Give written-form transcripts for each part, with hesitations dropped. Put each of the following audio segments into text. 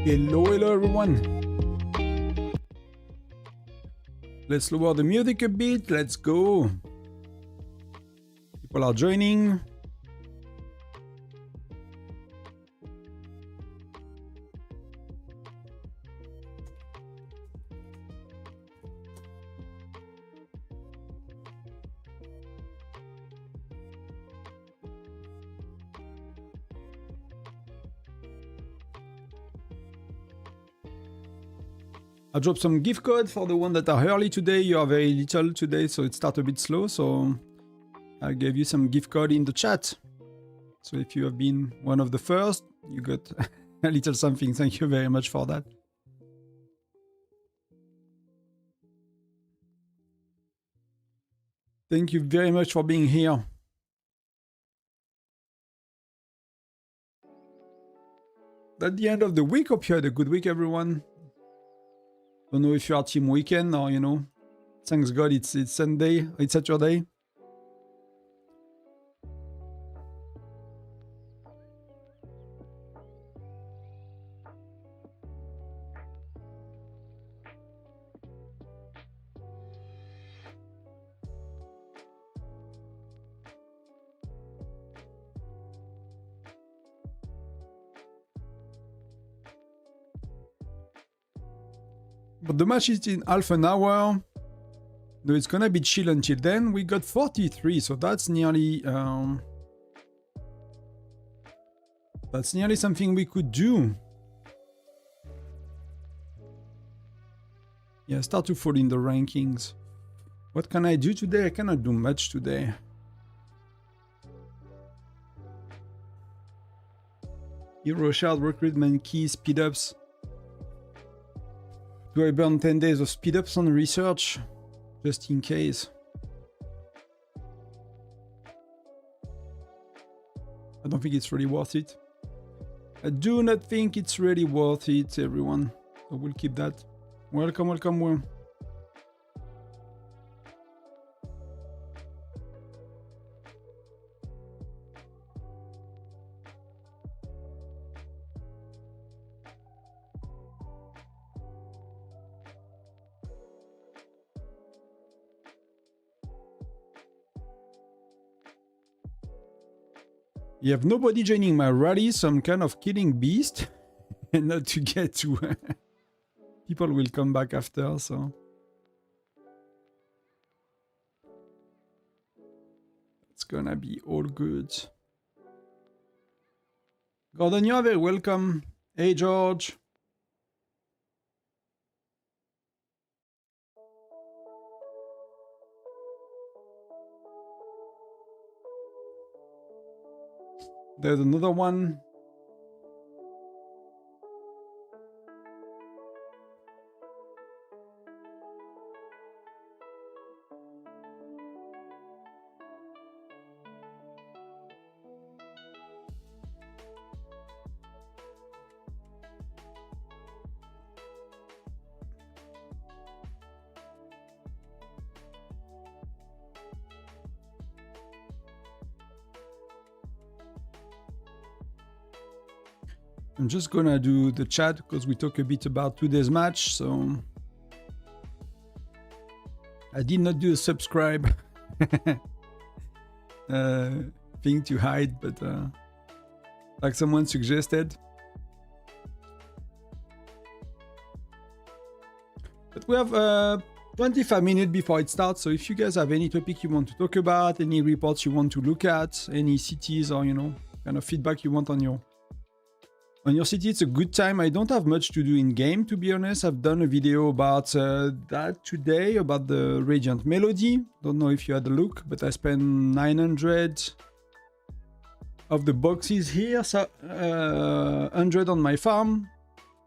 Hello everyone. Let's lower the music a bit. Let's go. People are joining. I dropped some gift code for the one that are early today. You are very little today, so it starts a bit slow. So I gave you some gift code in the chat. So if you have been one of the first, you got a little something. Thank you very much for that. Thank you very much for being here. At the end of the week, hope you had a good week, everyone. Don't know if you are team weekend or, you know, thanks God it's Sunday, it's Saturday. But the match is in half an hour. No, it's gonna be chill until then. We got 43, so that's nearly something we could do. Yeah, start to fall in the rankings. What can I do today? I cannot do much today. Hero shard, recruitment key, speed ups. Do I burn 10 days of speed ups on research? Just in case. I don't think it's really worth it. I do not think it's really worth it, everyone. So we'll keep that. Welcome, welcome, welcome. You have nobody joining my rally, so I'm kind of killing beast. And not to get to... People will come back after, so... It's gonna be all good. Gordon, you are very welcome. Hey, George. There's another one. I'm just gonna do the chat because we talk a bit about today's match, so I did not do a subscribe thing to hide, but like someone suggested. But we have 25 minutes before it starts, so if you guys have any topic you want to talk about, any reports you want to look at, any cities or, you know, kind of feedback you want on your city, it's a good time. I don't have much to do in game, to be honest. I've done a video about that today, about the Radiant Melody. Don't know if you had a look, but I spent 900 of the boxes here, so 100 on my farm,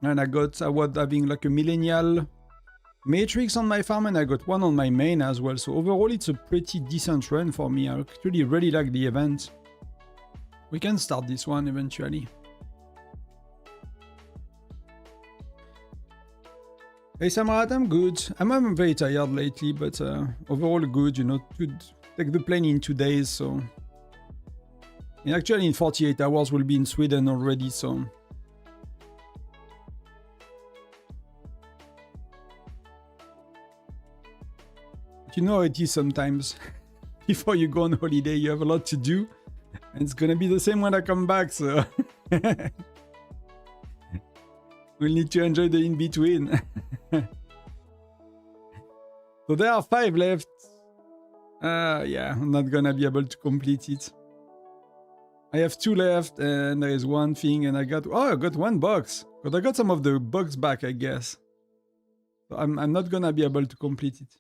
and I was having like a millennial matrix on my farm, and I got one on my main as well. So overall, it's a pretty decent run for me. I actually really like the event. We can start this one eventually. Hey Samarat, I'm good. I'm very tired lately, but overall good, you know, to take the plane in 2 days, so... And actually in 48 hours we'll be in Sweden already, so... But you know it is sometimes. Before you go on holiday, you have a lot to do. And it's gonna be the same when I come back, so... we'll need to enjoy the in-between. So there are 5 left. Yeah, I'm not gonna be able to complete it. I have 2 left, and there is one thing, and I got 1 box. But I got some of the bugs back, I guess. So I'm not gonna be able to complete it.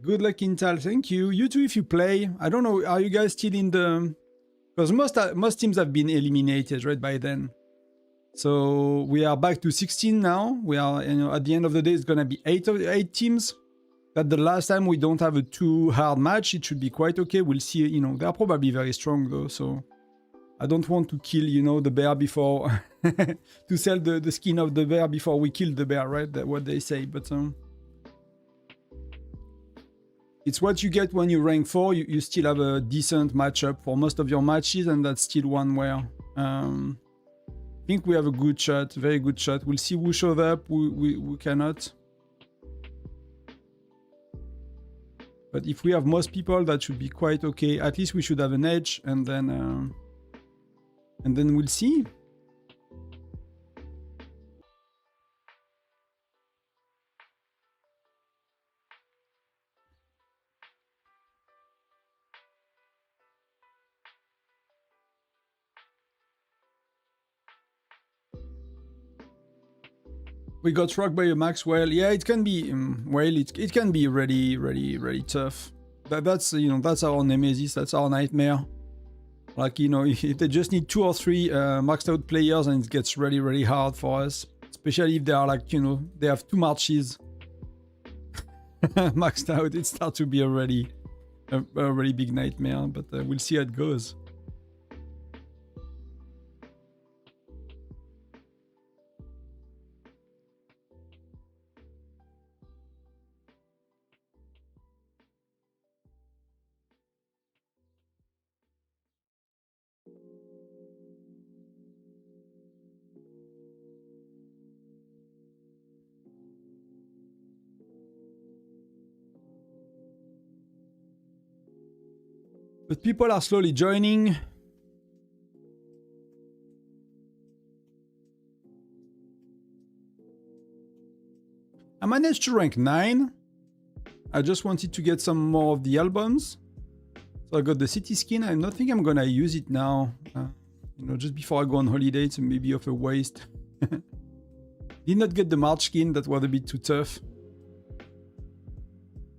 Good luck, Intel. Thank you. You too, if you play. I don't know, are you guys still in the... Because most teams have been eliminated, right, by then. So we are back to 16 now. We are, at the end of the day, it's gonna be 8 teams. That the last time we don't have a too hard match, it should be quite okay. We'll see, they are probably very strong though, so I don't want to kill, the bear before to sell the skin of the bear before we kill the bear, right? That's what they say, but it's what you get when you rank 4. You still have a decent matchup for most of your matches, and that's still one where I think we have a good shot, very good shot. We'll see who shows up, who cannot. But if we have most people, that should be quite okay. At least we should have an edge, and then we'll see. We got rocked by a Maxwell. Yeah, it can be it can be really tough. That's that's our nemesis. That's our nightmare. Like if they just need 2 or 3 maxed out players, and it gets really hard for us. Especially if they are like they have 2 marches maxed out. It starts to be a really big nightmare. But we'll see how it goes. But people are slowly joining. I managed to rank 9. I just wanted to get some more of the albums. So I got the city skin. I don't think I'm gonna use it now. Just before I go on holiday, it's maybe of a waste. Did not get the March skin, that was a bit too tough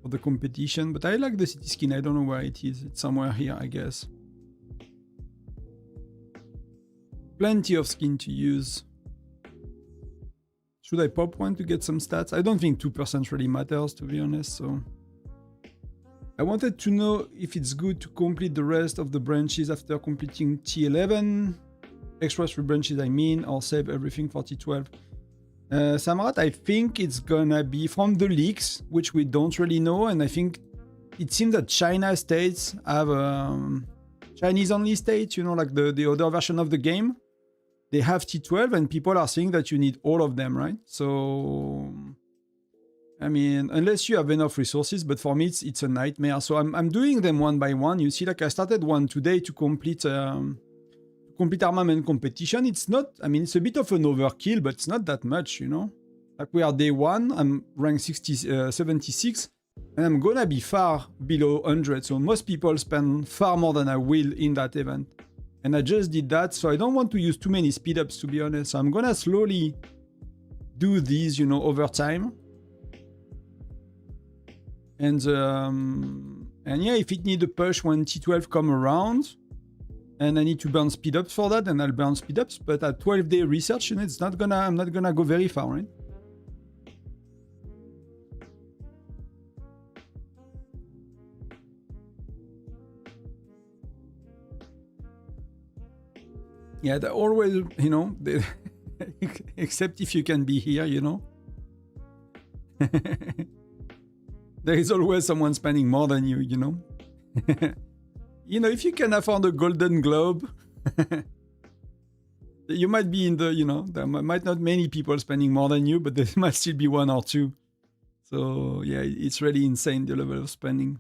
for the competition, but I like the city skin. I don't know where it is. It's somewhere here, I guess. Plenty of skin to use. Should I pop one to get some stats? I don't think 2% really matters, to be honest, so... I wanted to know if it's good to complete the rest of the branches after completing T11. Extra 3 branches, I mean, or save everything for T12. Samrat, I think it's gonna be from the leaks, which we don't really know, and I think it seems that China states have Chinese-only states, like the other version of the game. They have T12, and people are saying that you need all of them, right? So, I mean, unless you have enough resources, but for me, it's a nightmare. So I'm doing them one by one. You see, like I started one today to complete armament competition. It's not, I mean, it's a bit of an overkill, but it's not that much, Like we are day 1, I'm ranked 76, and I'm gonna be far below 100. So most people spend far more than I will in that event. And I just did that, so I don't want to use too many speed-ups, to be honest. So I'm gonna slowly do these, over time. And yeah, if it needs a push when T12 come around, and I need to burn speed-ups for that, and I'll burn speed-ups. But at 12-day research, it's not gonna, I'm not gonna go very far, right? Yeah, they're always, except if you can be here, There is always someone spending more than you, If you can afford a Golden Globe, you might be in the, there might not many people spending more than you, but there might still be 1 or 2. So yeah, it's really insane, the level of spending.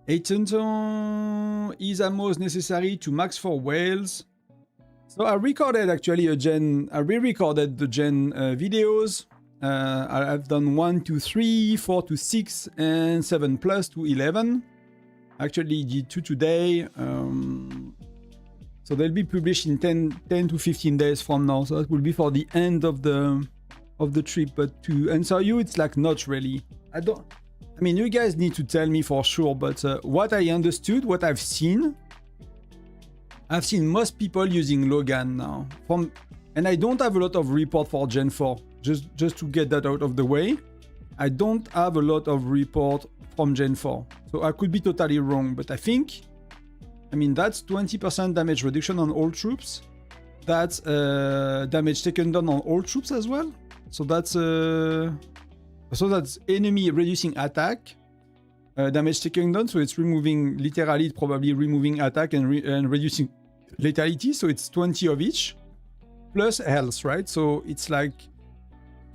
Eighton is almost necessary to max for whales. So I recorded actually I re-recorded the gen videos. I've done 1 to 3, 4 to 6, and 7 plus to 11. Actually did 2 today. So they'll be published in 10 to 15 days from now. So that will be for the end of the trip. But to answer you, it's like not really. I mean, you guys need to tell me for sure, but what I understood, what I've seen most people using Logan now. And I don't have a lot of report for Gen 4, just to get that out of the way. I don't have a lot of report from Gen 4. So I could be totally wrong, but that's 20% damage reduction on all troops. That's damage taken down on all troops as well. So that's enemy reducing attack, damage taken down. So it's probably removing attack and reducing lethality. So it's 20 of each plus health, right? So it's like,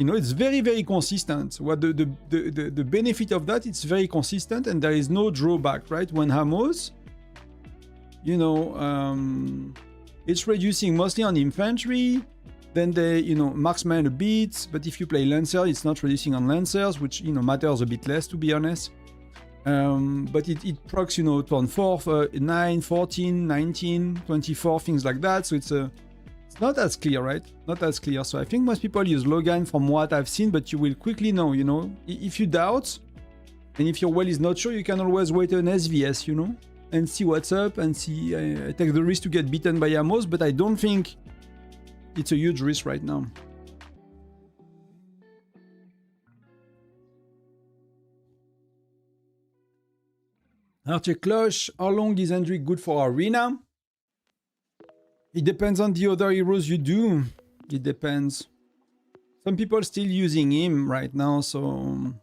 it's very, very consistent. What the benefit of that, it's very consistent and there is no drawback, right? When Hamos, it's reducing mostly on infantry. Then they, marksman a bit, but if you play Lancer, it's not reducing on Lancers, which, matters a bit less, to be honest. But it procs, turn 4, 9, 14, 19, 24, things like that. So it's not as clear, right? Not as clear. So I think most people use Logan from what I've seen, but you will quickly know, if you doubt, and if your well is not sure, you can always wait an SVS, and see what's up, and see, take the risk to get beaten by Amos, but I don't think it's a huge risk right now. Archer Cloche, how long is Hendrik good for Arena? It depends on the other heroes you do. It depends. Some people still using him right now, so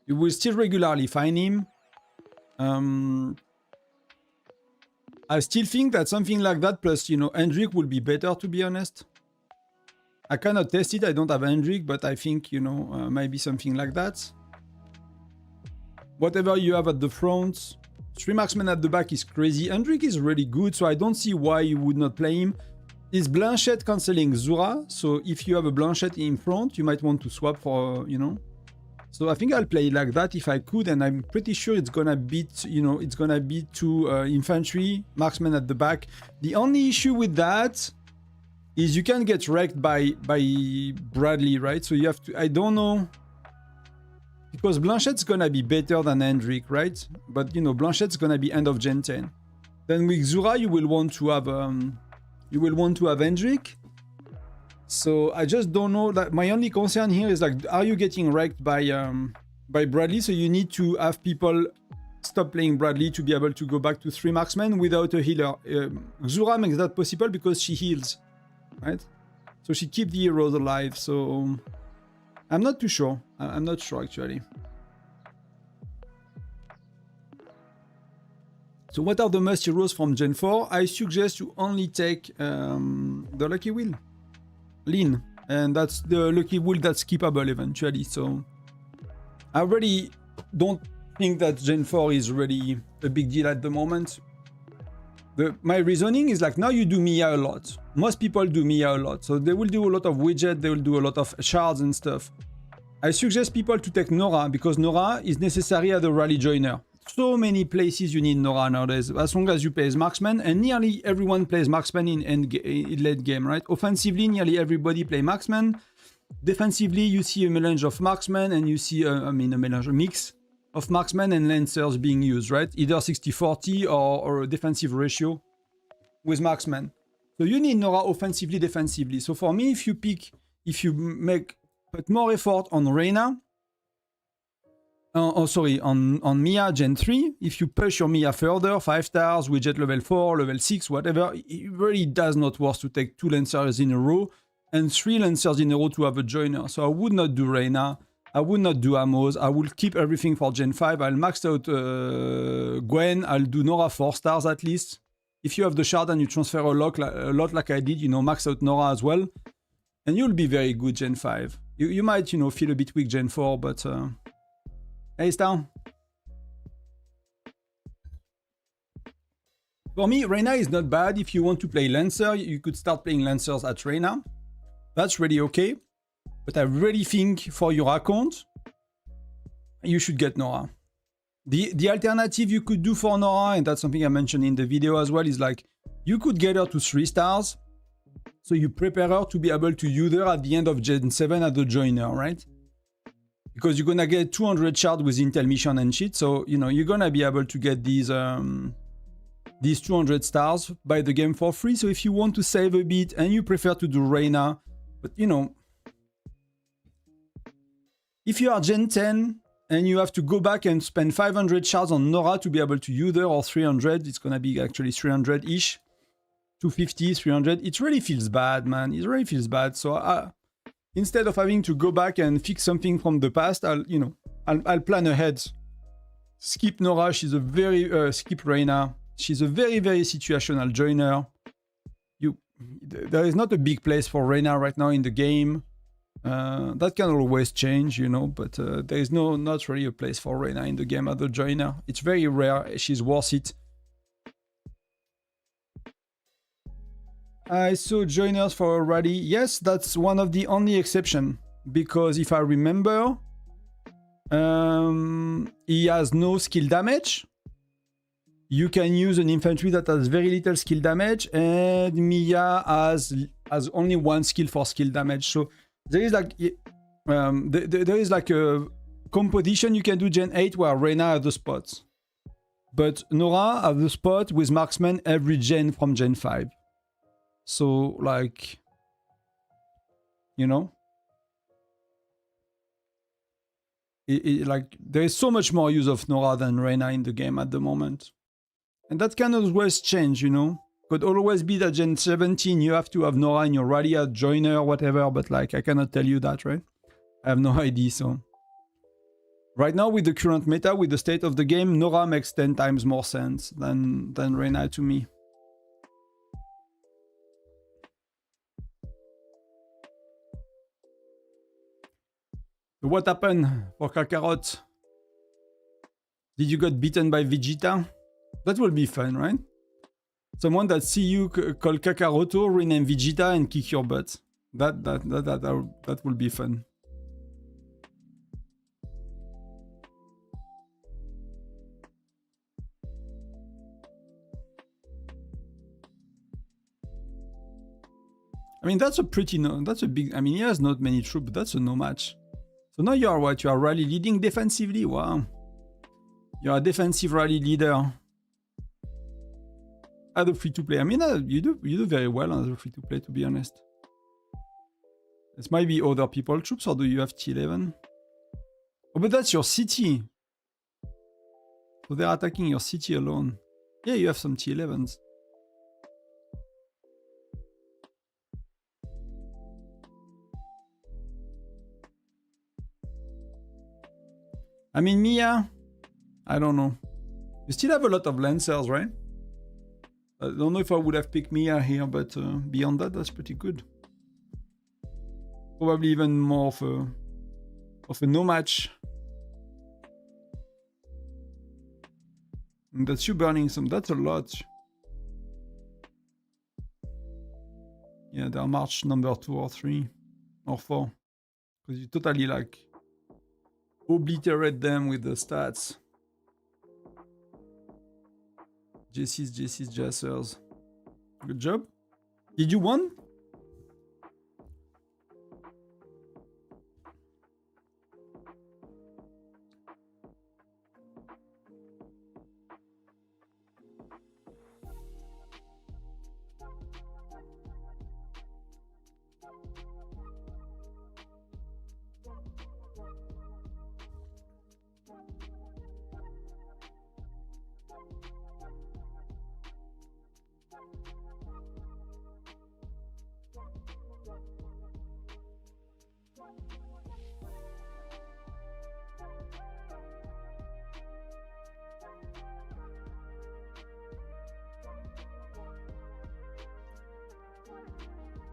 you will still regularly find him. I still think that something like that plus, Hendrik will be better, to be honest. I cannot test it, I don't have Hendrik, but I think, maybe something like that. Whatever you have at the front, 3 marksmen at the back is crazy. Hendrik is really good, so I don't see why you would not play him. Is Blanchette cancelling Zura? So if you have a Blanchette in front, you might want to swap for, So I think I'll play like that if I could, and I'm pretty sure it's gonna beat, it's gonna beat 2 infantry, marksmen at the back. The only issue with that is you can get wrecked by Bradley, right? So you have to, I don't know, because Blanchette's gonna be better than Hendrik, right? But Blanchette's gonna be end of Gen 10. Then with Zura, you will want to have Hendrik. So I just don't know. That my only concern here is like, are you getting wrecked by Bradley? So you need to have people stop playing Bradley to be able to go back to 3 marksmen without a healer. Zura makes that possible because she heals, right? So she keeps the heroes alive. So I'm not too sure. I'm not sure actually. So what are the must heroes from Gen 4? I suggest you only take the Lucky Wheel. Lean, and that's the Lucky Wheel that's keepable eventually. So I really don't think that Gen 4 is really a big deal at the moment. My reasoning is like, now you do Mia a lot. Most people do Mia a lot. So they will do a lot of widget, they will do a lot of shards and stuff. I suggest people to take Nora, because Nora is necessary as a rally joiner. So many places you need Nora nowadays, as long as you play as marksman, and nearly everyone plays marksman in late game, right? Offensively, nearly everybody plays marksman. Defensively, you see a melange of marksman, and you see a mix of marksman and lancers being used, right? Either 60-40 or a defensive ratio with marksman. So you need Nora offensively, defensively. So for me, if you put more effort on Reyna, on Mia Gen 3, if you push your Mia further, 5 stars, widget level 4, level 6, whatever, it really does not worth to take 2 Lancers in a row and 3 Lancers in a row to have a joiner. So I would not do Reyna, I would not do Amos, I will keep everything for Gen 5, I'll max out Gwen, I'll do Nora 4 stars at least. If you have the shard and you transfer a lot like I did, max out Nora as well. And you'll be very good Gen 5. You might, you know, feel a bit weak Gen 4, but hey, Star. For me, Reyna is not bad. If you want to play Lancer, you could start playing Lancers at Reyna. That's really okay. But I really think for your account, you should get Nora. The alternative you could do for Nora, and that's something I mentioned in the video as well, is like you could get her to 3 stars. So you prepare her to be able to use her at the end of Gen 7 as a joiner, right? Because you're gonna get 200 shards with Intel mission and shit. So, you know, you're gonna be able to get these 200 stars by the game for free. So if you want to save a bit and you prefer to do Reyna, but you know, if you are Gen 10 and you have to go back and spend 500 shards on Nora to be able to use her, or 300, it's gonna be actually 300-ish, 250, 300, it really feels bad, man. It really feels bad. So instead of having to go back and fix something from the past, I'll plan ahead. Skip Nora, she's a very, skip Reyna. She's a very, very situational joiner. There is not a big place for Reyna right now in the game. That can always change, you know, but there is not really a place for Reyna in the game as a joiner. It's very rare. She's worth it. I saw joiners for a rally. Yes, that's one of the only exceptions. Because if I remember, he has no skill damage. You can use an infantry that has very little skill damage, and Mia has only 1 skill for skill damage. So there is like there is like a composition you can do Gen 8 where Reyna has the spots, but Nora has the spot with marksman every gen from Gen 5. So like, you know, like there is so much more use of Nora than Reyna in the game at the moment. And that can always change, you know. Could always be that Gen 17 you have to have Nora in your rally as joiner, whatever, but like I cannot tell you that, right? I have no idea, so. Right now with the current meta, with the state of the game, Nora makes 10 times more sense than Reyna to me. So what happened for Kakarot? Did you get beaten by Vegeta? That will be fun, right? Someone that see you call Kakaroto, rename Vegeta, and kick your butt. That will be fun. I mean, that's a big, I mean, he has not many troops, but that's a no match. So now you are what? You are rally leading defensively? Wow. You are a defensive rally leader. As a free-to-play. I mean, you do very well as a free-to-play, to be honest. This might be other people troops, or do you have T11? Oh, but that's your city. So they're attacking your city alone. Yeah, you have some T11s. I mean, Mia, I don't know. You still have a lot of Lancers, right? I don't know if I would have picked Mia here, but beyond that, that's pretty good. Probably even more of a no match. And that's you burning some, that's a lot. Yeah, they're March number 2 or 3 or 4. Because you totally like obliterate them with the stats. JC's Jassers. Good job. Did you win?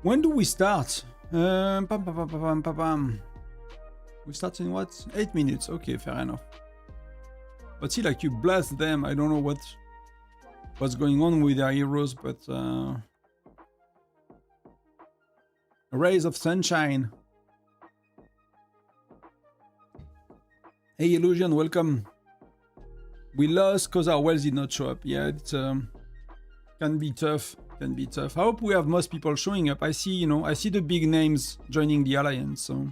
When do we start? Pam, pam, pam, pam, pam, pam, pam. We start in what? 8 minutes. Okay, fair enough. But see, like, you blast them. I don't know what's going on with their heroes, but rays of sunshine. Hey, Illusion, welcome. We lost because our wells did not show up. Yeah, it's can be tough. Can be tough. I hope we have most people showing up. I see, you know, I see the big names joining the alliance. So.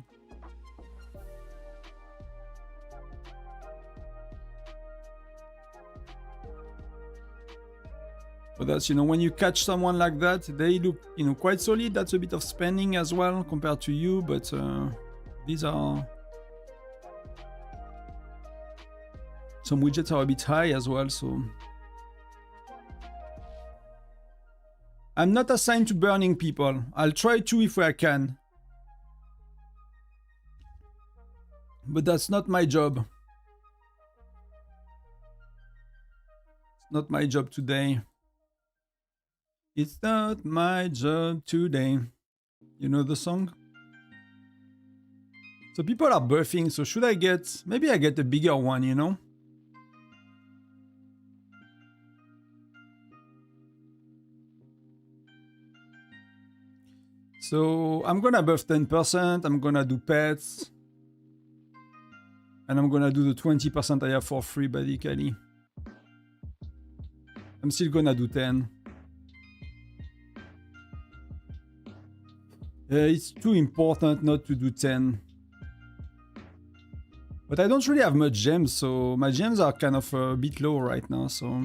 But that's, you know, when you catch someone like that, they look, you know, quite solid. That's a bit of spending as well compared to you, but these are... Some widgets are a bit high as well, so... I'm not assigned to burning people. I'll try to if I can. But that's not my job. It's not my job today. It's not my job today. You know the song? So people are buffing, so should I get... Maybe I get a bigger one, you know? So I'm gonna buff 10%, I'm gonna do pets. And I'm gonna do the 20% I have for free, basically. I'm still gonna do 10. It's too important not to do 10. But I don't really have much gems, so my gems are kind of a bit low right now, so...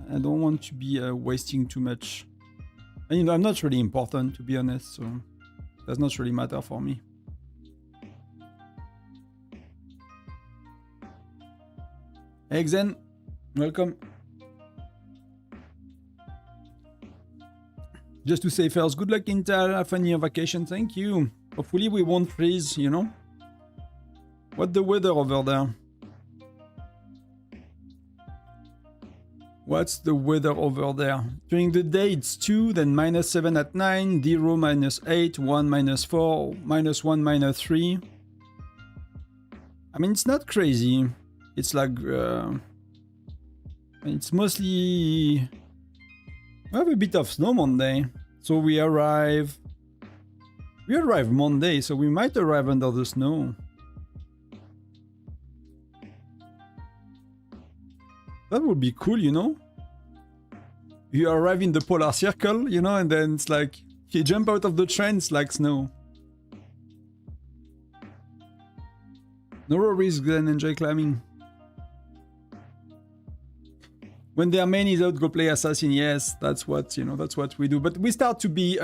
I don't want to be wasting too much. And, you know, I'm not really important, to be honest, so... It does not really matter for me. Hey, Xen. Welcome. Just to say first, good luck Intel, have fun in your vacation, thank you. Hopefully we won't freeze, you know? What's the weather over there? What's the weather over there? During the day it's 2, then -7 at 9, 0, -8, 1, -4, -1, -3. I mean, it's not crazy. It's like... it's mostly... We have a bit of snow Monday, so we arrive Monday, so we might arrive under the snow. That would be cool, you know? You arrive in the polar circle, you know, and then it's like, you jump out of the train, it's like snow. No worries, Glenn, enjoy climbing. When there are many that go play assassin, yes, that's what, you know, that's what we do. But we start to be,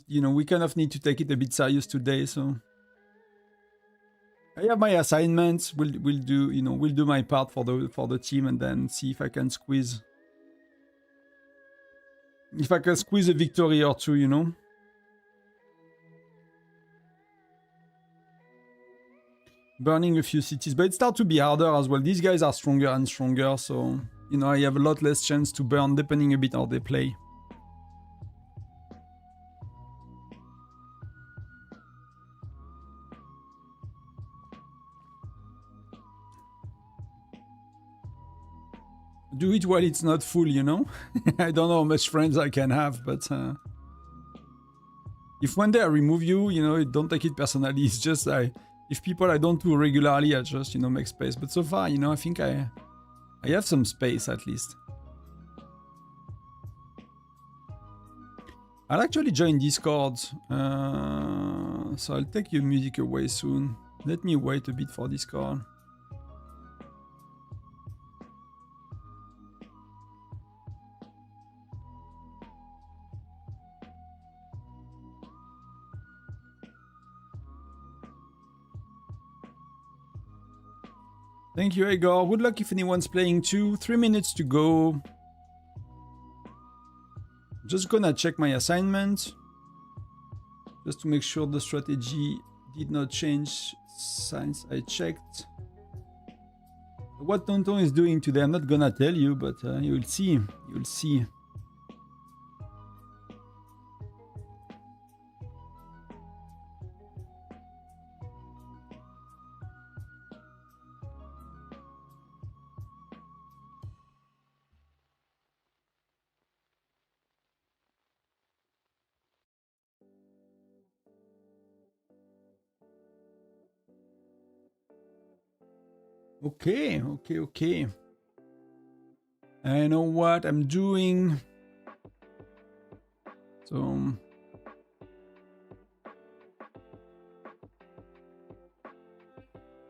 you know, we kind of need to take it a bit serious today, so. I have my assignments. We'll do, you know, we'll do my part for the team and then see if I can squeeze. If I can squeeze a victory or two, you know. Burning a few cities, but it starts to be harder as well. These guys are stronger and stronger, so... You know, I have a lot less chance to burn, depending a bit how they play. Do it while it's not full, you know? I don't know how much friends I can have, but... If one day I remove you, you know, don't take it personally. It's just, if people I don't do regularly, I just, you know, make space. But so far, you know, I think I have some space, at least. I'll actually join Discord. So I'll take your music away soon. Let me wait a bit for Discord. Thank you, Igor. Good luck if anyone's playing too. 3 minutes to go. Just gonna check my assignment. Just to make sure the strategy did not change since I checked. What Tonton is doing today, I'm not gonna tell you, but you will see. You will see. Okay, okay, okay. I know what I'm doing. So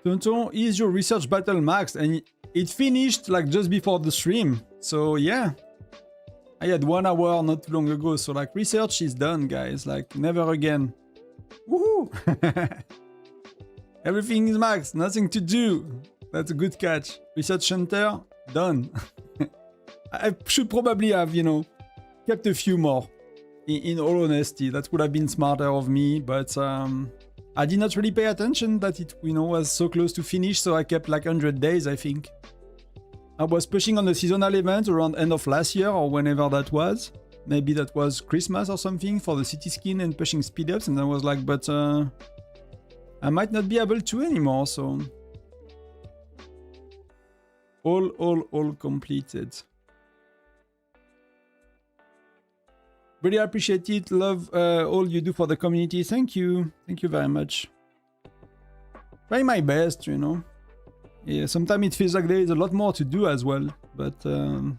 Tonton, is your research battle maxed? And it finished like just before the stream. So yeah. I had 1 hour not too long ago. So like research is done, guys. Like never again. Woohoo! Everything is maxed. Nothing to do. That's a good catch. Research center, done. I should probably have, you know, kept a few more. In all honesty, that would have been smarter of me, but I did not really pay attention that it, you know, was so close to finish, so I kept like 100 days, I think. I was pushing on the seasonal event around end of last year or whenever that was. Maybe that was Christmas or something for the city skin and pushing speed ups, and I was like, but I might not be able to anymore, so all completed. Really appreciate it. Love all you do for the community. Thank you. Thank you very much. Try my best, you know. Yeah, sometimes it feels like there is a lot more to do as well, but you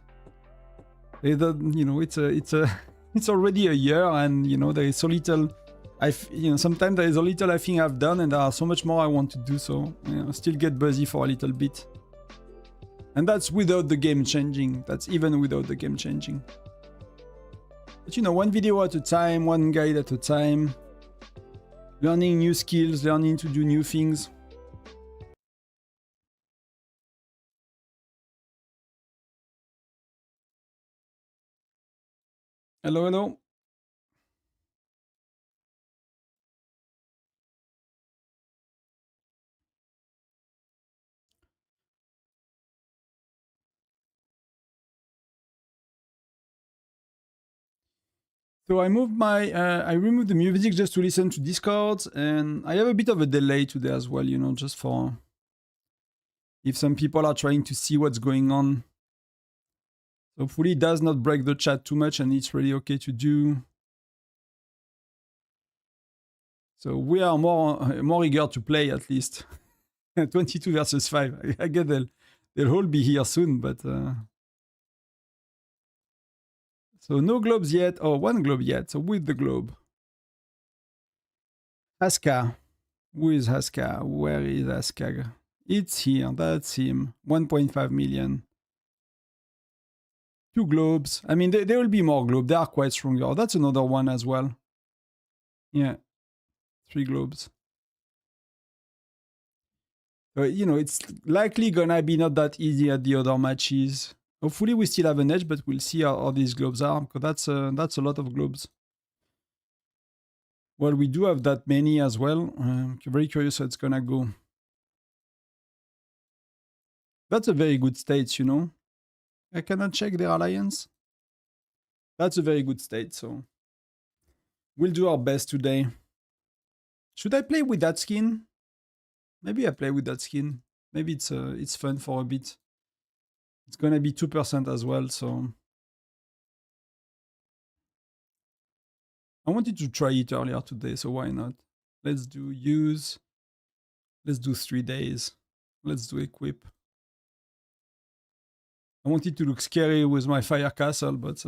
know, it's already a year, and you know there is so little. You know, sometimes there is a little I think I've done, and there are so much more I want to do. So you know, still get busy for a little bit, and that's without the game changing. That's even without the game changing. But you know, one video at a time, one guide at a time, learning new skills, learning to do new things. Hello, hello. So I removed the music just to listen to Discord, and I have a bit of a delay today as well, you know, just for if some people are trying to see what's going on. So hopefully it does not break the chat too much, and it's really okay to do. So we are more eager to play at least. 22 versus 5. I guess they'll all be here soon, but so no globes yet. Oh, one globe yet. So with the globe. Haska. Who is Haska? Where is Haska? It's here. That's him. 1.5 million. 2 globes. I mean, there will be more globes. They are quite strong. Oh, that's another one as well. Yeah. 3 globes. But, you know, it's likely gonna be not that easy at the other matches. Hopefully we still have an edge, but we'll see how these globes are, because that's a lot of globes. Well, we do have that many as well. I'm very curious how it's gonna go. That's a very good state, you know. I cannot check their alliance. That's a very good state, so we'll do our best today. Should I play with that skin? Maybe I play with that skin. Maybe it's fun for a bit. It's gonna be 2% as well, so I wanted to try it earlier today, so why not? Let's do use. Let's do 3 days. Let's do equip. I wanted to look scary with my fire castle, but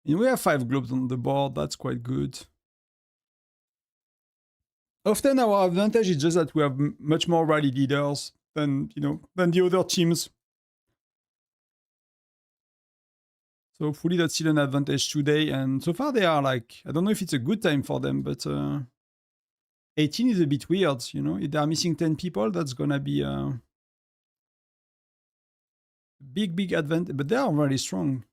and we have 5 globes on the board. That's quite good. Often our advantage is just that we have much more rally leaders than, you know, than the other teams. So hopefully that's still an advantage today. And so far they are like, I don't know if it's a good time for them, but 18 is a bit weird, you know. If they are missing 10 people, that's gonna be a big advantage. But they are very strong.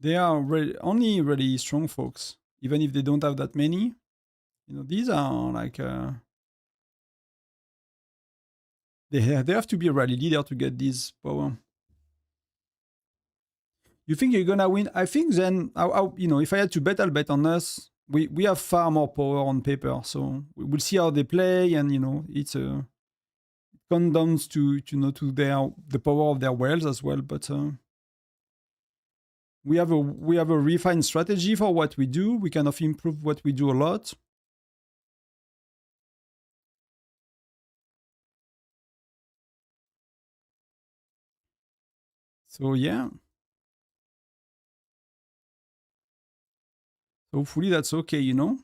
They are only really strong folks, even if they don't have that many. You know, these are like they have to be a rally leader to get this power. You think you're gonna win? I think then, you know, if I had to bet, I'll bet on us. We have far more power on paper, so we'll see how they play, and you know, it countdowns to the power of their whales as well. But we have a refined strategy for what we do. We kind of improve what we do a lot. So yeah. Hopefully that's okay, you know.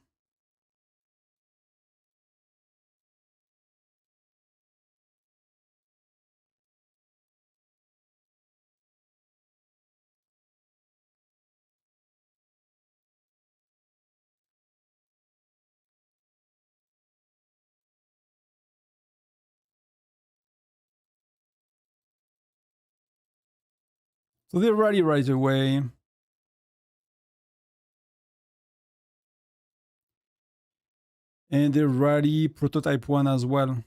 So they're ready right away. And they're ready prototype 1 as well.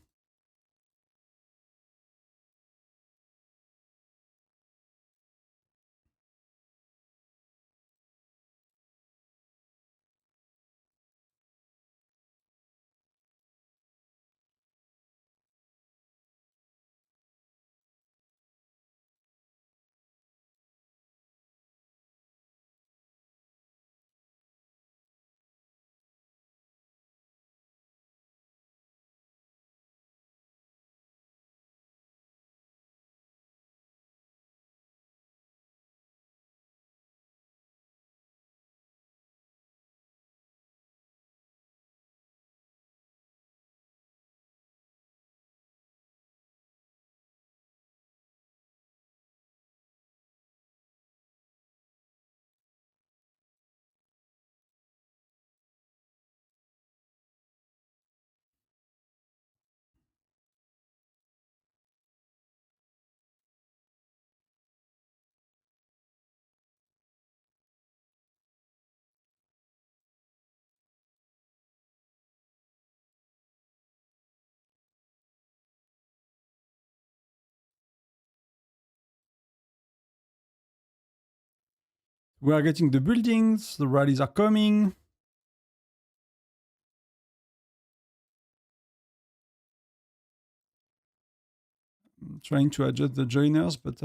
We are getting the buildings, the rallies are coming. I'm trying to adjust the joiners, but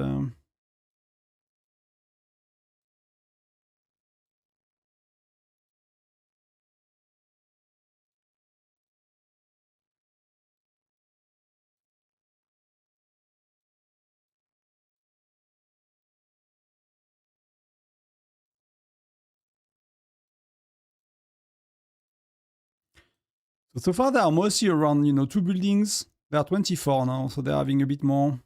so far they are mostly around, 2 buildings. They are 24 now, so they're having a bit more.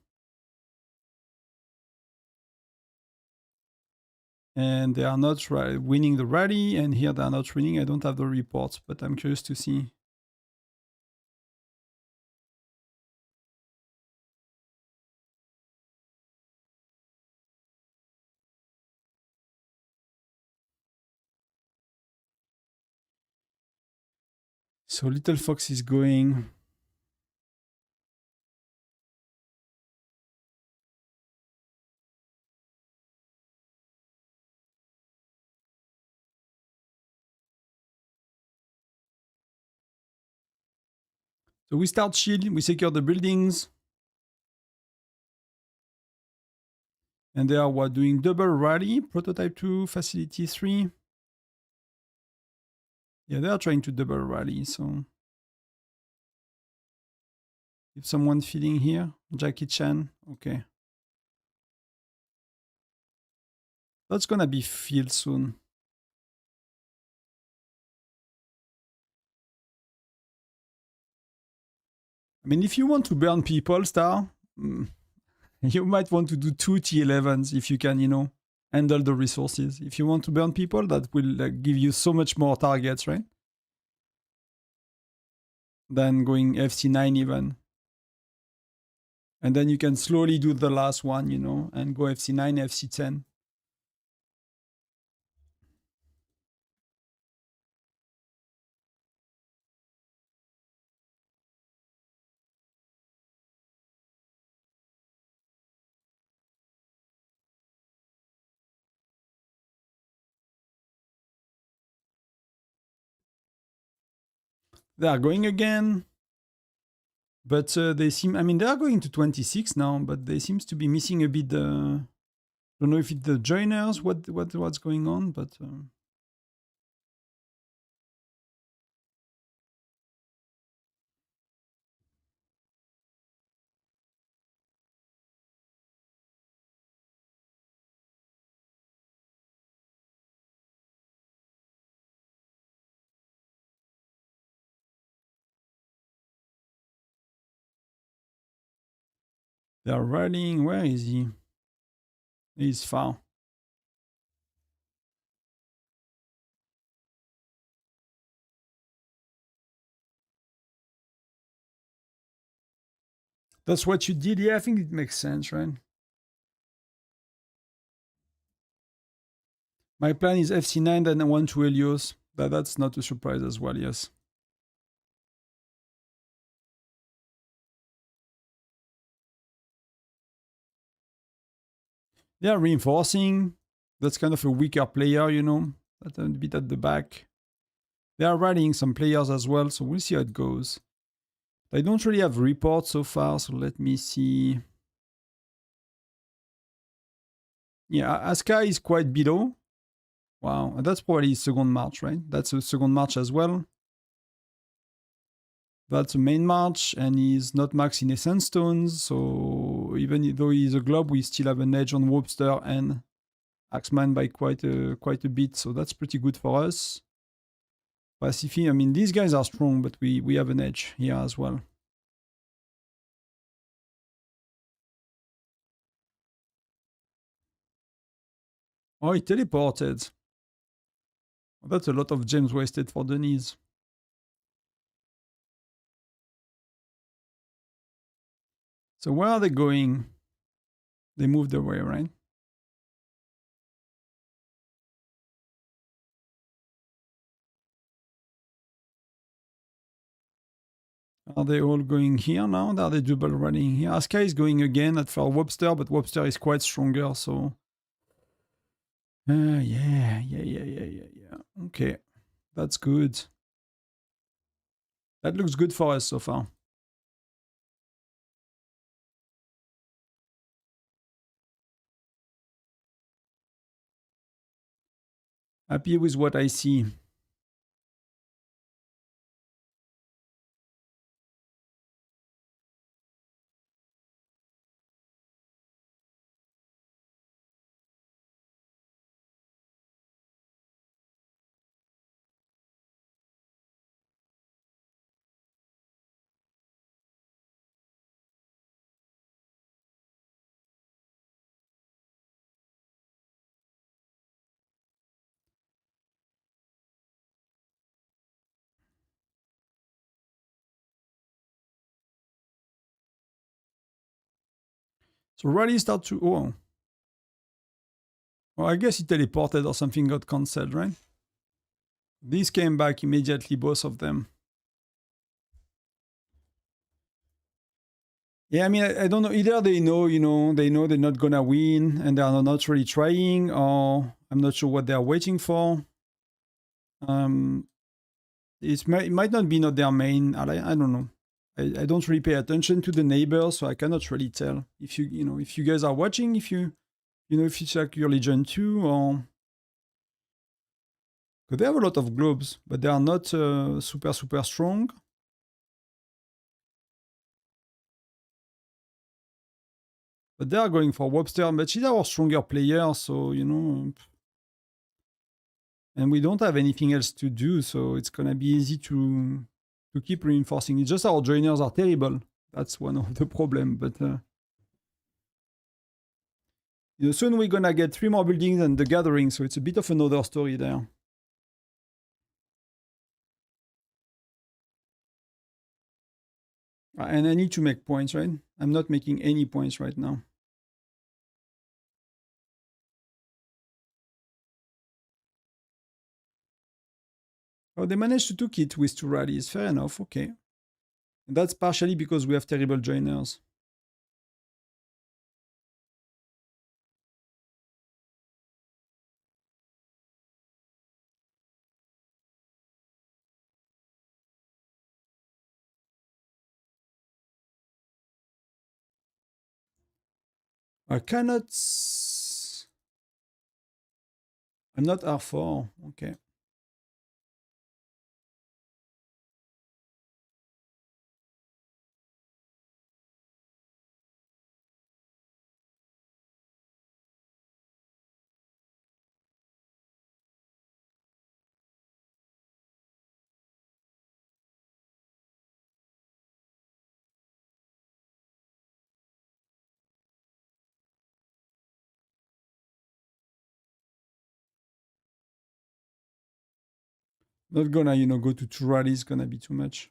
And they are not winning the rally, and here they are not winning. I don't have the reports, but I'm curious to see. So Little Fox is going. So we start shield, we secure the buildings. And they are doing double rally, prototype 2, facility 3. Yeah, they are trying to double rally, so. If someone feeding here, Jackie Chan, okay. That's gonna be filled soon. I mean, if you want to burn people, Star, you might want to do 2 T11s if you can, handle the resources. If you want to burn people, that will give you so much more targets, right? Than going FC9 even. And then you can slowly do the last one, and go FC9, FC10. They are going again. But they seem, I mean, they are going to 26 now, but they seems to be missing a bit. Don't know if it's the joiners, what's going on, but they are rallying. Where is he? He's far. That's what you did. Yeah, I think it makes sense, right? My plan is FC9, then I want to Helios. That's not a surprise as well, yes. They are reinforcing. That's kind of a weaker player, you know, that a bit at the back. They are rallying some players as well, so we'll see how it goes. I don't really have reports so far, so let me see. Yeah, Aska is quite below. Wow, and that's probably second march, right? That's a second march as well. That's a main march, and he's not maxed in Essence Stones, so even though he's a globe, we still have an edge on Wobster and Axeman by quite a bit, so that's pretty good for us. Pacific, I mean, these guys are strong, but we have an edge here as well. Oh, he teleported. That's a lot of gems wasted for Denise. So where are they going? They moved away, right? Are they all going here now? Are they double running here? Aska is going again at for Wobster, but Wobster is quite stronger, so... yeah. Okay, that's good. That looks good for us so far. Happy with what I see. So rally start to... Oh. Well, I guess he teleported or something got cancelled, right? These came back immediately, both of them. Yeah, I mean, I don't know. Either they know, you know, they know they're not gonna win and they are not really trying, or I'm not sure what they are waiting for. It might not be not their main ally. I don't know. I don't really pay attention to the neighbors, so I cannot really tell. If you know, if you guys are watching, if you know, if it's like your Legion 2 or... Because they have a lot of globes, but they are not super strong. But they are going for Wobster, but she's our stronger player, so, you know... And we don't have anything else to do, so it's gonna be easy to keep reinforcing. It's just our joiners are terrible. That's one of the problem, but... you know, soon we're gonna get 3 more buildings and the gathering, so it's a bit of another story there. And I need to make points, right? I'm not making any points right now. Oh, they managed to took it with 2 rallies. Fair enough, okay. And that's partially because we have terrible joiners. I cannot... I'm not R4. Okay. Not gonna, you know, go to 2 rallies. Gonna be too much.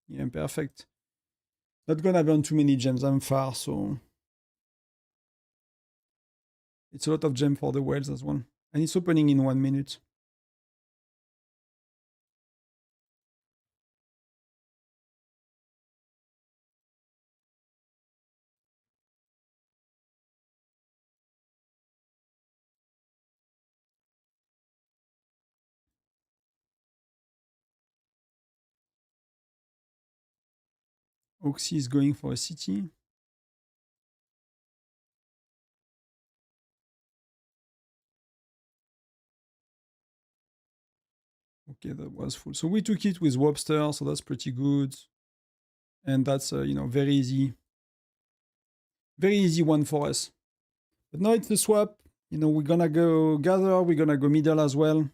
Yeah, perfect. Not gonna burn too many gems. I'm far, so it's a lot of gem for the whales as well. And it's opening in 1 minute. Oxy is going for a city. Okay, that was full. So we took it with Wobster, so that's pretty good. And that's, you know, very easy one for us. But now it's the swap. You know, we're gonna go gather, we're gonna go middle as well.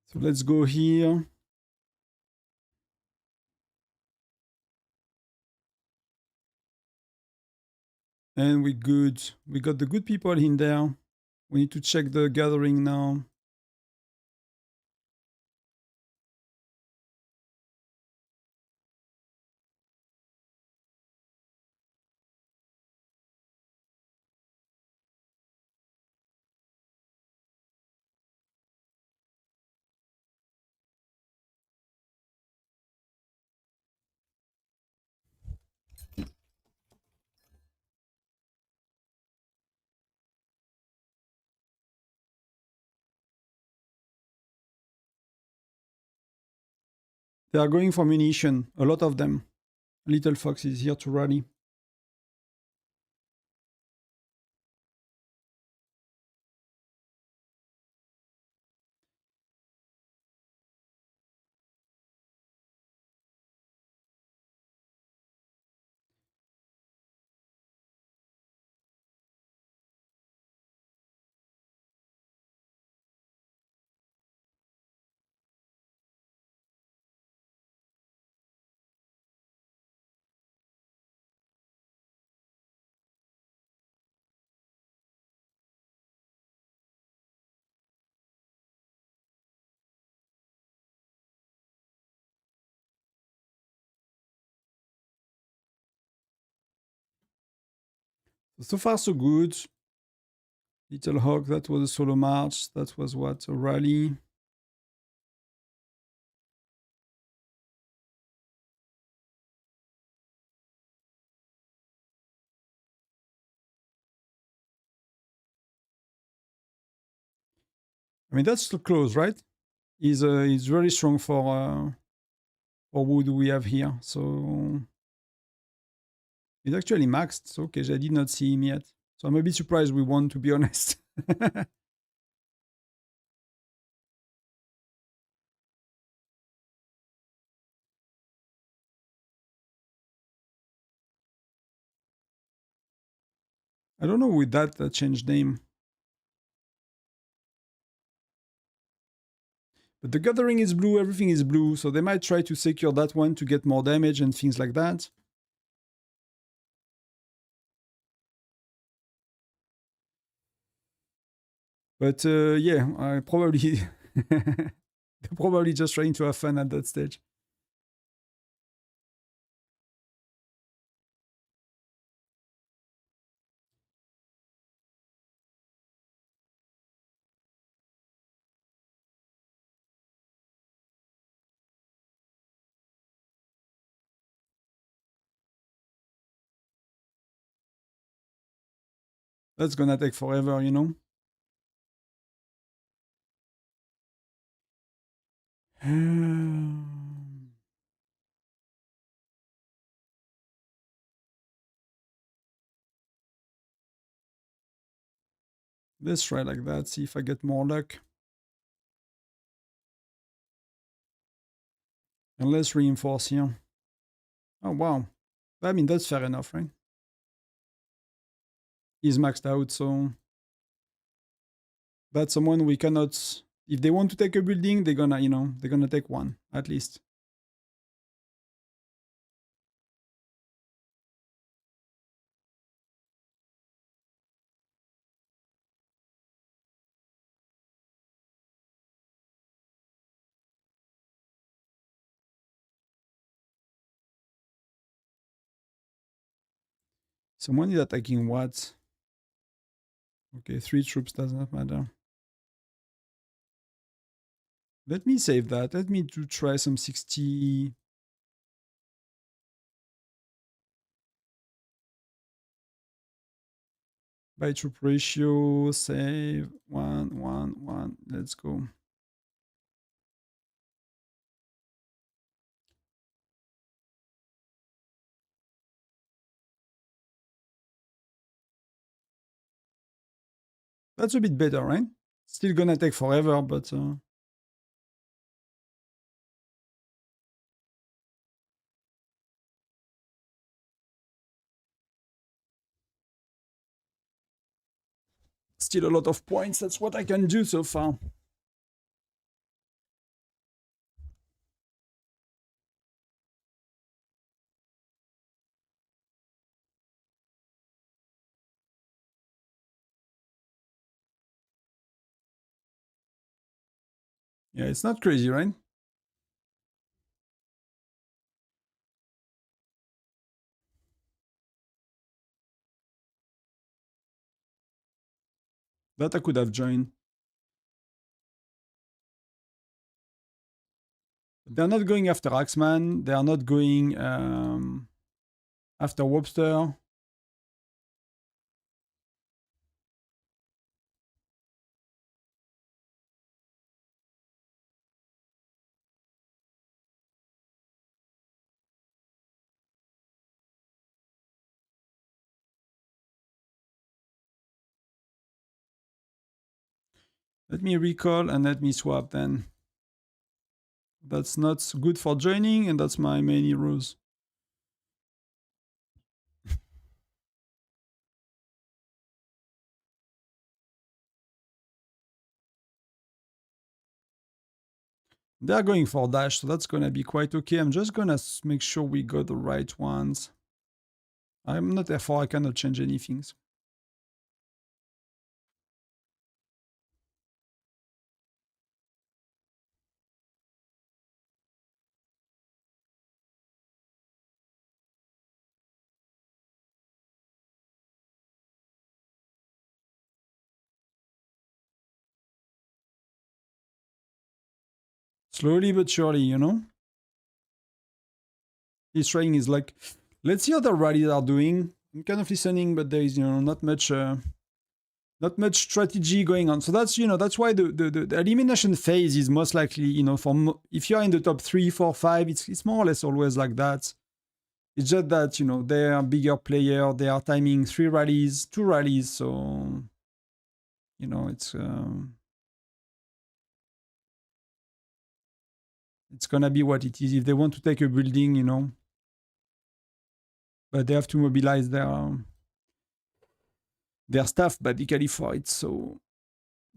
So let's go here. And we're good. We got the good people in there. We need to check the gathering now. They are going for munition, a lot of them. Little Fox is here to rally. So far, so good. Little Hawk, that was a solo march. That was what? A rally. I mean, that's still close, right? He's very strong for wood we have here. So he's actually maxed. So, okay, I did not see him yet. So I'm a bit surprised we won, to be honest. I don't know with that changed name. But the gathering is blue, everything is blue, so they might try to secure that one to get more damage and things like that. But yeah, I probably they're probably just trying to have fun at that stage. That's gonna take forever, you know. Let's try like that, see if I get more luck. And let's reinforce here. Oh, wow. I mean, that's fair enough, right? He's maxed out, so that's someone we cannot... If they want to take a building, they're gonna, you know, they're gonna take one, at least. Someone is attacking what? Okay, 3 troops does not matter. Let me save that. Let me do try some 60. By troop ratio, save 1, 1, 1. Let's go. That's a bit better, right? Still gonna take forever, but still a lot of points. That's what I can do so far. Yeah, it's not crazy, right? That I could have joined. They're not going after Axeman. They are not going after Webster. Let me recall and let me swap then. That's not good for joining, and that's my main heroes. They're going for dash, so that's gonna be quite okay. I'm just gonna make sure we got the right ones. I'm not F4, I cannot change anything. Slowly but surely, you know? His trying is like, let's see how the rallies are doing. I'm kind of listening, but there is, you know, not much strategy going on. So that's, you know, that's why the elimination phase is most likely, you know, if you're in the top 3, 4, 5, it's more or less always like that. It's just that, you know, they are bigger player. They are timing 3 rallies, 2 rallies. So, you know, it's gonna be what it is. If they want to take a building, you know, but they have to mobilize their staff basically for it. So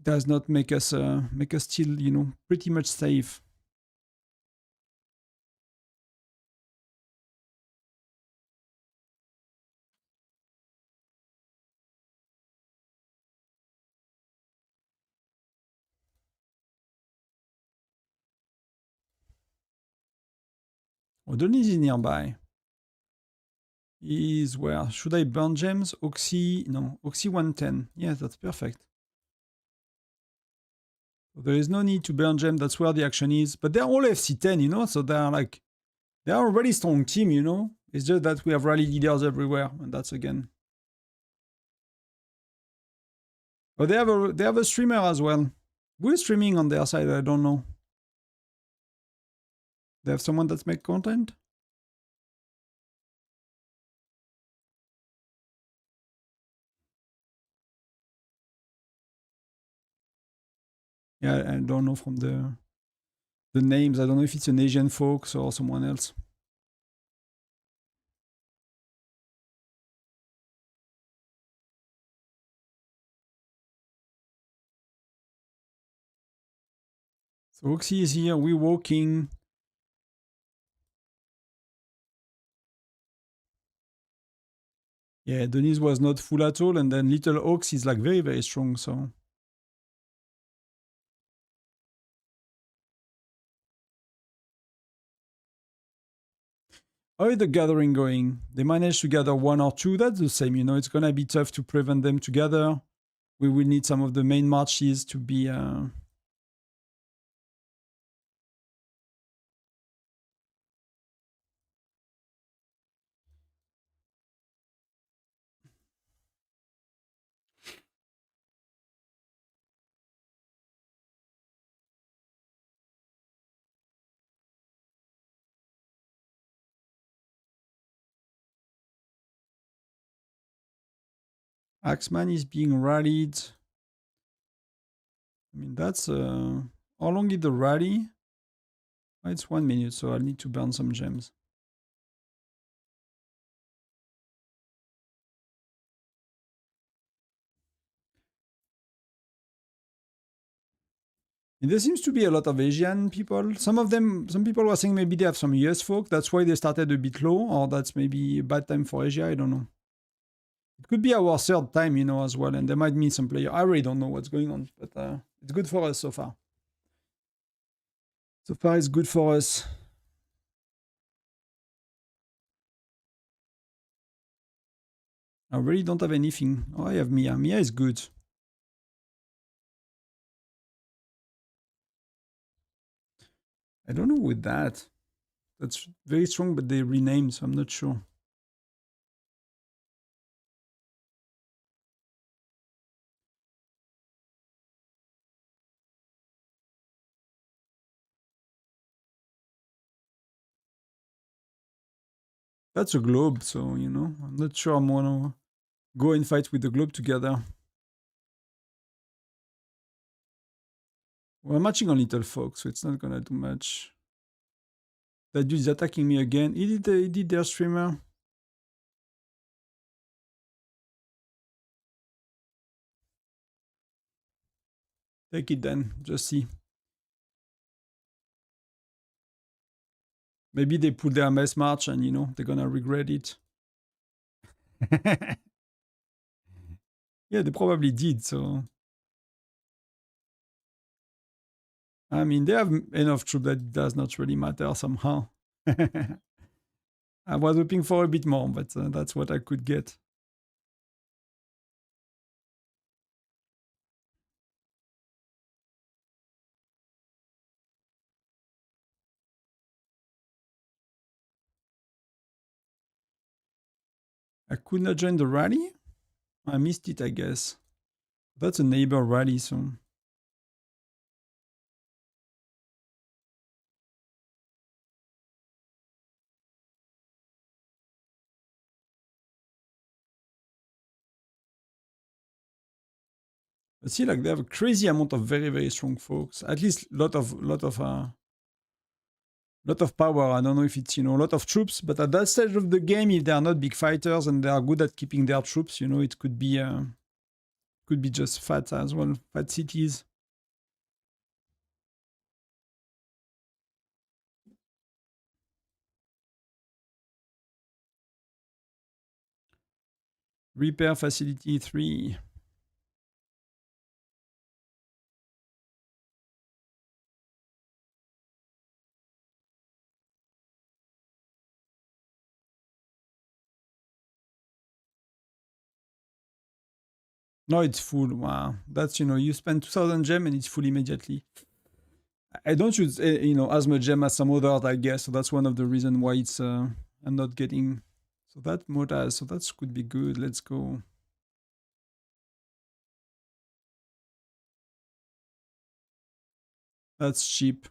does not make us still, you know, pretty much safe. Oh, Denis is nearby. Is where? Should I burn gems? Oxy, no, Oxy 110. Yeah, that's perfect. There is no need to burn gem, that's where the action is. But they're all FC10, you know, so they're like, they are a really strong team, you know. It's just that we have rally leaders everywhere, and that's again. But they have a streamer as well. Who is streaming on their side? I don't know. They have someone that's make content? Yeah, I don't know from the names. I don't know if it's an Asian folks or someone else. So Oxy is here, we're walking. Yeah, Denise was not full at all, and then Little Ox is like very, very strong, so. How is the gathering going? They managed to gather one or two, that's the same, you know, it's gonna be tough to prevent them together. We will need some of the main marches to be... Axeman is being rallied. I mean, that's... how long is the rally? Oh, it's 1 minute, so I'll need to burn some gems. And there seems to be a lot of Asian people. Some people were saying maybe they have some US folk. That's why they started a bit low, or that's maybe a bad time for Asia. I don't know. It could be our third time, you know, as well. And there might be some player. I really don't know what's going on, but it's good for us so far. So far, it's good for us. I really don't have anything. Oh, I have Mia. Mia is good. I don't know with that. That's very strong, but they renamed, so I'm not sure. That's a globe, so, you know, I'm not sure I'm gonna go and fight with the globe together. We're matching on little folks, so it's not gonna do much. That dude is attacking me again. He did their streamer. Take it then, just see. Maybe they put their mass march and, you know, they're gonna regret it. Yeah, they probably did, so. I mean, they have enough troops that it does not really matter somehow. I was hoping for a bit more, but that's what I could get. I could not join the rally? I missed it, I guess. That's a neighbor rally, so. But see, like they have a crazy amount of very, very strong folks. At least lot of power. I don't know if it's, you know, a lot of troops, but at that stage of the game, if they are not big fighters and they are good at keeping their troops, you know, it could be just fat as well, fat cities. Repair facility 3. No, it's full. Wow. That's, you spend 2,000 gem and it's full immediately. I don't use, as much gem as some others, I guess. So that's one of the reasons why it's, I'm not getting. So that mode so that could be good. Let's go. That's cheap.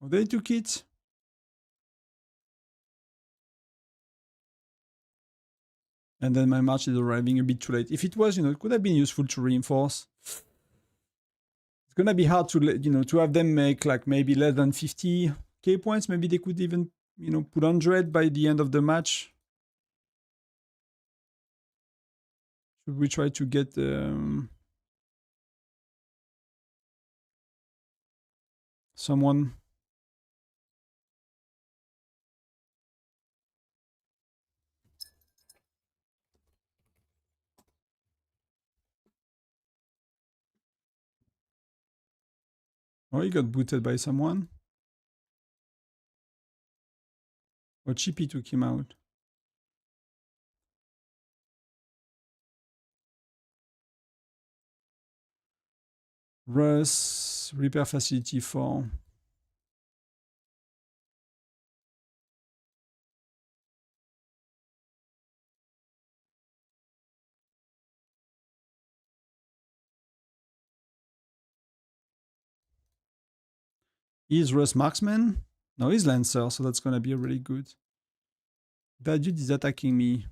Oh, they took it. And then my march is arriving a bit too late. If it was, it could have been useful to reinforce. It's gonna be hard to, to have them make like maybe less than 50k points. Maybe they could even, put 100 by the end of the match. Should we try to get someone? Oh, he got booted by someone. Or Chippy took him out. Russ, repair facility 4. Is Russ marksman? No, he's lancer, so that's gonna be really good. That dude is attacking me.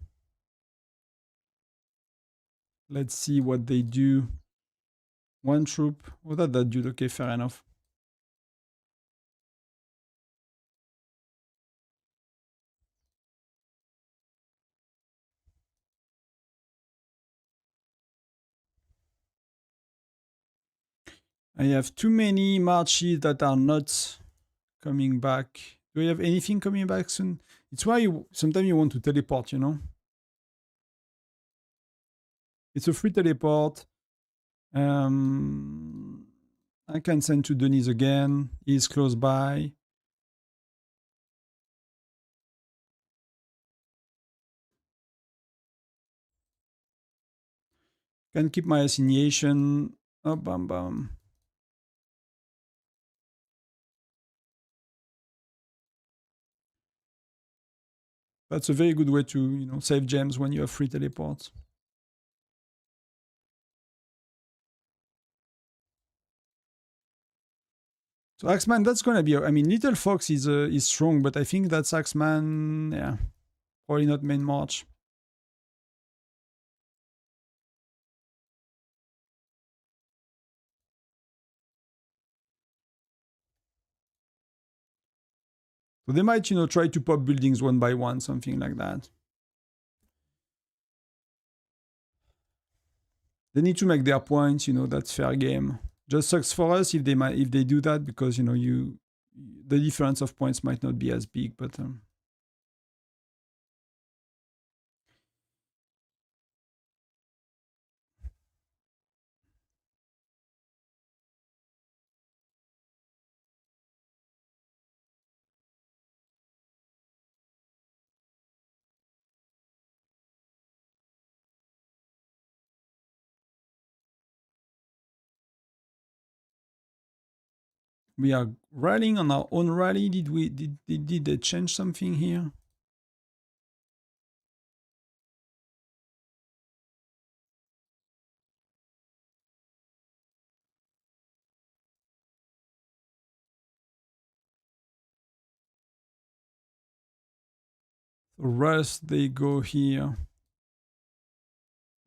Let's see what they do. One troop. Oh, that dude. Okay, fair enough. I have too many marches that are not coming back. Do you have anything coming back soon? It's why sometimes you want to teleport, It's a free teleport. I can send to Denise again. He's close by. Can keep my assignation. Oh, bam, bam. That's a very good way to, save gems when you have free teleports. So Axeman, that's gonna be. I mean, Little Fox is strong, but I think that's Axeman. Yeah, probably not main march. So they might, try to pop buildings one by one, something like that. They need to make their points, that's fair game. Just sucks for us if they do that because the difference of points might not be as big, but we are rallying on our own rally. Did they change something here? So Rust, they go here.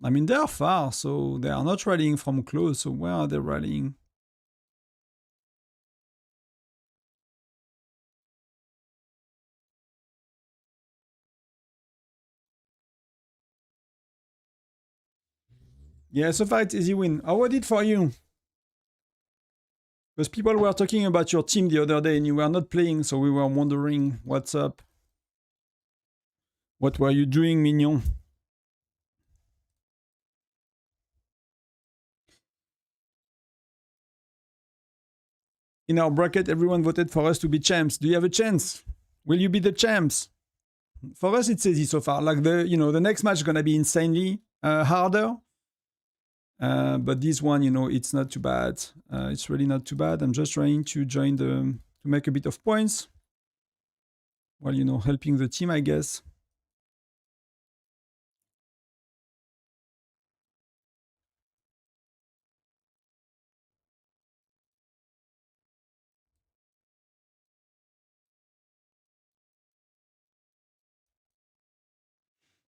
I mean, they are far, so they are not rallying from close. So where are they rallying? Yeah, so far it's easy win. How was it for you? Because people were talking about your team the other day and you were not playing, so we were wondering what's up. What were you doing, Mignon? In our bracket, everyone voted for us to be champs. Do you have a chance? Will you be the champs? For us, it's easy so far. Like the next match is gonna be insanely harder. But this one, it's not too bad. It's really not too bad. I'm just trying to join to make a bit of points. While, helping the team, I guess.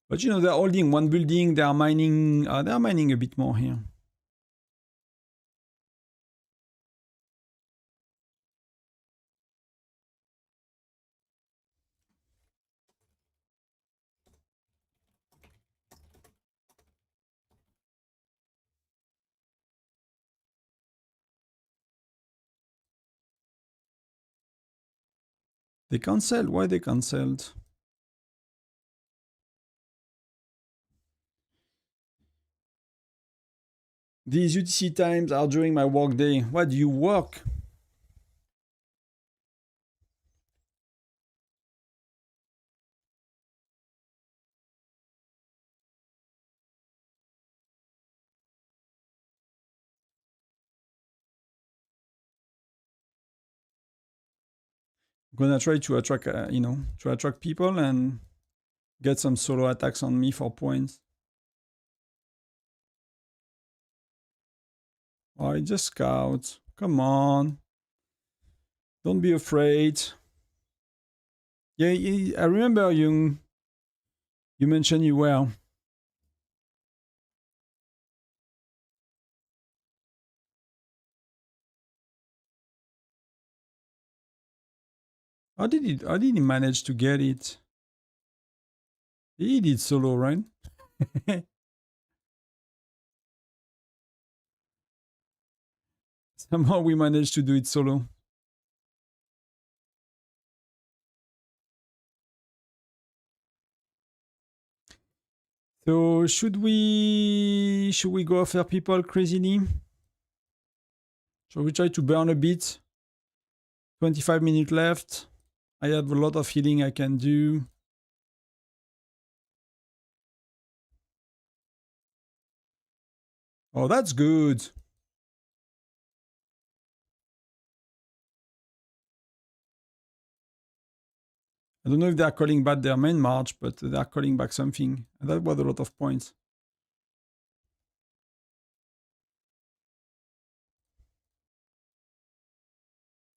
But they're holding one building. They are mining. They are mining a bit more here. They canceled. Why they canceled? These UTC times are during my work day. What do you work? I'm gonna try to attract, to attract people and get some solo attacks on me for points. Oh, just scout. Come on. Don't be afraid. Yeah, I remember you mentioned you were. How did he manage to get it? He did solo, right? Somehow we managed to do it solo. So should we go after people crazily? Shall we try to burn a bit? 25 minutes left. I have a lot of healing I can do. Oh, that's good. I don't know if they are calling back their main march, but they are calling back something. And that was a lot of points.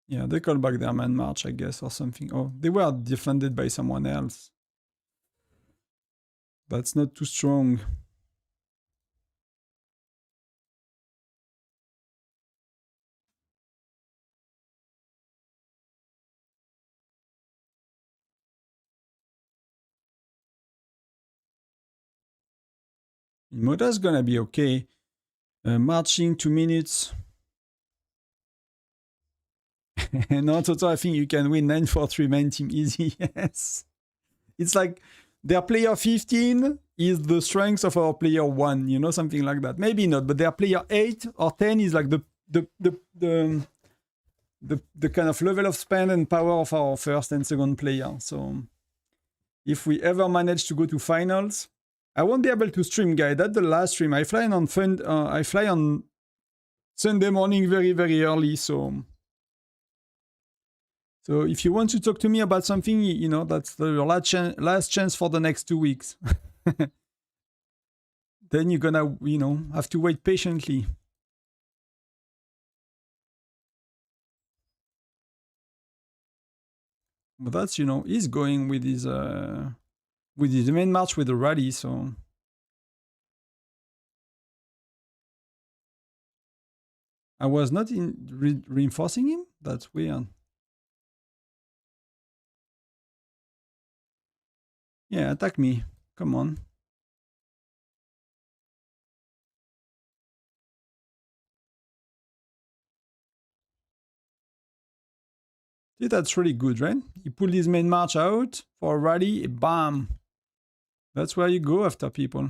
Yeah, they call back their main march, I guess, or something. Oh, they were defended by someone else. That's not too strong. Moda's gonna be okay. Marching 2 minutes. No, Toto, I think you can win 9-4-3 main team easy. Yes. It's like their player 15 is the strength of our player 1, something like that. Maybe not, but their player 8 or 10 is like the kind of level of spend and power of our first and second player. So if we ever manage to go to finals, I won't be able to stream, guys. That's the last stream. I fly on Sunday morning very, very early. So if you want to talk to me about something, that's your last chance for the next 2 weeks. Then you're gonna, have to wait patiently. But that's, he's going with his main march with the rally, so. I was not reinforcing him? That's weird. Yeah, attack me. Come on. See, that's really good, right? He pulled his main march out for a rally, bam. That's where you go after people.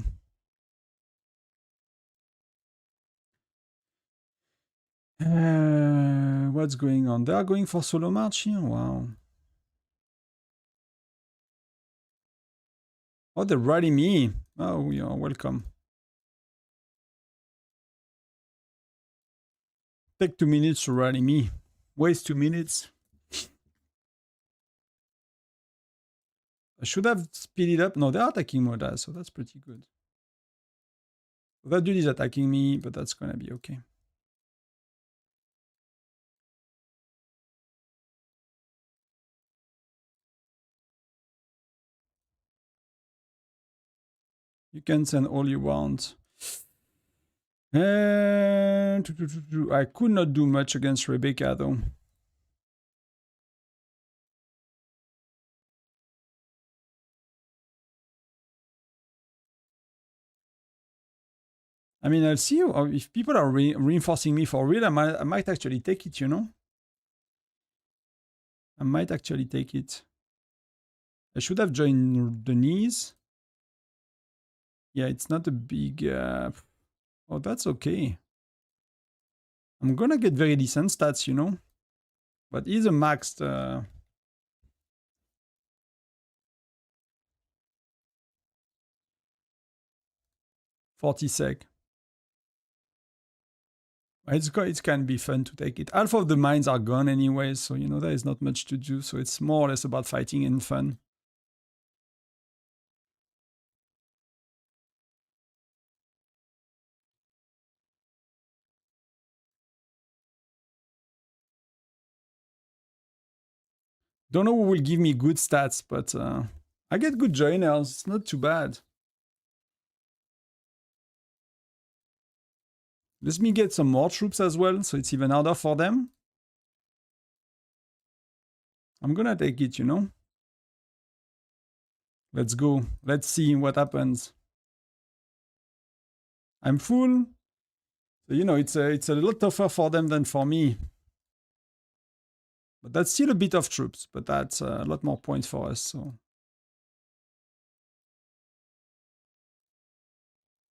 What's going on? They are going for solo march here? Wow. Oh, they rally me. Oh, you are welcome. Take 2 minutes to rally me. Waste 2 minutes. I should have speeded up. No, they're attacking Moda, so that's pretty good. That dude is attacking me, but that's gonna be okay. You can send all you want. I could not do much against Rebecca, though. I mean, I'll see if people are reinforcing me for real. I might actually take it, you know? I might actually take it. I should have joined the knees. Yeah, it's not a big... oh, that's okay. I'm gonna get very decent stats, you know? But he's a maxed... 40 sec. It can be fun to take it. Half of the mines are gone anyway, so you know there is not much to do. So it's more or less about fighting and fun. Don't know who will give me good stats, but I get good joiners. It's not too bad. Let me get some more troops as well, so it's even harder for them. I'm gonna take it, you know. Let's go. Let's see what happens. I'm full. So, you know, it's a lot tougher for them than for me. But that's still a bit of troops, but that's a lot more points for us, so.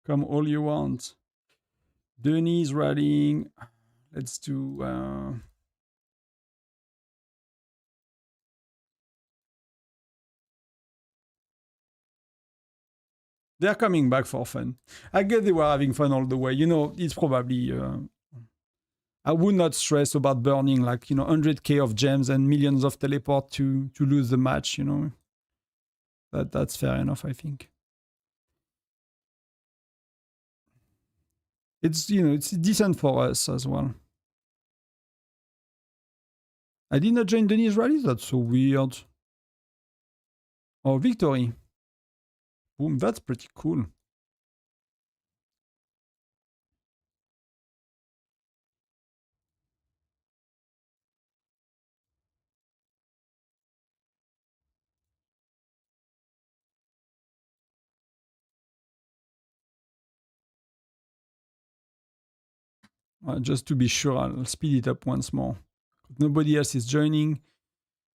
Come all you want. Denis rallying. Let's do... they're coming back for fun. I guess they were having fun all the way. You know, it's probably... I would not stress about burning like, you know, 100k of gems and millions of teleport to lose the match, you know. That's fair enough, I think. It's, you know, it's decent for us as well. I did not join Denis rallies? That's so weird. Oh, victory. Boom, that's pretty cool. Just to be sure, I'll speed it up once more. Nobody else is joining.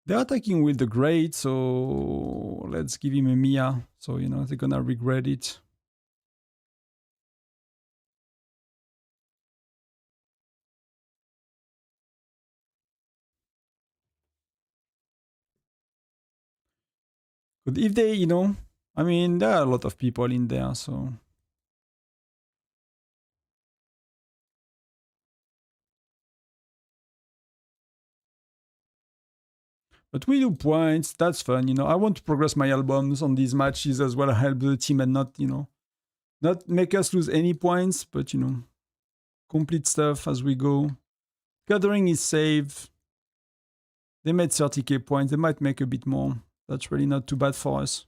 They're attacking with the Great, so let's give him a Mia. So, you know, they're gonna regret it. But if they, you know, I mean, there are a lot of people in there, so... But we do points, that's fun, you know. I want to progress my albums on these matches as well, help the team and not, you know, not make us lose any points, but, you know, complete stuff as we go. Gathering is safe. They made 30k points, they might make a bit more. That's really not too bad for us.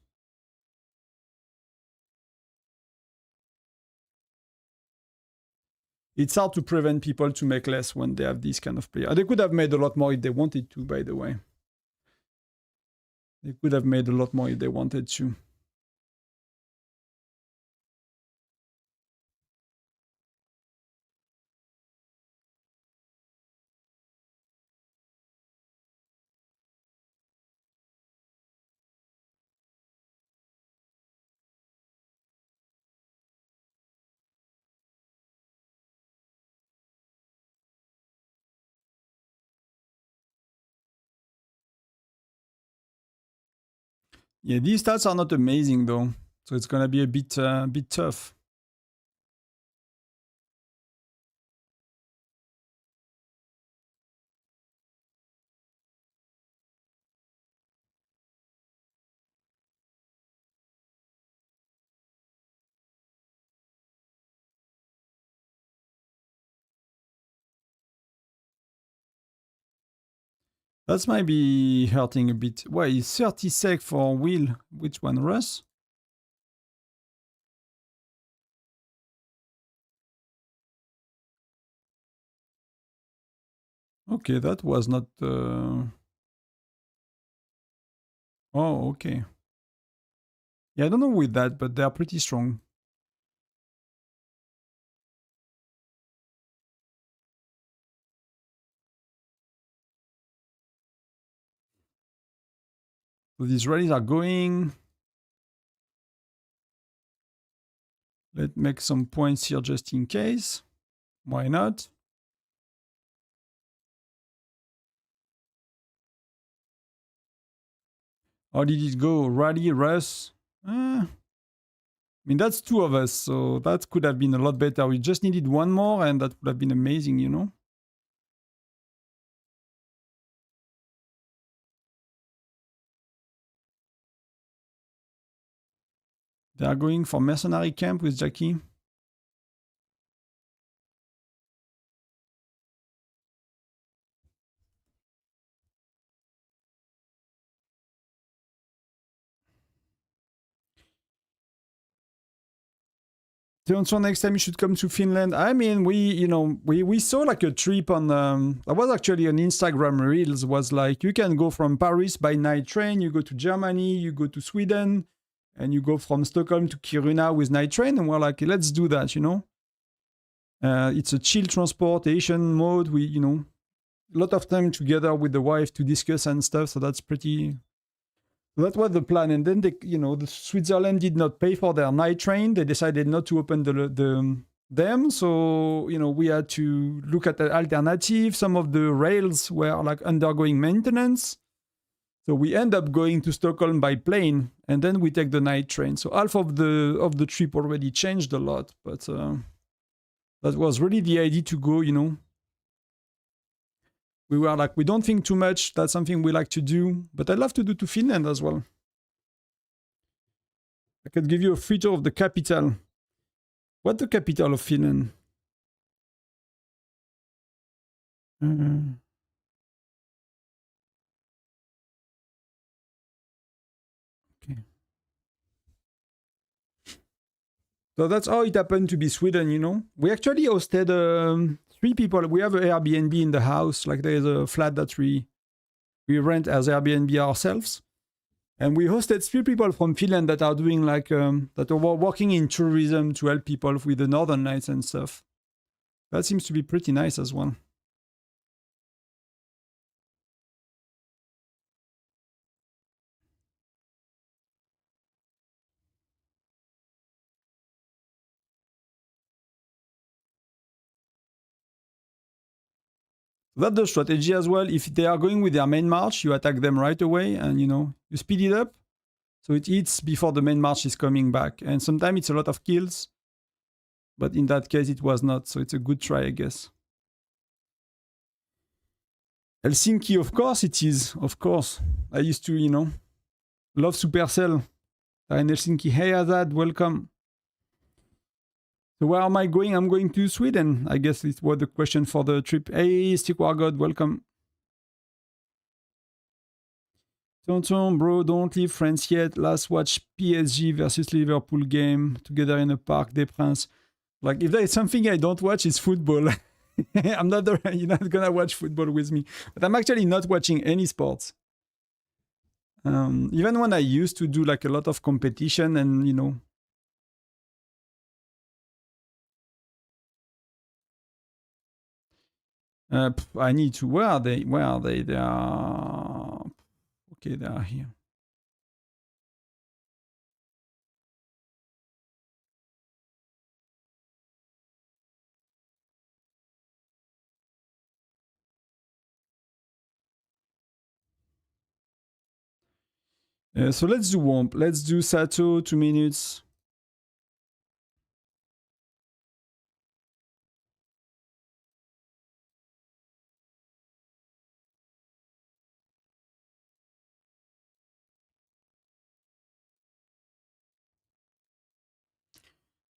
It's hard to prevent people to make less when they have this kind of player. They could have made a lot more if they wanted to, by the way. They could have made a lot more if they wanted to. Yeah, these stats are not amazing though, so it's gonna be a bit tough. That might be hurting a bit. Why is 30 sec for Will? Which one, Russ? Okay, that was not. Oh, okay. Yeah, I don't know with that, but they are pretty strong. So these rallies are going. Let's make some points here just in case. Why not? How did it go? Rally, Russ? I mean, that's two of us, so that could have been a lot better. We just needed one more, and that would have been amazing, you know? They are going for mercenary camp with Jackie. So next time you should come to Finland. I mean, we saw like a trip on. That was actually on Instagram Reels. Was like you can go from Paris by night train. You go to Germany. You go to Sweden, and you go from Stockholm to Kiruna with night train. And we're like, let's do that. You know, it's a chill transportation mode. A lot of time together with the wife to discuss and stuff. So that's pretty. That was the plan, and then the Switzerland did not pay for their night train. They decided not to open them, so we had to look at the alternative. Some of the rails were like undergoing maintenance, so we end up going to Stockholm by plane, and then we take the night train. So half of the trip already changed a lot, but that was really the idea to go. We were like, we don't think too much. That's something we like to do, but I'd love to do to Finland as well. I could give you a free tour of the capital. What's the capital of Finland? Uh, okay. So that's how it happened to be Sweden, We actually hosted 3 people. We have an Airbnb in the house. Like there's a flat that we rent as Airbnb ourselves. And we hosted 3 people from Finland that are doing like, that are working in tourism to help people with the Northern Lights and stuff. That seems to be pretty nice as well. That's the strategy as well. If they are going with their main march, you attack them right away and, you speed it up. So it eats before the main march is coming back. And sometimes it's a lot of kills. But in that case, it was not. So it's a good try, I guess. Helsinki, of course it is. Of course. I used to, love Supercell. In Helsinki. Hey, Azad, welcome. So where am I going? I'm going to Sweden. I guess it was the question for the trip. Hey, Stick War God, welcome. Tonton, bro, don't leave France yet. Last watch PSG versus Liverpool game together in the Parc des Princes. Like, if there is something I don't watch, it's football. You're not gonna watch football with me. But I'm actually not watching any sports. Even when I used to do like a lot of competition and I need to. Where are they? Where are they? They are. Okay, they are here. So let's do Womp. Let's do Sato, 2 minutes.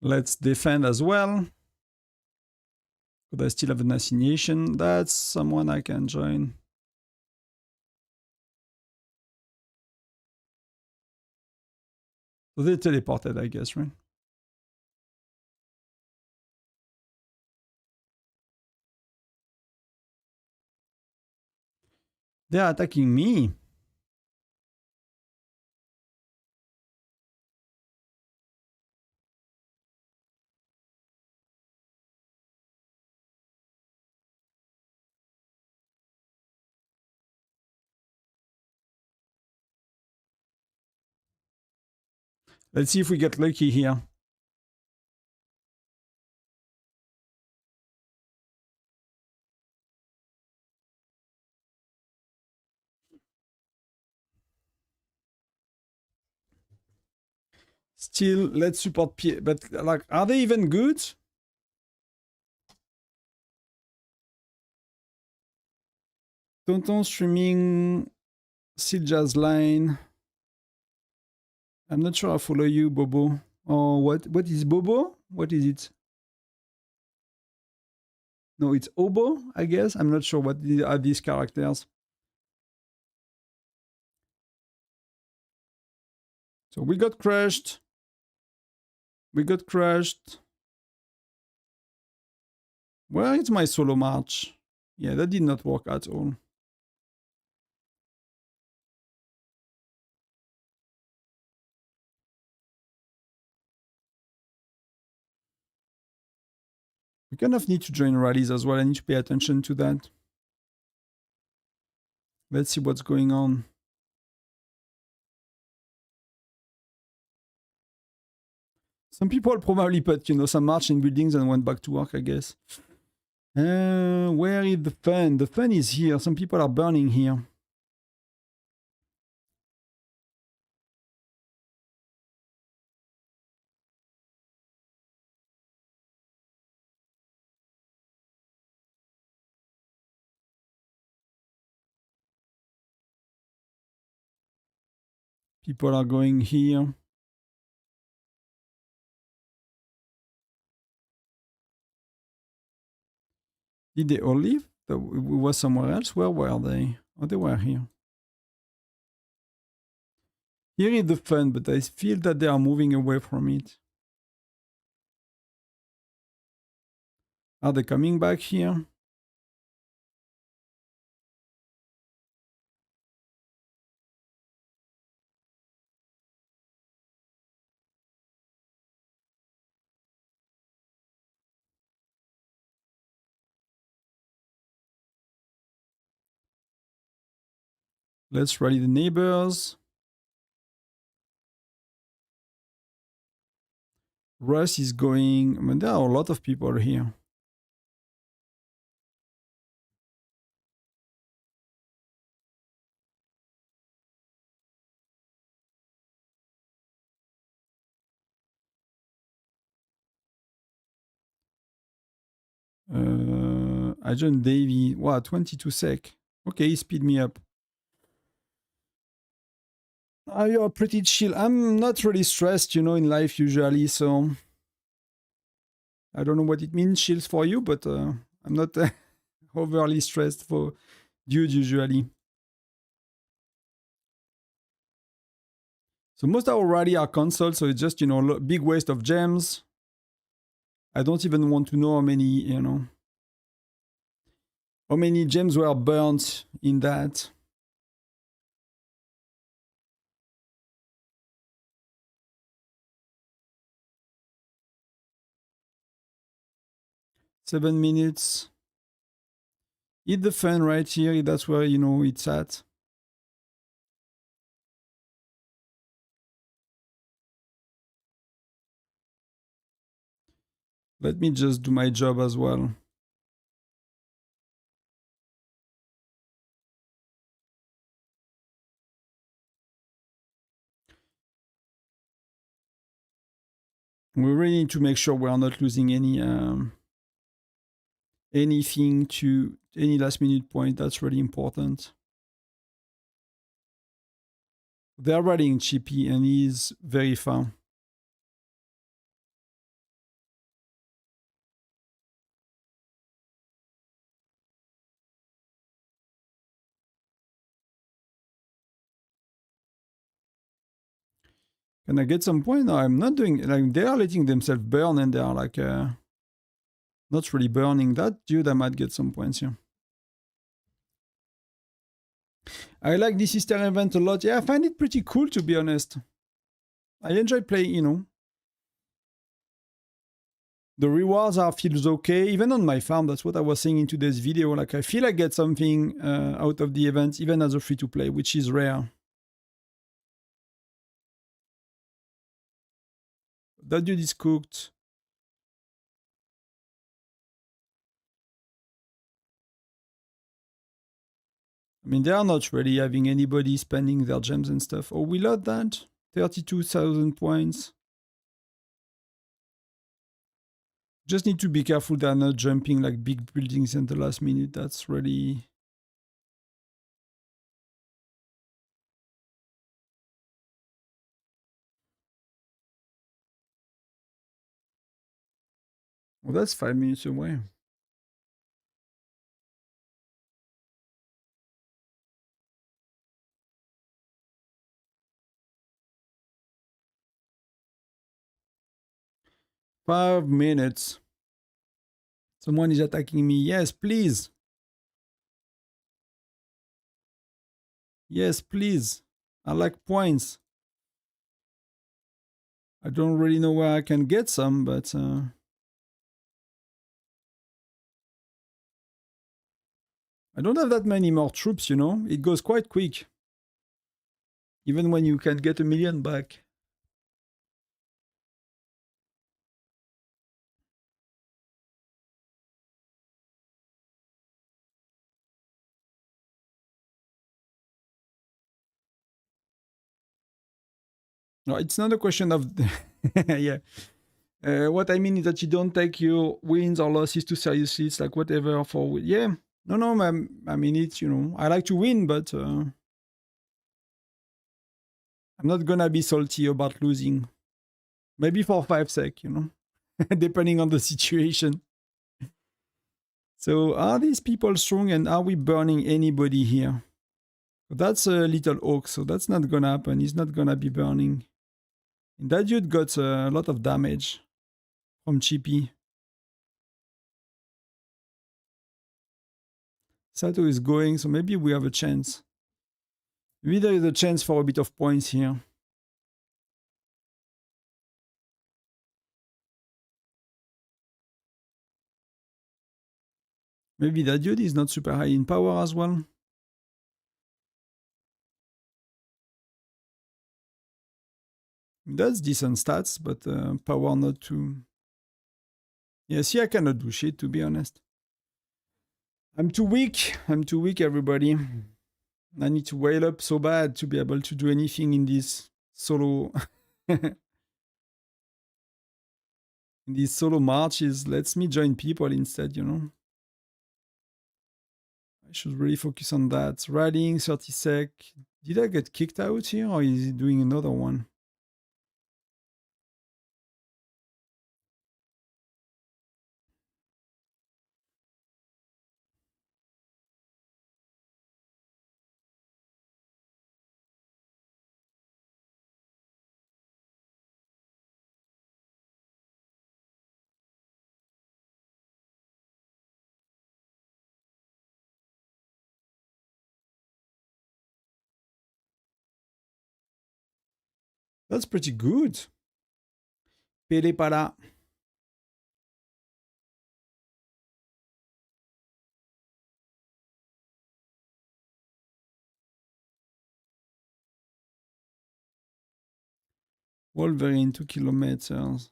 Let's defend as well. But I still have an assignation. That's someone I can join. So they teleported, I guess, right? They're attacking me. Let's see if we get lucky here. Still, let's support P. But like, are they even good? Tonton streaming Silja's line. I'm not sure I follow you, Bobo. Or what? What is Bobo? What is it? No, it's Obo, I guess. I'm not sure what are these characters. So we got crushed. We got crushed. Where is my solo march? Yeah, that did not work at all. We kind of need to join rallies as well. I need to pay attention to that. Let's see what's going on. Some people probably put, some march in buildings and went back to work, I guess. Where is the fun? The fun is here. Some people are burning here. People are going here. Did they all leave? We were somewhere else? Where were they? Oh, they were here. Here is the fun, but I feel that they are moving away from it. Are they coming back here? Let's rally the neighbors. Russ is going. I mean, there are a lot of people here. I joined Davey. Wow, 22 sec. Okay, speed me up. You're pretty chill. I'm not really stressed, in life usually, so I don't know what it means, chills for you, but I'm not overly stressed for dude usually. So most of our rally are cancelled, so it's just, big waste of gems. I don't even want to know how many, how many gems were burnt in that. Seven minutes. Hit the fan right here. That's where, it's at. Let me just do my job as well. We really need to make sure we are not losing any anything to any last minute point. That's really important. They're riding Chippy and he's very far. Can I get some point? No, I'm not doing like they are letting themselves burn and they are like not really burning. That dude, I might get some points here. I like this Easter event a lot. Yeah, I find it pretty cool to be honest. I enjoy playing, you know. The rewards are feels okay. Even on my farm, that's what I was saying in today's video. Like I feel I get something out of the event, even as a free-to-play, which is rare. That dude is cooked. I mean, they are not really having anybody spending their gems and stuff. Oh, we lost that. 32,000 points. Just need to be careful they're not jumping like big buildings in the last minute. That's really... Well, that's 5 minutes away. Five minutes. Someone is attacking me. Yes, please. Yes, please. I like points. I don't really know where I can get some, but... I don't have that many more troops, you know? It goes quite quick. Even when you can get 1 million back. No, it's not a question of... yeah. What I mean is that you don't take your wins or losses too seriously. It's like whatever for... Yeah. No, I mean, it's, you know, I like to win, but... I'm not gonna be salty about losing. Maybe for 5 sec, you know? Depending on the situation. So are these people strong and are we burning anybody here? That's a little oak, so that's not gonna happen. He's not gonna be burning. And that dude got a lot of damage from Chippy. Sato is going, so maybe we have a chance. Maybe there is a chance for a bit of points here. Maybe that dude is not super high in power as well. That's decent stats, but power not too... Yeah, see, I cannot do shit, to be honest. I'm too weak. I'm too weak, everybody. I need to whale up so bad to be able to do anything in this solo... in these solo marches. Let me join people instead, you know. I should really focus on that. Riding, 30 sec. Did I get kicked out here or is he doing another one? That's pretty good. Pele para. Wolverine, 2 kilometers.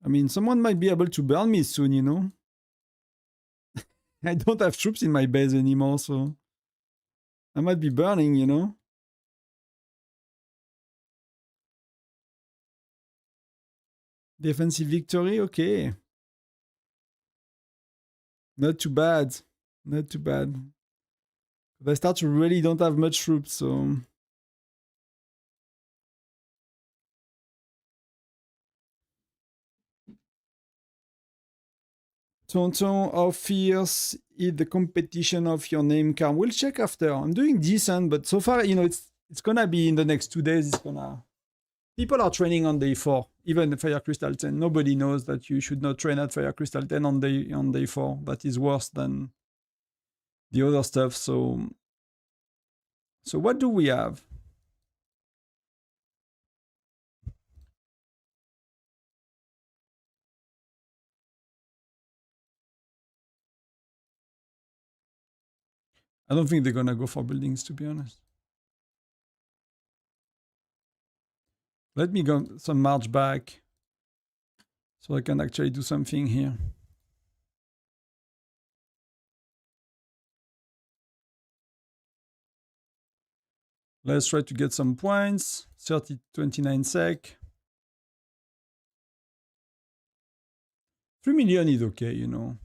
I mean, someone might be able to burn me soon, you know? I don't have troops in my base anymore, so... I might be burning, you know? Defensive victory, okay. Not too bad. Not too bad. They start to really don't have much troops, so... Tonton, how fierce is the competition of your name card? We'll check after. I'm doing decent, but so far, you know, it's gonna be in the next 2 days. It's gonna... People are training on day 4, even Fire Crystal 10. Nobody knows that you should not train at Fire Crystal 10 on day 4. That is worse than the other stuff. So what do we have? I don't think they're gonna go for buildings, to be honest. Let me go some march back so I can actually do something here. Let's try to get some points. 29 sec. 3 million is okay, you know.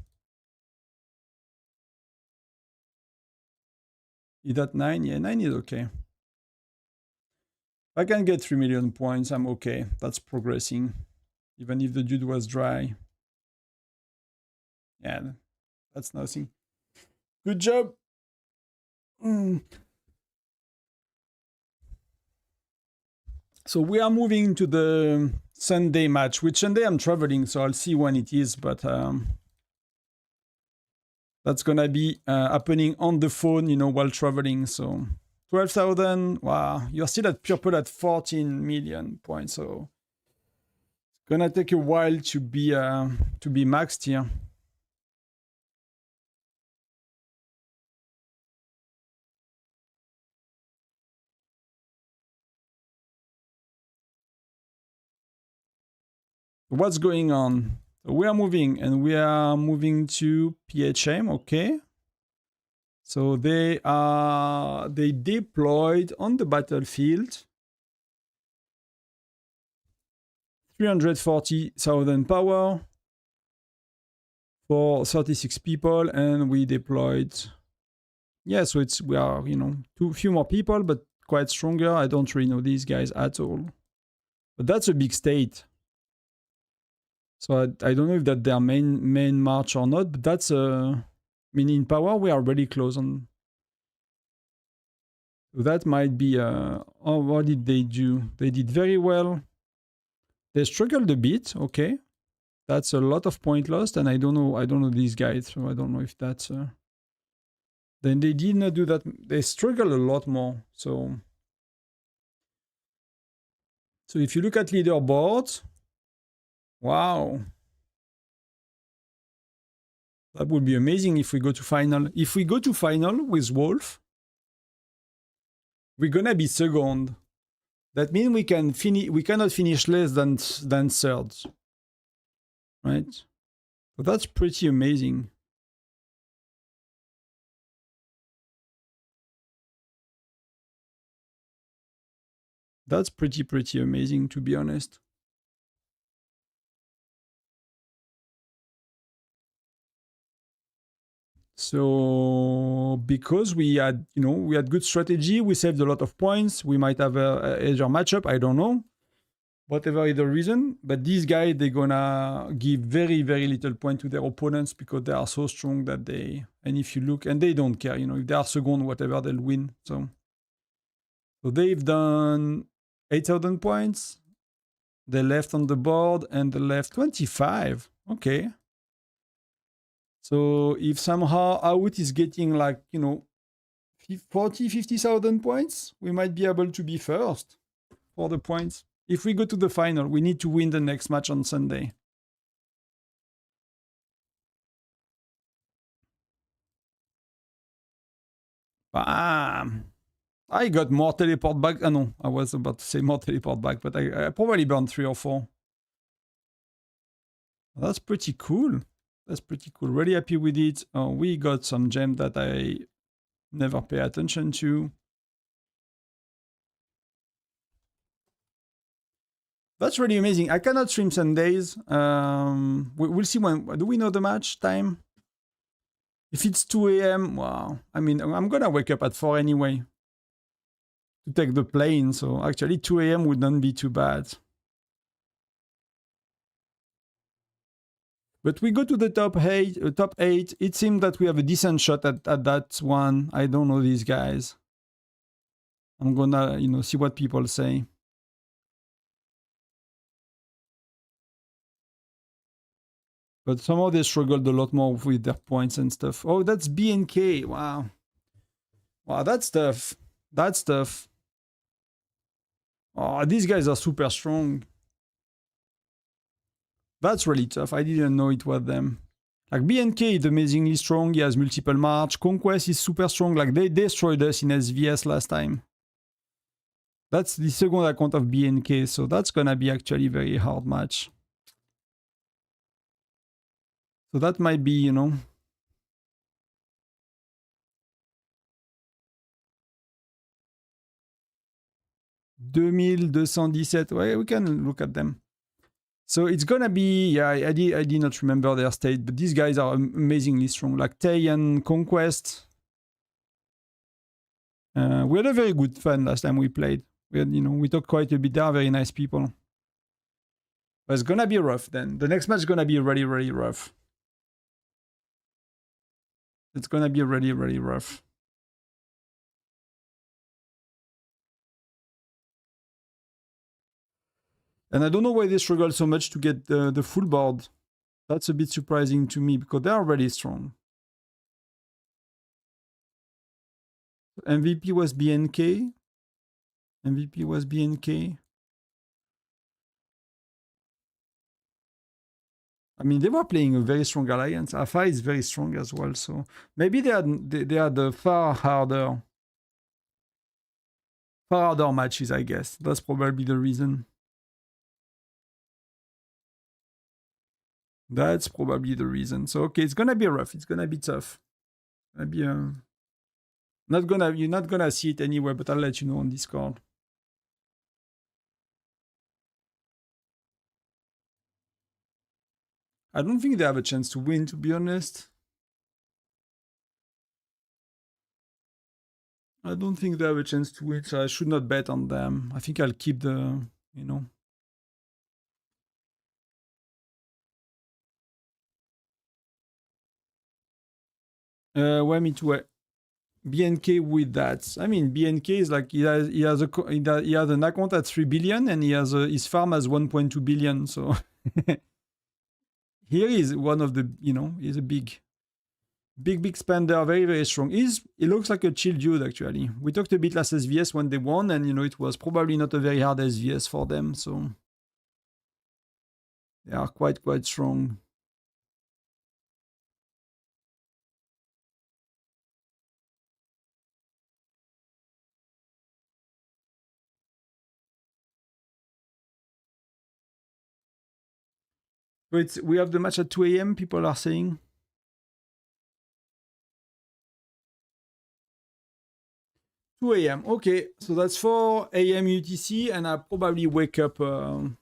Is that 9? Yeah, 9 is okay. If I can get 3 million points, I'm okay. That's progressing. Even if the dude was dry. Yeah, that's nothing. Good job. So we are moving to the Sunday match, which Sunday I'm traveling, so I'll see when it is, but that's gonna be happening on the phone, you know, while traveling. So 12,000. Wow, you're still at purple at 14 million points, so it's gonna take a while to be maxed here. What's going on? We are moving, and we are moving to PHM, okay. So they deployed on the battlefield 340,000 power for 36 people, and we deployed, yeah, so we are, you know, few more people, but quite stronger. I don't really know these guys at all, but that's a big state. So I don't know if that's their main march or not, but that's I mean, in power we are really close on. So that might be oh, what did they do? They did very well. They struggled a bit, okay. That's a lot of point lost, and I don't know these guys, so I don't know if that's then they did not do that. They struggle a lot more. So if you look at leaderboards, wow. That would be amazing if we go to final. If we go to final with Wolf, we're gonna be second. That means we cannot finish less than third. Right? So that's pretty amazing. That's pretty amazing, to be honest. So because we had good strategy, we saved a lot of points. We might have a edge matchup, I don't know. Whatever is the reason, but these guys, they're gonna give very, very little point to their opponents because they are so strong that and if you look, and they don't care, you know, if they are second, whatever, they'll win. So they've done 8,000 points. They left on the board, and they left 25. Okay. So if somehow out is getting like, you know, 50,000 points, we might be able to be first for the points. If we go to the final, we need to win the next match on Sunday. Bam! I got more teleport back. No, I was about to say more teleport back, but I probably burned 3 or 4. That's pretty cool. That's pretty cool. Really happy with it. We got some gem that I never pay attention to. That's really amazing. I cannot stream Sundays. We'll see when. Do we know the match time? If it's 2 a.m., wow. I mean, I'm gonna wake up at 4 anyway to take the plane. So actually, 2 a.m. would not be too bad. But we go to the top eight. It seems that we have a decent shot at that one. I don't know these guys. I'm gonna, see what people say. But somehow they struggled a lot more with their points and stuff. Oh, that's BNK. Wow. Wow, that's tough. That's tough. Oh, these guys are super strong. That's really tough. I didn't know it was them. Like BNK is amazingly strong. He has multiple march. Conquest is super strong. Like they destroyed us in SVS last time. That's the second account of BNK. So that's gonna be actually a very hard match. So that might be, 2217. Ouais, we can look at them. So it's gonna be, yeah, I did not remember their state, but these guys are amazingly strong. Like Tay and Conquest. We had a very good fun last time we played. We had, we talked quite a bit. They are very nice people. But it's gonna be rough then. The next match is gonna be really, really rough. It's gonna be really, really rough. And I don't know why they struggle so much to get the full board. That's a bit surprising to me because they are really strong. MVP was BNK. MVP was BNK. I mean, they were playing a very strong alliance. Alpha is very strong as well, so maybe they had the far harder matches, I guess. That's probably the reason. That's probably the reason. So okay, it's gonna be rough. It's gonna be tough. It's gonna be you're not gonna see it anywhere, but I'll let you know on Discord. I don't think they have a chance to win, to be honest. I don't think they have a chance to win, so I should not bet on them. I think I'll keep the, Well, me too. BNK with that. I mean, BNK is like he has an account at 3 billion and his farm has 1.2 billion. So here is one of the, he's a big spender, very, very strong. He looks like a chill dude, actually. We talked a bit last SVS when they won, and, it was probably not a very hard SVS for them, so they are quite strong. So we have the match at 2 a.m., people are saying. 2 a.m. Okay, so that's 4 a.m. UTC, and I'll probably wake up. So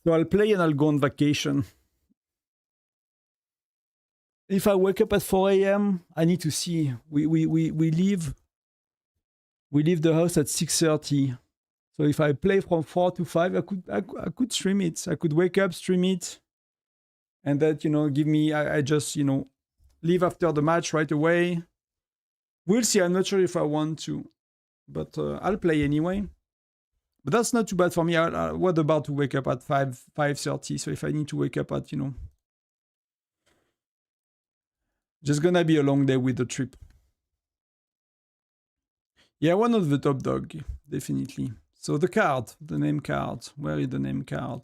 I'll play and I'll go on vacation. If I wake up at 4 a.m., I need to see. We leave the house at 6:30. So if I play from 4 to 5, I could stream it. I could wake up, stream it, and that give me. I just leave after the match right away. We'll see. I'm not sure if I want to, but I'll play anyway. But that's not too bad for me. What about to wake up at 5:30? So if I need to wake up at just gonna be a long day with the trip. Yeah, one of the top dog, definitely. So the name card. Where is the name card?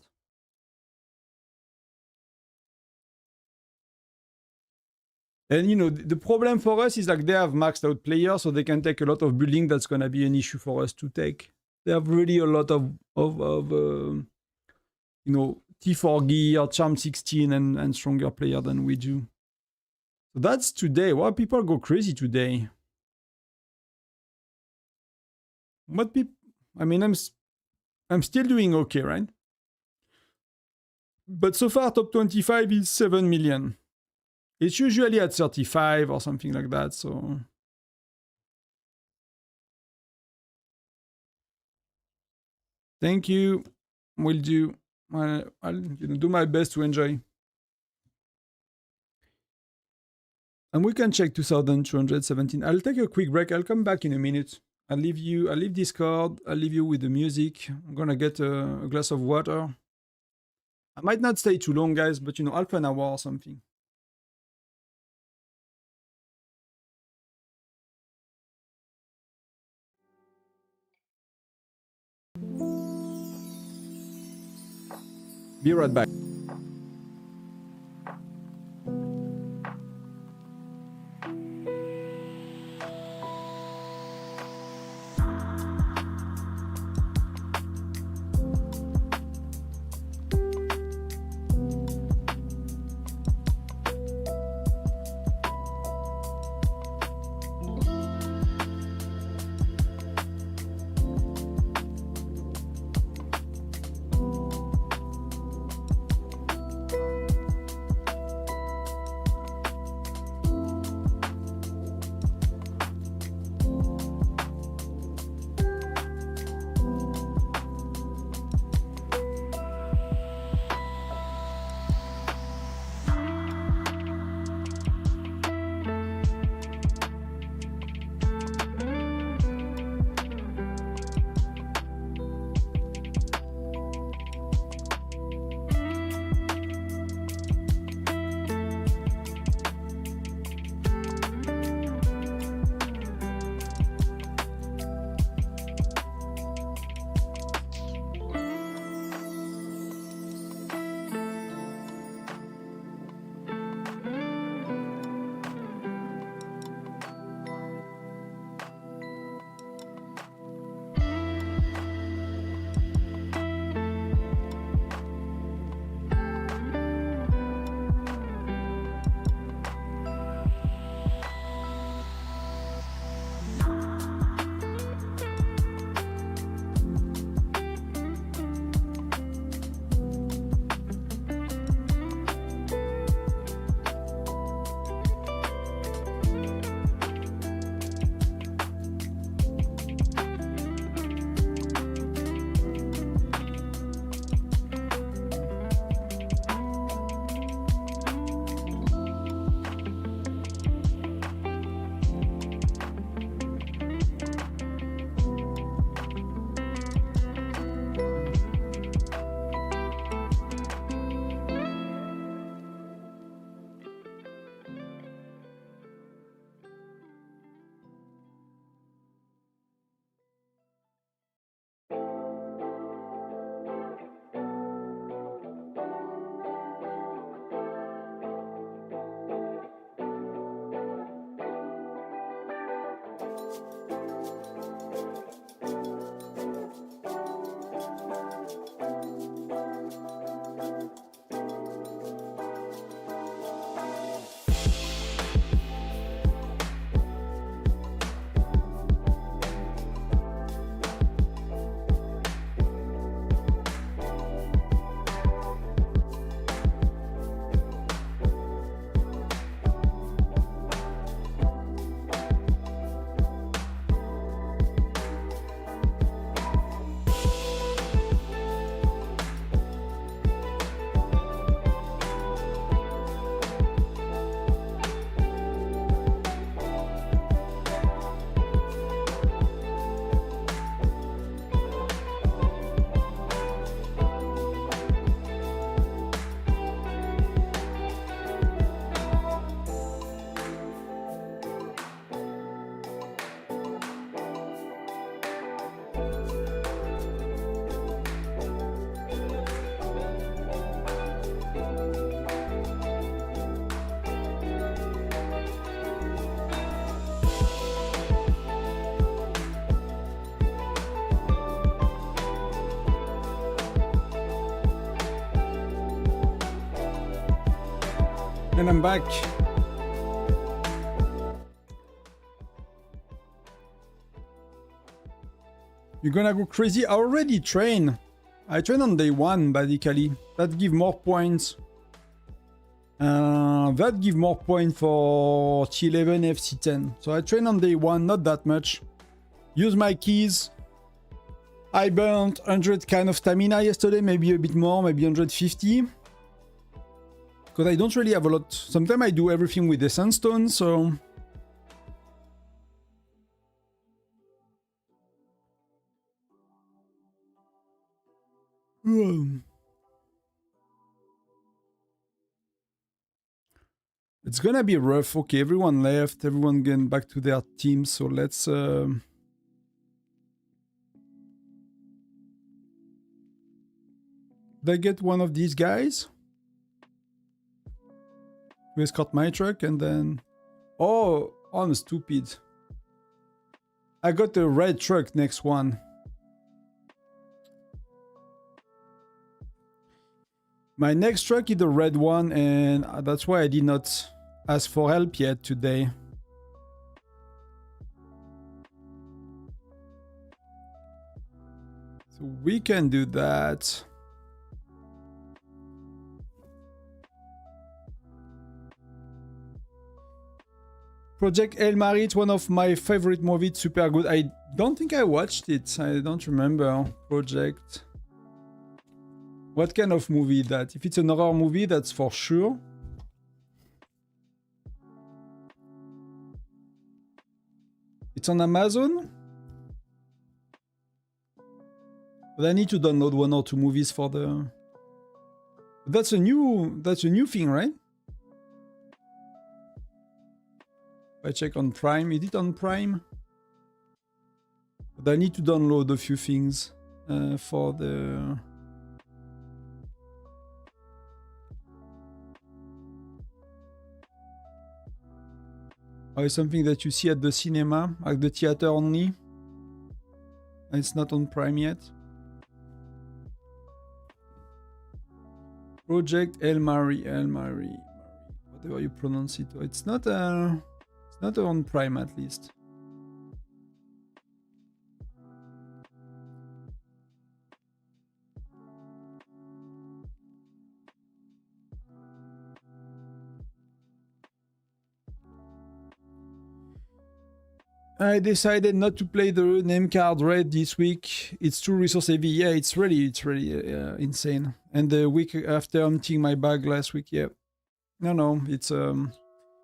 And the problem for us is like they have maxed out players, so they can take a lot of building. That's gonna be an issue for us to take. They have really a lot of T4 gear, Charm 16, and stronger player than we do. So that's today. Why people go crazy today? What people? I mean, I'm still doing okay, right? But so far, top 25 is 7 million. It's usually at 35 or something like that, so... Thank you. Will do. I'll do my best to enjoy. And we can check 2217. I'll take a quick break. I'll come back in a minute. I'll leave Discord. I'll leave you with the music. I'm gonna get a glass of water. I might not stay too long, guys, but half an hour or something. Be right back. And I'm back. You're gonna go crazy. I already train. I train on day 1, basically. That give more points. That give more points for T11 FC10. So I train on day 1, not that much. Use my keys. I burnt 100 kind of stamina yesterday, maybe a bit more, maybe 150. Because I don't really have a lot. Sometimes I do everything with the sandstone, so... It's gonna be rough. Okay, everyone left. Everyone getting back to their team, so let's... Did I get one of these guys? To escort my truck and then... Oh, I'm stupid. I got the red truck next one. My next truck is the red one, and that's why I did not ask for help yet today. So we can do that. Project El Mari, it's one of my favorite movies, super good. I don't think I watched it. I don't remember. Project. What kind of movie is that? If it's an horror movie, that's for sure. It's on Amazon. But I need to download 1 or 2 movies for the... That's a new thing, right? I check on Prime. Is it on Prime? But I need to download a few things for the... Oh, it's something that you see at the cinema, at the theater only. It's not on Prime yet. Project El Mari, whatever you pronounce it. It's not on Prime at least. I decided not to play the name card red this week. It's too resource heavy. Yeah, it's really insane. And the week after emptying my bag last week, yeah. No, it's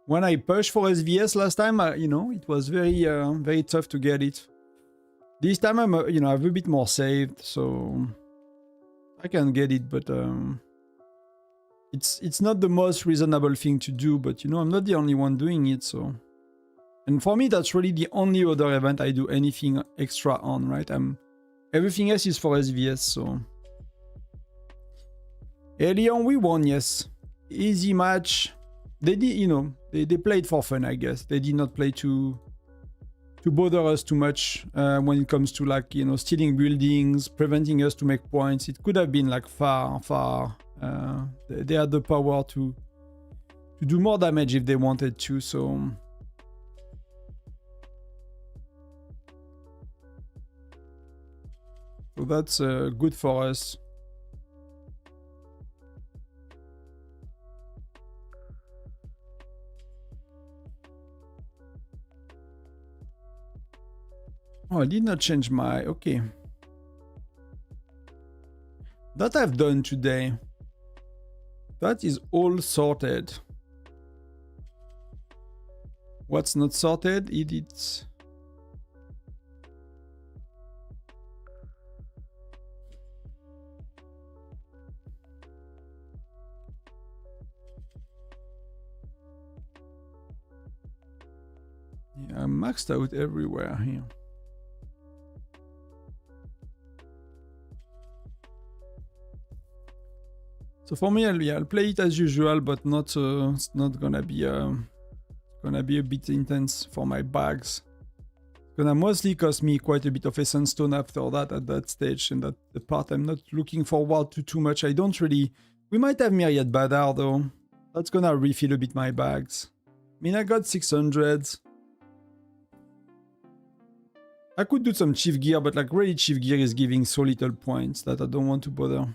when I pushed for SVS last time, you know, it was very tough to get it. This time I'm I have a bit more saved, so I can get it, but it's not the most reasonable thing to do. But you know, I'm not the only one doing it, so. And for me, that's really the only other event I do anything extra on, right? Everything else is for SVS, so. Hey, Leon, we won, yes. Easy match. They did, they played for fun, I guess. They did not play to bother us too much when it comes to, like, stealing buildings, preventing us to make points. It could have been, like, far. They had the power to do more damage if they wanted to, so... So that's good for us. Oh, I did not change my... Okay. That I've done today. That is all sorted. What's not sorted? It's... Yeah, I'm maxed out everywhere here. So for me, I'll play it as usual, but not it's not gonna be a bit intense for my bags. It's gonna mostly cost me quite a bit of essence stone after that at that stage, and that the part I'm not looking forward to too much. I don't really. We might have Myriad Badar though. That's gonna refill a bit my bags. I mean, I got 600. I could do some chief gear, but like really chief gear is giving so little points that I don't want to bother.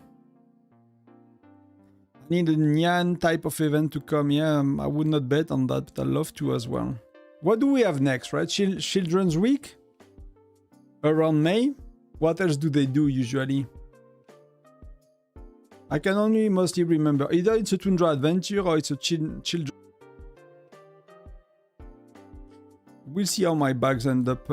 I need a Nyan type of event to come. Yeah, I would not bet on that, but I'd love to as well. What do we have next, right? Children's Week? Around May? What else do they do usually? I can only mostly remember. Either it's a Tundra Adventure or it's a children. We'll see how my bags end up.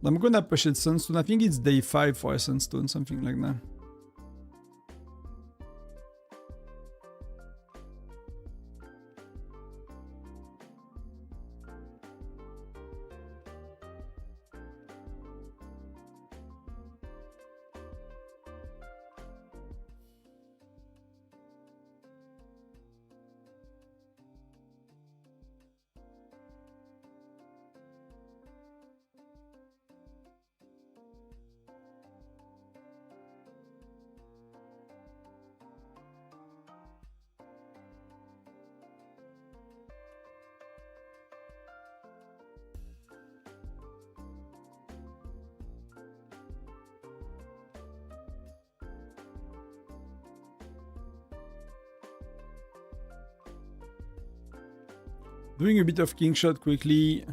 I'm gonna push it Sunstone. I think it's day 5 for a Sunstone, something like that. Doing a bit of king shot quickly.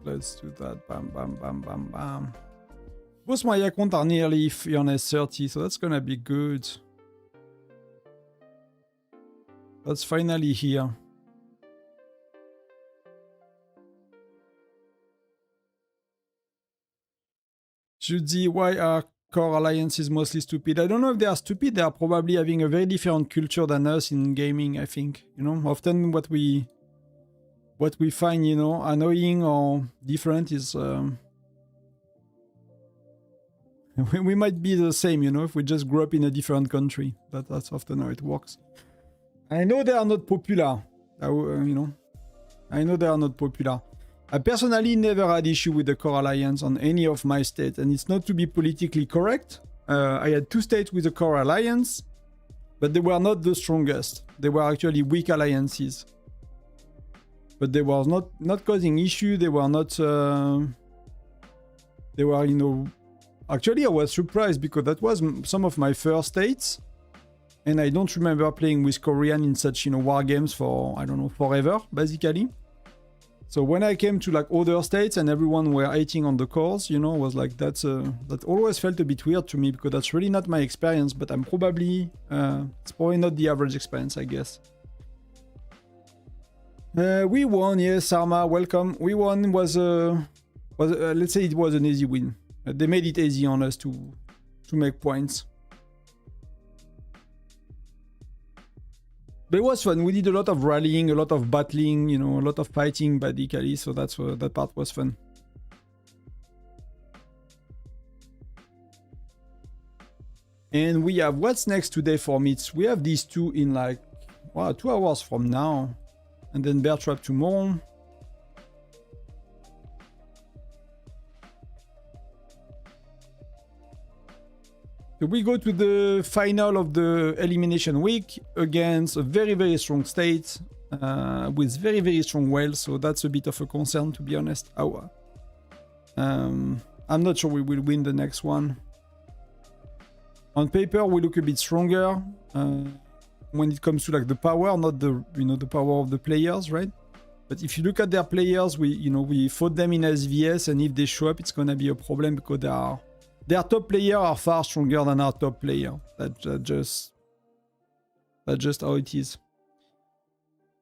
Let's do that. Bam, bam, bam, bam, bam. Both my accounts are nearly Furnace 30, so that's gonna be good. That's finally here. Judy, why are core alliances mostly stupid? I don't know if they are stupid. They are probably having a very different culture than us in gaming, I think. You know, often what we find, you know, annoying or different is we might be the same, you know, if we just grew up in a different country. That's often how it works. I know they are not popular, you know. I know they are not popular. I personally never had issue with the core alliance on any of my states, and it's not to be politically correct. I had 2 states with the core alliance, but they were not the strongest. They were actually weak alliances. But they were not causing issue. They were not. They were, you know. Actually, I was surprised because that was some of my first states, and I don't remember playing with Korean in such, you know, war games for, I don't know, forever basically. So when I came to like other states and everyone were hating on the cores, you know, was like that always felt a bit weird to me because that's really not my experience. But I'm probably it's probably not the average experience, I guess. We won, yes, Sarma, welcome. We won was let's say it was an easy win. They made it easy on us to make points. But it was fun. We did a lot of rallying, a lot of battling, you know, a lot of fighting basically. So that's that part was fun. And we have what's next today for meets. We have these 2 in like 2 hours from now, and then bear trap tomorrow. So we go to the final of the elimination week against a very, very strong state with very, very strong whales. So that's a bit of a concern, to be honest. I'm not sure we will win the next one. On paper, we look a bit stronger when it comes to like the power, not the, you know, the power of the players, right? But if you look at their players, we fought them in SVS, and if they show up, it's gonna be a problem because their top players are far stronger than our top player. That's just how it is.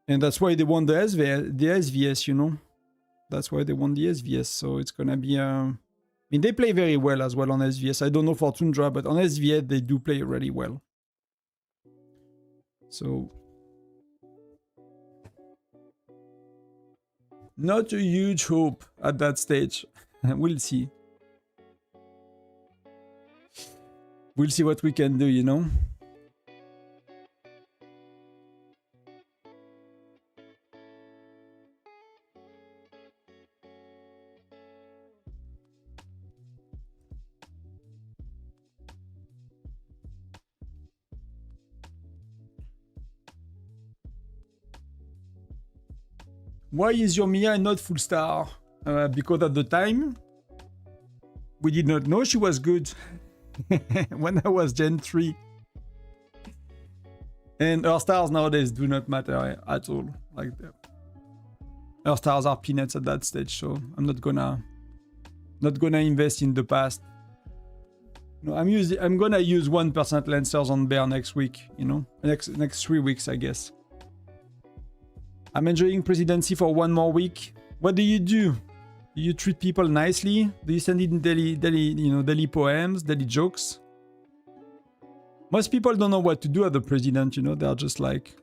And that's why they won the SVS, you know. That's why they won the SVS. So it's gonna be I mean, they play very well as well on SVS. I don't know for Tundra, but on SVS they do play really well. So not a huge hope at that stage. We'll see. We'll see what we can do, you know. Why is your Mia not full star? Because at the time, we did not know she was good when I was Gen 3. And her stars nowadays do not matter at all. Like her stars are peanuts at that stage, so I'm not gonna invest in the past. No, I'm gonna use 1% Lancers on Bear next week, you know, next 3 weeks, I guess. I'm enjoying presidency for 1 more week. What do? Do you treat people nicely? Do you send in daily poems, daily jokes? Most people don't know what to do as the president, you know, they're just like,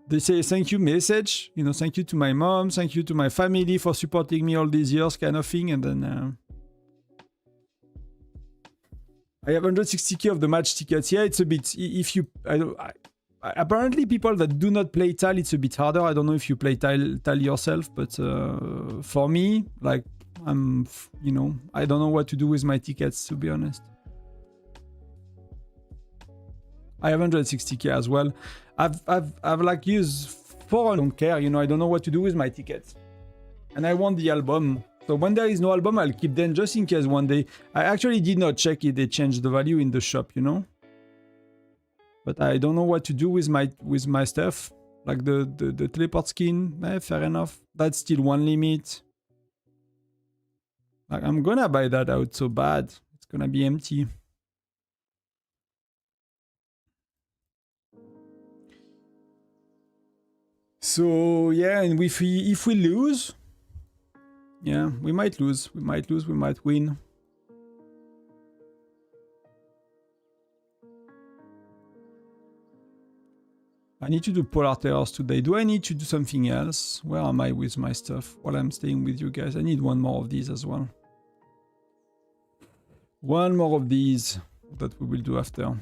they say thank you message, you know, thank you to my mom, thank you to my family for supporting me all these years, kind of thing, and then I have 160k of the match tickets. Yeah, it's a bit, if you, apparently people that do not play Tal, it's a bit harder. I don't know if you play Tal yourself, but for me, like, you know, I don't know what to do with my tickets, to be honest. I have 160k as well. I've like used 4, I don't care, you know, I don't know what to do with my tickets. And I want the album. So when there is no album, I'll keep them just in case one day. I actually did not check if they changed the value in the shop, you know. But I don't know what to do with my stuff. Like the teleport skin, fair enough. That's still 1 limit. Like I'm gonna buy that out so bad. It's gonna be empty. So yeah, and if we lose, yeah, we might lose. We might lose. We might win. I need to do Polar Terrors today. Do I need to do something else? Where am I with my stuff while I'm staying with you guys? I need 1 more of these as well. 1 more of these that we will do after.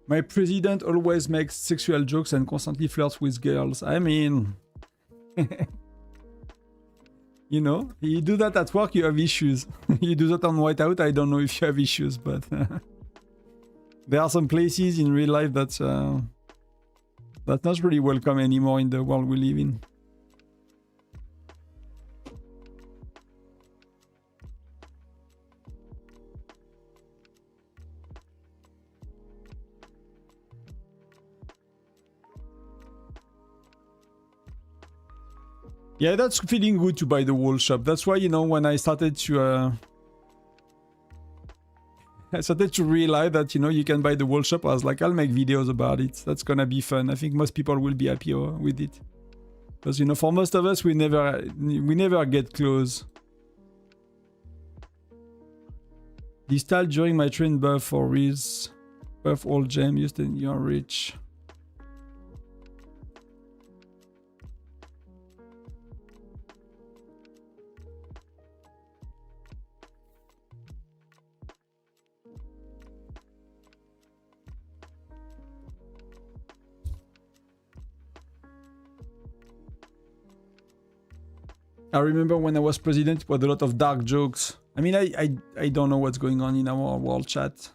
My president always makes sexual jokes and constantly flirts with girls. I mean, you know, you do that at work, you have issues. You do that on Whiteout, I don't know if you have issues, but there are some places in real life that's not really welcome anymore in the world we live in. Yeah, that's feeling good to buy the wall shop. That's why, you know, when I started to realize that, you know, you can buy the wall shop, I was like, I'll make videos about it. That's gonna be fun. I think most people will be happy with it. Because, you know, for most of us, we never get close. Distal during my train buff for Riz. Buff all gem used and you're rich. I remember when I was president, it was a lot of dark jokes. I mean, I don't know what's going on in our world chat.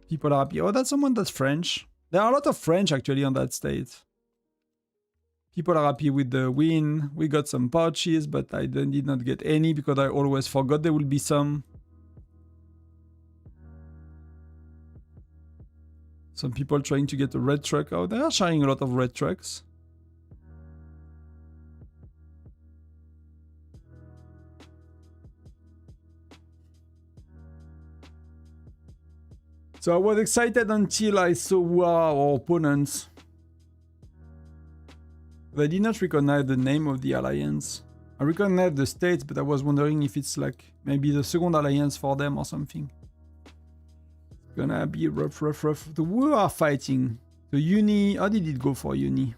People are happy. Oh, that's someone that's French. There are a lot of French actually on that state. People are happy with the win. We got some pouches, but I did not get any because I always forgot there will be some. Some people trying to get a red truck. Oh, they are sharing a lot of red trucks. So I was excited until I saw who are our opponents. They did not recognize the name of the alliance. I recognized the states, but I was wondering if it's like maybe the second alliance for them or something. It's gonna be rough. Who are fighting? The Uni, how did it go for Uni?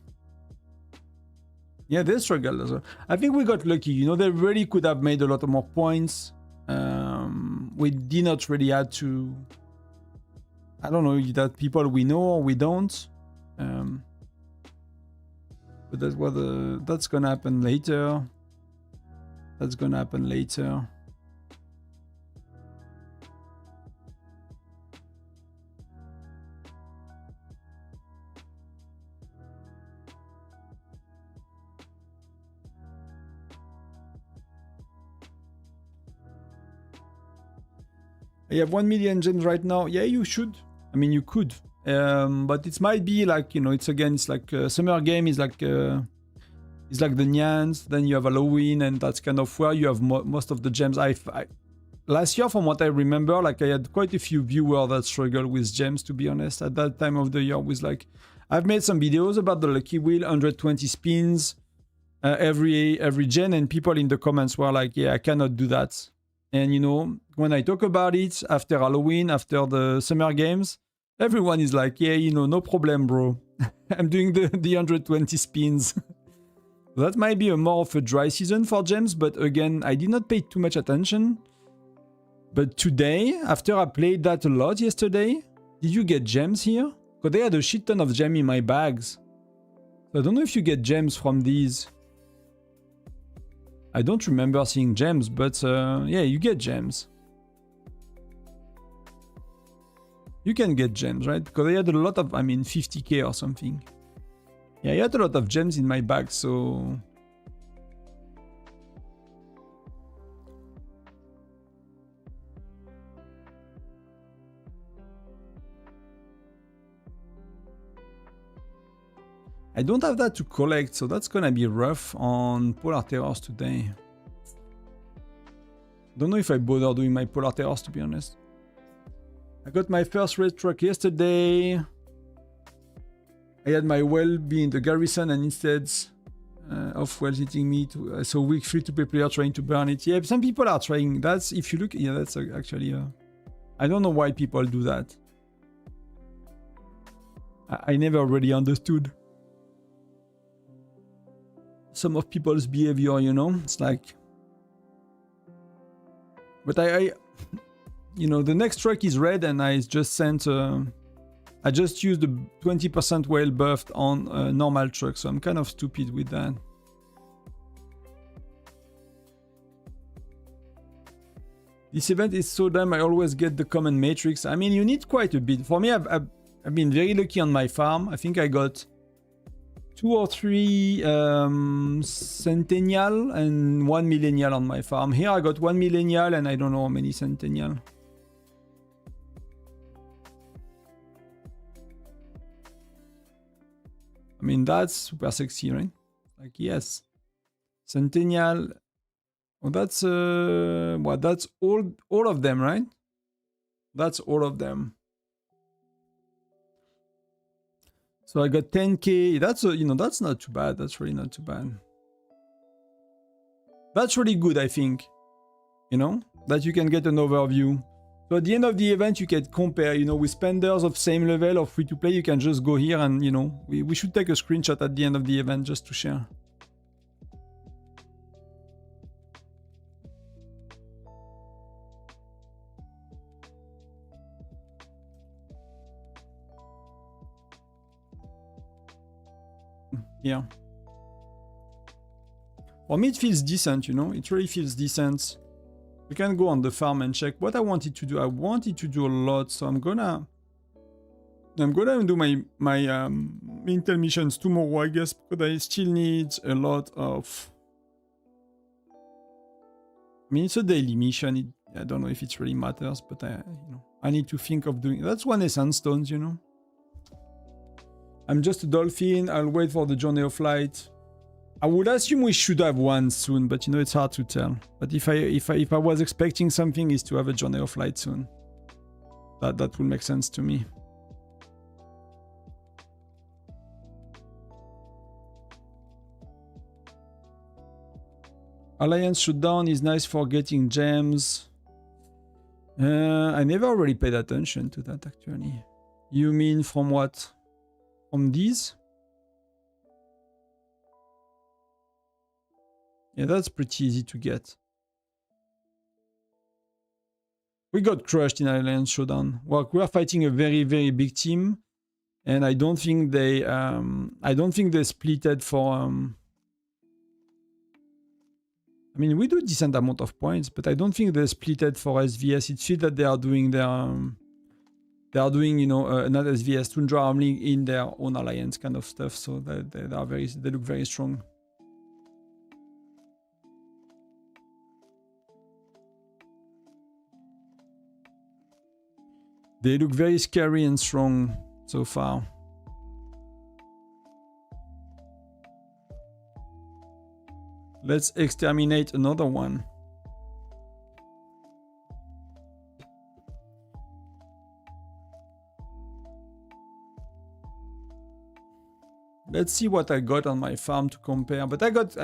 Yeah, they struggled as well. I think we got lucky, you know, they really could have made a lot more points. We did not really have to... I don't know that people we know or we don't. But that's gonna happen later. That's gonna happen later. I have 1 million gems right now. Yeah, you should. I mean, you could. But it might be like, you know, it's like summer game is like it's like the Nyans. Then you have Halloween, and that's kind of where you have most of the gems. Last year, from what I remember, like I had quite a few viewers that struggled with gems, to be honest, at that time of the year. With like, I've made some videos about the lucky wheel, 120 spins every gen, and people in the comments were like, yeah, I cannot do that. And you know, when I talk about it after Halloween, after the summer games, everyone is like, yeah, you know, no problem, bro. I'm doing the 120 spins. That might be more of a dry season for gems, but again, I did not pay too much attention. But today, after I played that a lot yesterday, did you get gems here? Because they had a shit ton of gems in my bags. So I don't know if you get gems from these. I don't remember seeing gems, but yeah, you get gems. You can get gems, right? Because I had a lot of, I mean, 50k or something. Yeah, I had a lot of gems in my bag, so... I don't have that to collect, so that's gonna be rough on Polar Terrors today. Don't know if I bother doing my Polar Terrors, to be honest. I got my first red truck yesterday. I had my well be in the garrison, and instead of wells hitting me, so weak free-to-play player trying to burn it. Yeah, some people are trying. That's, if you look, yeah, that's actually... I don't know why people do that. I never really understood some of people's behavior, you know? It's like... But I you know, the next truck is red, and I just sent... I just used the 20% whale buffed on a normal truck, so I'm kind of stupid with that. This event is so dumb, I always get the common matrix. I mean, you need quite a bit. For me, I've been very lucky on my farm. I think I got 2 or 3 Centennial and 1 Millennial on my farm. Here I got 1 Millennial and I don't know how many Centennial. I mean, that's super sexy, right? Like, yes. Centennial. Oh, that's what? That's all of them, right? That's all of them. So I got 10k. That's you know, that's not too bad. That's really not too bad. That's really good, I think. You know, that you can get an overview. So at the end of the event, you can compare, you know, with spenders of same level of free to play. You can just go here and, you know, we should take a screenshot at the end of the event just to share. Yeah. For me, it feels decent, you know, it really feels decent. We can go on the farm and check what I wanted to do. I wanted to do a lot, so I'm gonna do my Intel missions tomorrow, I guess, because I still need a lot of... I mean, it's a daily mission. I don't know if it really matters, but you know, I need to think of doing... That's 1 essence stones, you know. I'm just a dolphin. I'll wait for the journey of light. I would assume we should have one soon, but you know, it's hard to tell. But if I was expecting something, is to have a journey of light soon. That would make sense to me. Alliance shutdown is nice for getting gems. I never really paid attention to that, actually. You mean from what? From these? Yeah, that's pretty easy to get. We got crushed in Alliance Showdown. Well, we are fighting a very, very big team, and I don't think they splitted for. I mean, we do a decent amount of points, but I don't think they splitted for SVS. It feels that they are doing their, you know, not SVS, Tundra Armling in their own alliance kind of stuff. So they look very strong. They look very scary and strong so far. Let's exterminate another one. Let's see what I got on my farm to compare. But I got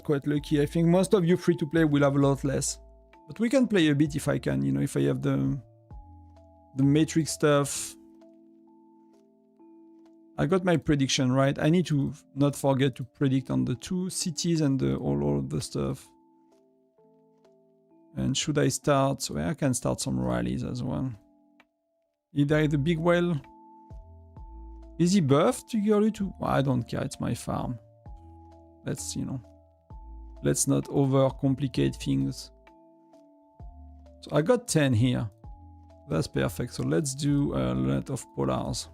quite lucky. I think most of you free-to-play will have a lot less. But we can play a bit if I can, you know, if I have the matrix stuff. I got my prediction right. I need to not forget to predict on the 2 cities and all of the stuff. And should I start? Well, I can start some rallies as well. Either the big whale. Is he buffed to early to? Well, I don't care. It's my farm. Let's, you know, let's not overcomplicate things. So I got 10 here. That's perfect. So let's do a lot of polars.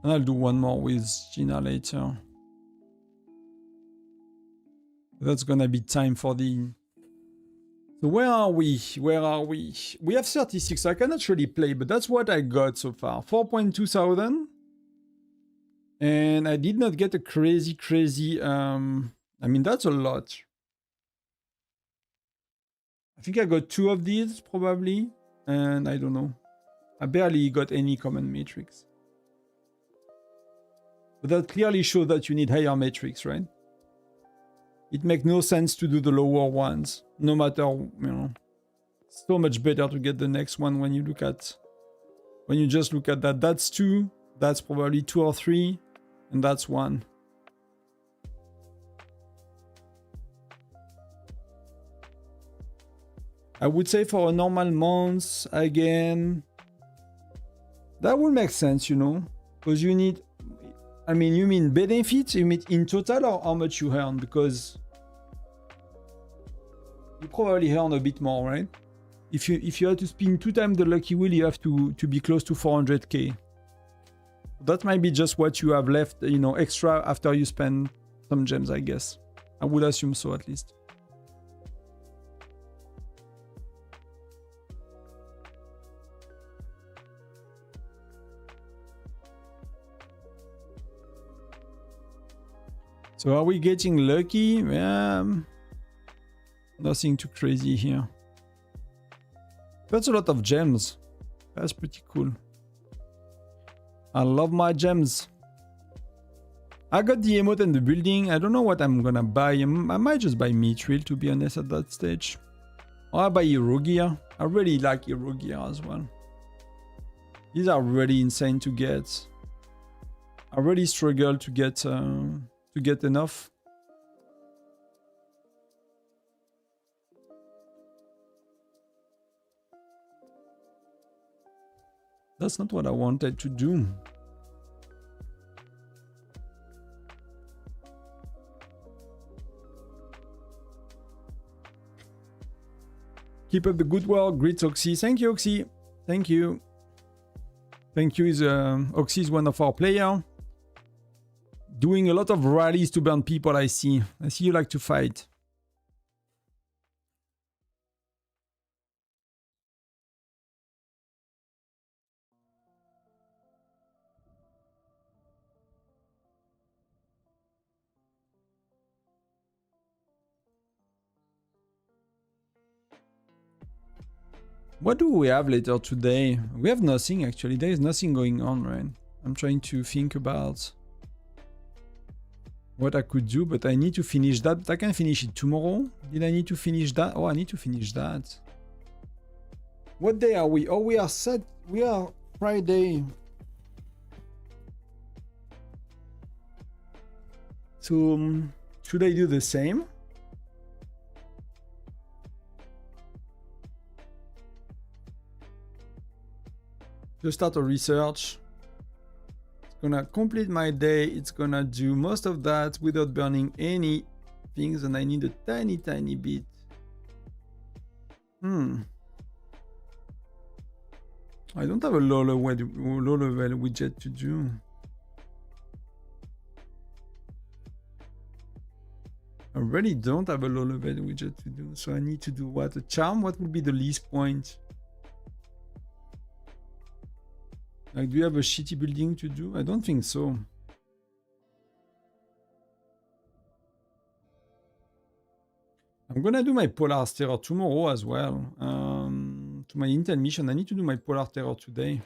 And I'll do one more with Gina later. That's gonna be time for the... So where are we? Where are we? We have 36, so I cannot really play, but that's what I got so far. 4.2 thousand. And I did not get a crazy... I mean, that's a lot. I think I got 2 of these, probably. And I don't know. I barely got any common matrix. But that clearly shows that you need higher matrix, right? It makes no sense to do the lower ones, no matter, you know. It's so much better to get the next one when you look at... When you just look at that. That's 2, that's probably 2 or 3, and that's 1. I would say for a normal month, again... That would make sense, you know? Because you need... I mean, you mean benefits? You mean in total or how much you earn? Because you probably earn a bit more, right? If you had to spin 2 times the lucky wheel, you have to be close to 400k. That might be just what you have left, you know, extra after you spend some gems, I guess. I would assume so, at least. So are we getting lucky? Nothing too crazy here. That's a lot of gems. That's pretty cool. I love my gems. I got the emote and the building. I don't know what I'm gonna buy. I might just buy Mithril, to be honest, at that stage. Or I'll buy hero gear. I really like hero gear as well. These are really insane to get. I really struggle to get enough. That's not what I wanted to do. Keep up the good work. Great, Oxy. Thank you, Oxy. Thank you. Thank you. Oxy is one of our players. Doing a lot of rallies to burn people, I see. I see you like to fight. What do we have later today? We have nothing, actually. There is nothing going on, right? I'm trying to think about what I could do, but I need to finish that. I can finish it tomorrow. Did I need to finish that? Oh, I need to finish that. What day are we? Oh, we are set. We are Friday. So, should I do the same? Just start a research. It's gonna complete my day. It's gonna do most of that without burning any things, and I need a tiny bit. I don't have a low level widget to do. I really don't have a low level widget to do, so I need to do what? A charm? What would be the least point? Like, do you have a shitty building to do? I don't think so. I'm gonna do my Polar Terror tomorrow as well. To my Intel mission, I need to do my Polar Terror today.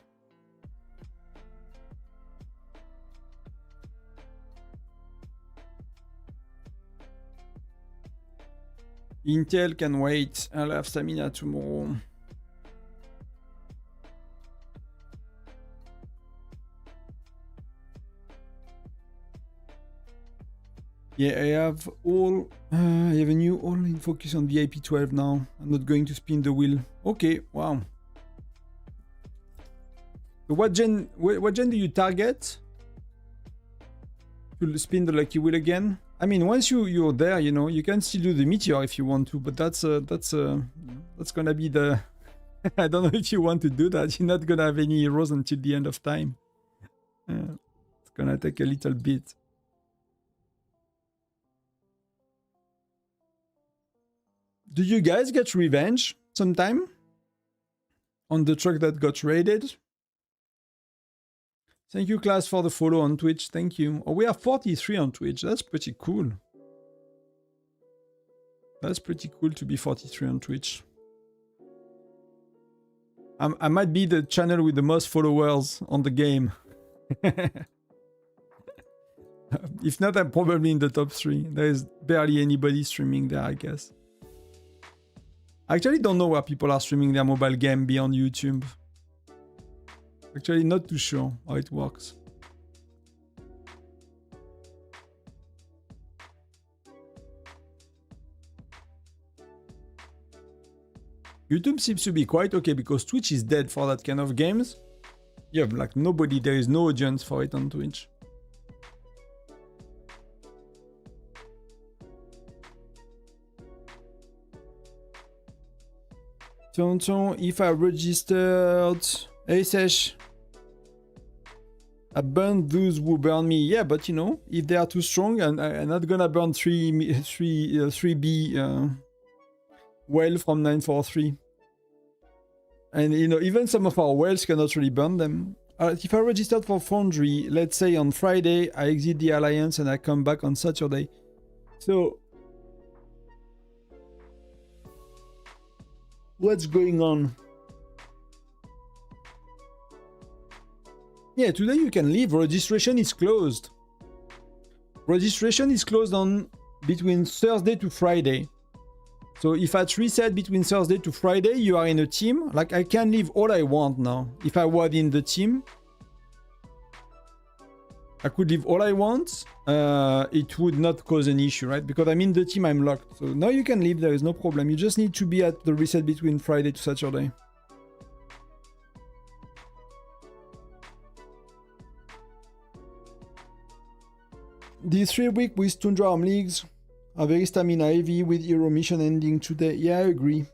Intel can wait. I'll have stamina tomorrow. Yeah, I have all. I have a new all-in focus on VIP12 now. I'm not going to spin the wheel. Okay, wow. So what gen do you target to spin the lucky wheel again? I mean, once you're there, you know, you can still do the meteor if you want to, but that's gonna be the. I don't know if you want to do that. You're not gonna have any heroes until the end of time. It's gonna take a little bit. Do you guys get revenge sometime on the truck that got raided? Thank you, class, for the follow on Twitch. Thank you. Oh, we are 43 on Twitch. That's pretty cool. That's pretty cool to be 43 on Twitch. I might be the channel with the most followers on the game. If not, I'm probably in the top 3. There's barely anybody streaming there, I guess. I actually don't know where people are streaming their mobile game beyond YouTube. Actually, not too sure how it works. YouTube seems to be quite okay because Twitch is dead for that kind of games. You have like nobody, there is no audience for it on Twitch. Tonton, if I registered ASH, I burned those who burn me. Yeah, but you know, if they are too strong, and I'm not gonna burn 3B well from 943. And you know, even some of our wells cannot really burn them. If I registered for Foundry, let's say on Friday, I exit the Alliance and I come back on Saturday. So what's going on? Yeah, today you can leave. Registration is closed. Registration is closed on between Thursday to Friday. So if at reset between Thursday to Friday, you are in a team. Like I can leave all I want now. If I was in the team, I could leave all I want. It would not cause an issue, right? Because I'm in the team, I'm locked. So now you can leave, there is no problem. You just need to be at the reset between Friday to Saturday. These 3 weeks with Tundra Arm Leagues are very stamina heavy with Hero Mission ending today. Yeah, I agree.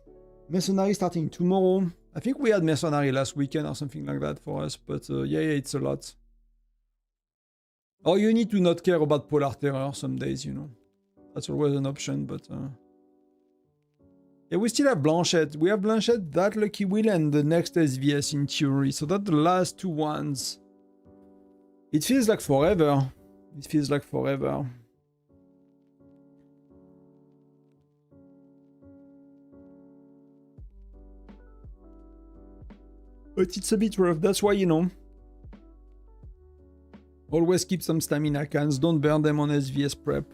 Mercenary starting tomorrow. I think we had Mercenary last weekend or something like that for us, but yeah, it's a lot. Or you need to not care about Polar Terror some days, you know. That's always an option, but... Yeah, we still have Blanchette. We have Blanchette, that Lucky Wheel, and the next SVS in theory. So that's the last 2 ones. It feels like forever. It feels like forever. But it's a bit rough. That's why, you know, always keep some stamina cans. Don't burn them on SVS prep.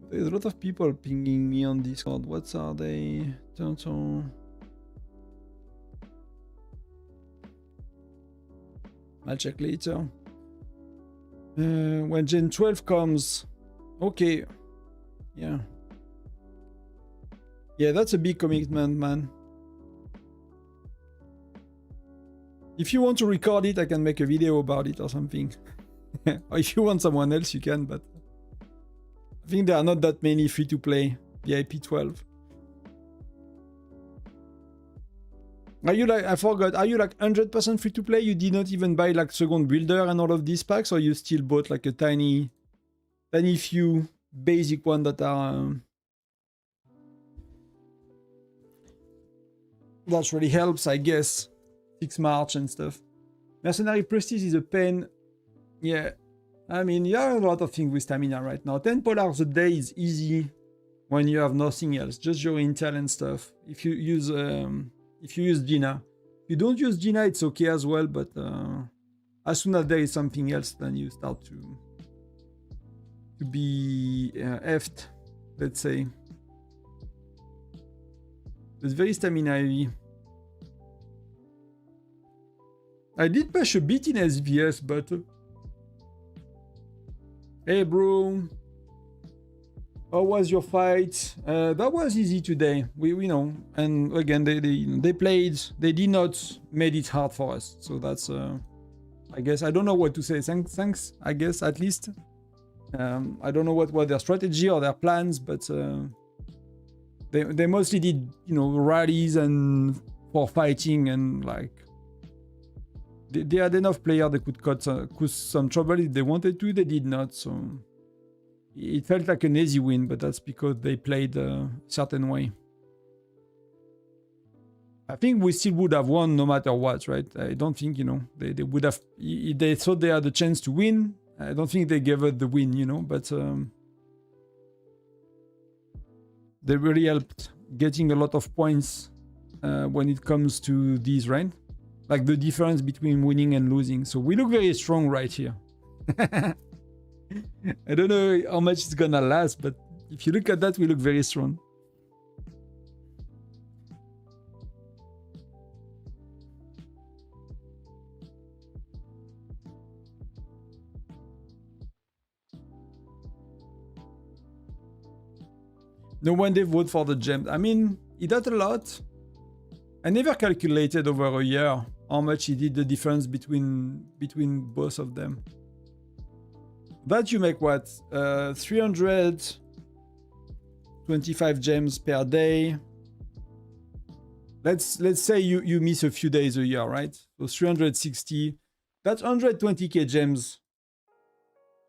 There's a lot of people pinging me on Discord. What are they? I'll check later. When Gen 12 comes. Okay. Yeah. Yeah, that's a big commitment, man. If you want to record it, I can make a video about it or something. Or if you want someone else, you can, but I think there are not that many free-to-play VIP 12. Are you like, I forgot, are you like 100% free-to-play? You did not even buy like second builder and all of these packs, or you still bought like a tiny few basic one that are... that really helps, I guess. 6 March and stuff. Mercenary Prestige is a pain. Yeah. I mean, you have a lot of things with stamina right now. 10 polars a day is easy when you have nothing else, just your intel and stuff. If you use Gina. If you don't use Gina, it's okay as well, but as soon as there is something else, then you start to be effed, let's say. It's very stamina heavy. I did push a bit in SVS, but... Hey, bro. How was your fight? That was easy today. We know. And again, they played. They did not made it hard for us. So that's... I guess I don't know what to say. Thanks, I guess, at least. I don't know what their strategy or their plans, but... They mostly did, rallies and for fighting and like... They had enough players that could cause some trouble if they wanted to. They did not, so it felt like an easy win, but that's because they played a certain way. I think we still would have won no matter what, right? I don't think, they would have... If they thought they had a chance to win, I don't think they gave us the win, but they really helped getting a lot of points when it comes to these, right? Like the difference between winning and losing. So we look very strong right here. I don't know how much it's gonna last, but if you look at that, we look very strong. No one they vote for the gem. I mean, he does a lot. I never calculated over a year how much he did the difference between both of them. But you make what? 325 gems per day. Let's say you miss a few days a year, right? So 360. That's 120k gems.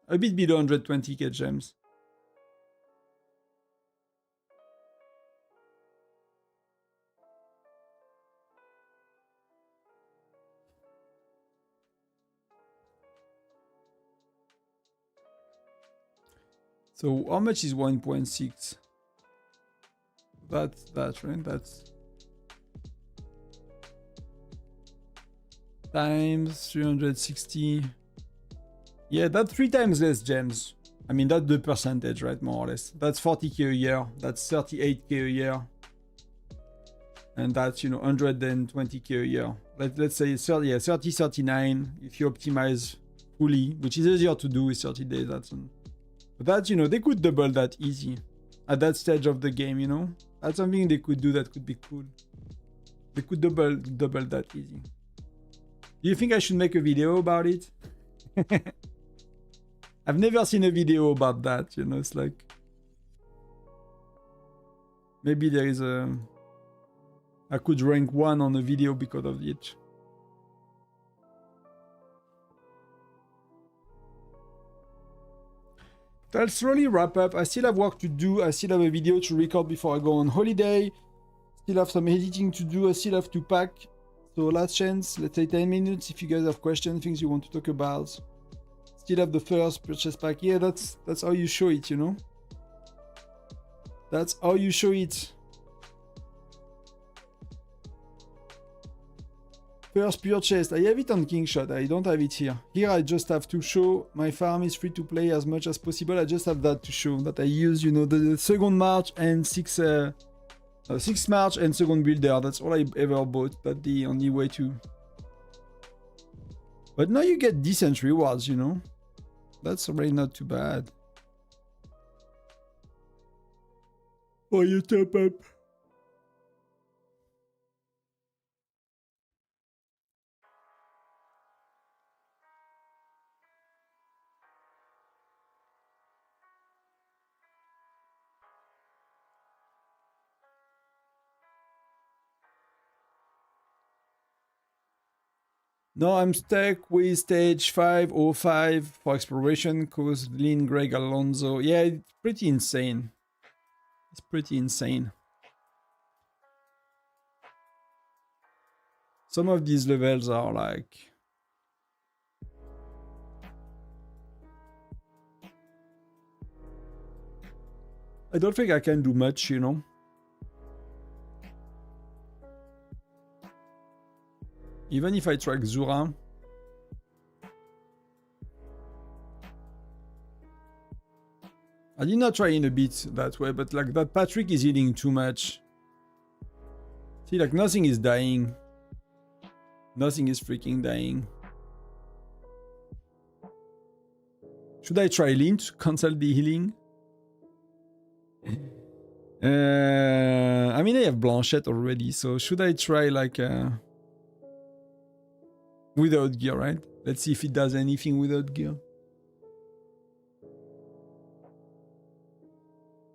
A bit below 120k gems. So how much is 1.6? That's right. That's times 360. Yeah, that's 3 times less gems. I mean, that's the percentage, right? More or less. That's 40k a year. That's 38k a year. And that's, 120k a year. Let's say 30, 39 if you optimize fully, which is easier to do with 30 days. But that's, they could double that easy at that stage of the game, That's something they could do that could be cool. They could double that easy. Do you think I should make a video about it? I've never seen a video about that, it's like... Maybe there is I could rank 1 on a video because of it. I'll slowly wrap up. I still have work to do. I still have a video to record before I go on holiday. Still have some editing to do. I still have to pack. So last chance, let's say 10 minutes if you guys have questions, things you want to talk about. Still have the first purchase pack. Yeah, that's how you show it, That's how you show it. First pure chest. I have it on Kingshot. I don't have it here. Here I just have to show my farm is free to play as much as possible. I just have that to show that I use, you know, the second March and sixth March and second builder. That's all I ever bought. That's the only way to. But now you get decent rewards, you know. That's already not too bad. Oh, you top up. No, I'm stuck with stage 505 for exploration because Lynn, Greg, Alonso. Yeah, it's pretty insane. It's pretty insane. Some of these levels are like... I don't think I can do much, you know. Even if I track Zura. I did not try in a bit that way, but like that Patrick is healing too much. See, like nothing is dying. Nothing is freaking dying. Should I try Lynn to cancel the healing? I mean, I have Blanchette already, so should I try like... without gear, right? Let's see if it does anything without gear.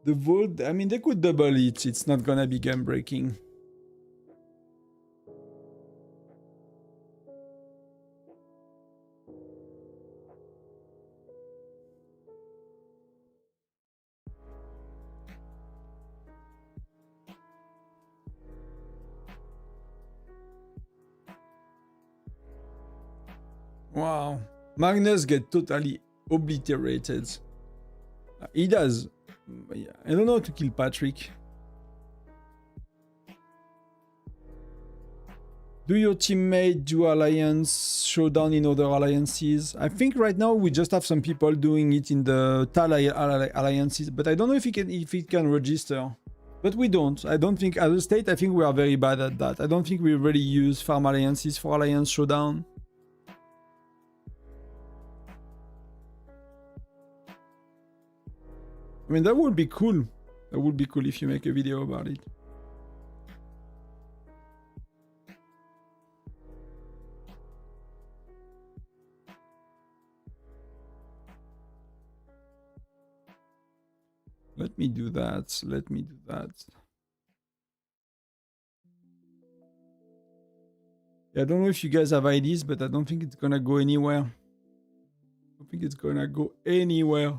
The vault, I mean, they could double it. It's not gonna be game breaking. Wow. Magnus get totally obliterated. He does. I don't know how to kill Patrick. Do your teammate do alliance showdown in other alliances? I think right now we just have some people doing it in the Tal alliances, but I don't know if it can register. But we don't. I don't think, as a state, I think we are very bad at that. I don't think we really use farm alliances for alliance showdown. I mean, that would be cool. That would be cool if you make a video about it. Let me do that. Let me do that. Yeah, I don't know if you guys have ideas, but I don't think it's gonna go anywhere. I don't think it's gonna go anywhere.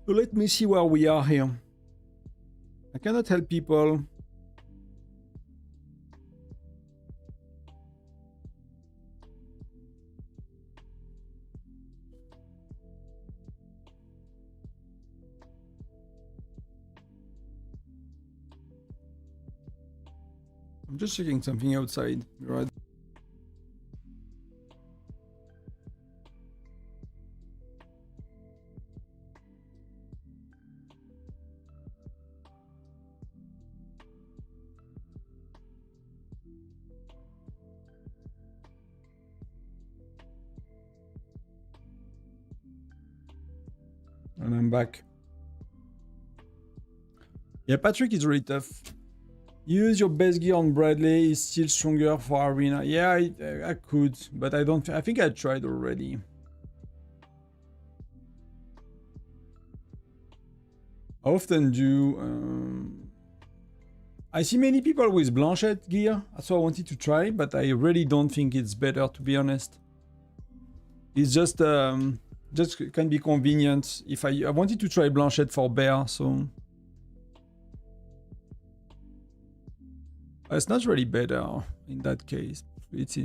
So let me see where we are here. I cannot help people. I'm just checking something outside, right? And I'm back. Yeah, Patrick is really tough. Use your best gear on Bradley, is still stronger for arena. Yeah, I could, but I don't. I think I tried already. I often do. I see many people with Blanchette gear, so I wanted to try, but I really don't think it's better, to be honest. It's just can be convenient. If I wanted to try Blanchette for bear, so. It's not really better in that case. It's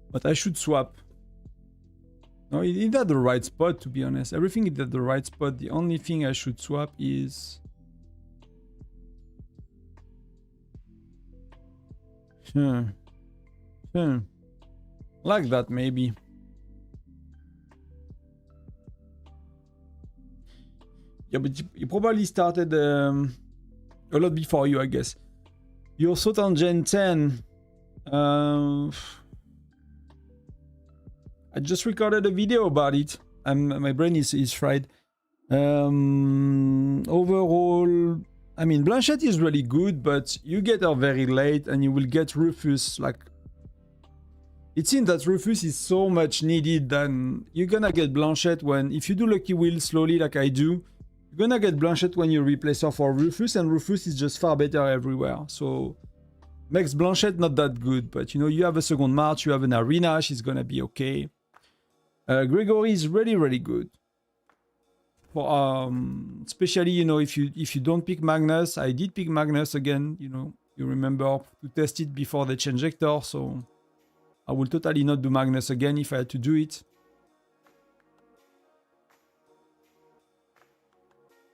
but I should swap. No, it's at the right spot, to be honest. Everything is at the right spot. The only thing I should swap is... Like that, maybe. Yeah, but you probably started a lot before you, I guess. Your thought on Gen 10... I just recorded a video about it. My brain is fried. Overall, I mean, Blanchette is really good, but you get her very late and you will get Rufus. Like, it seems that Rufus is so much needed than you're gonna get Blanchette when, if you do Lucky Wheel slowly like I do, you're gonna get Blanchette when you replace her for Rufus, and Rufus is just far better everywhere. So, makes Blanchette not that good, but you know, you have a second March, you have an Arena, she's gonna be okay. Gregory is really, really good. For especially, you know, if you don't pick Magnus, I did pick Magnus again, you know, you remember to test it before they change Hector, so I will totally not do Magnus again if I had to do it.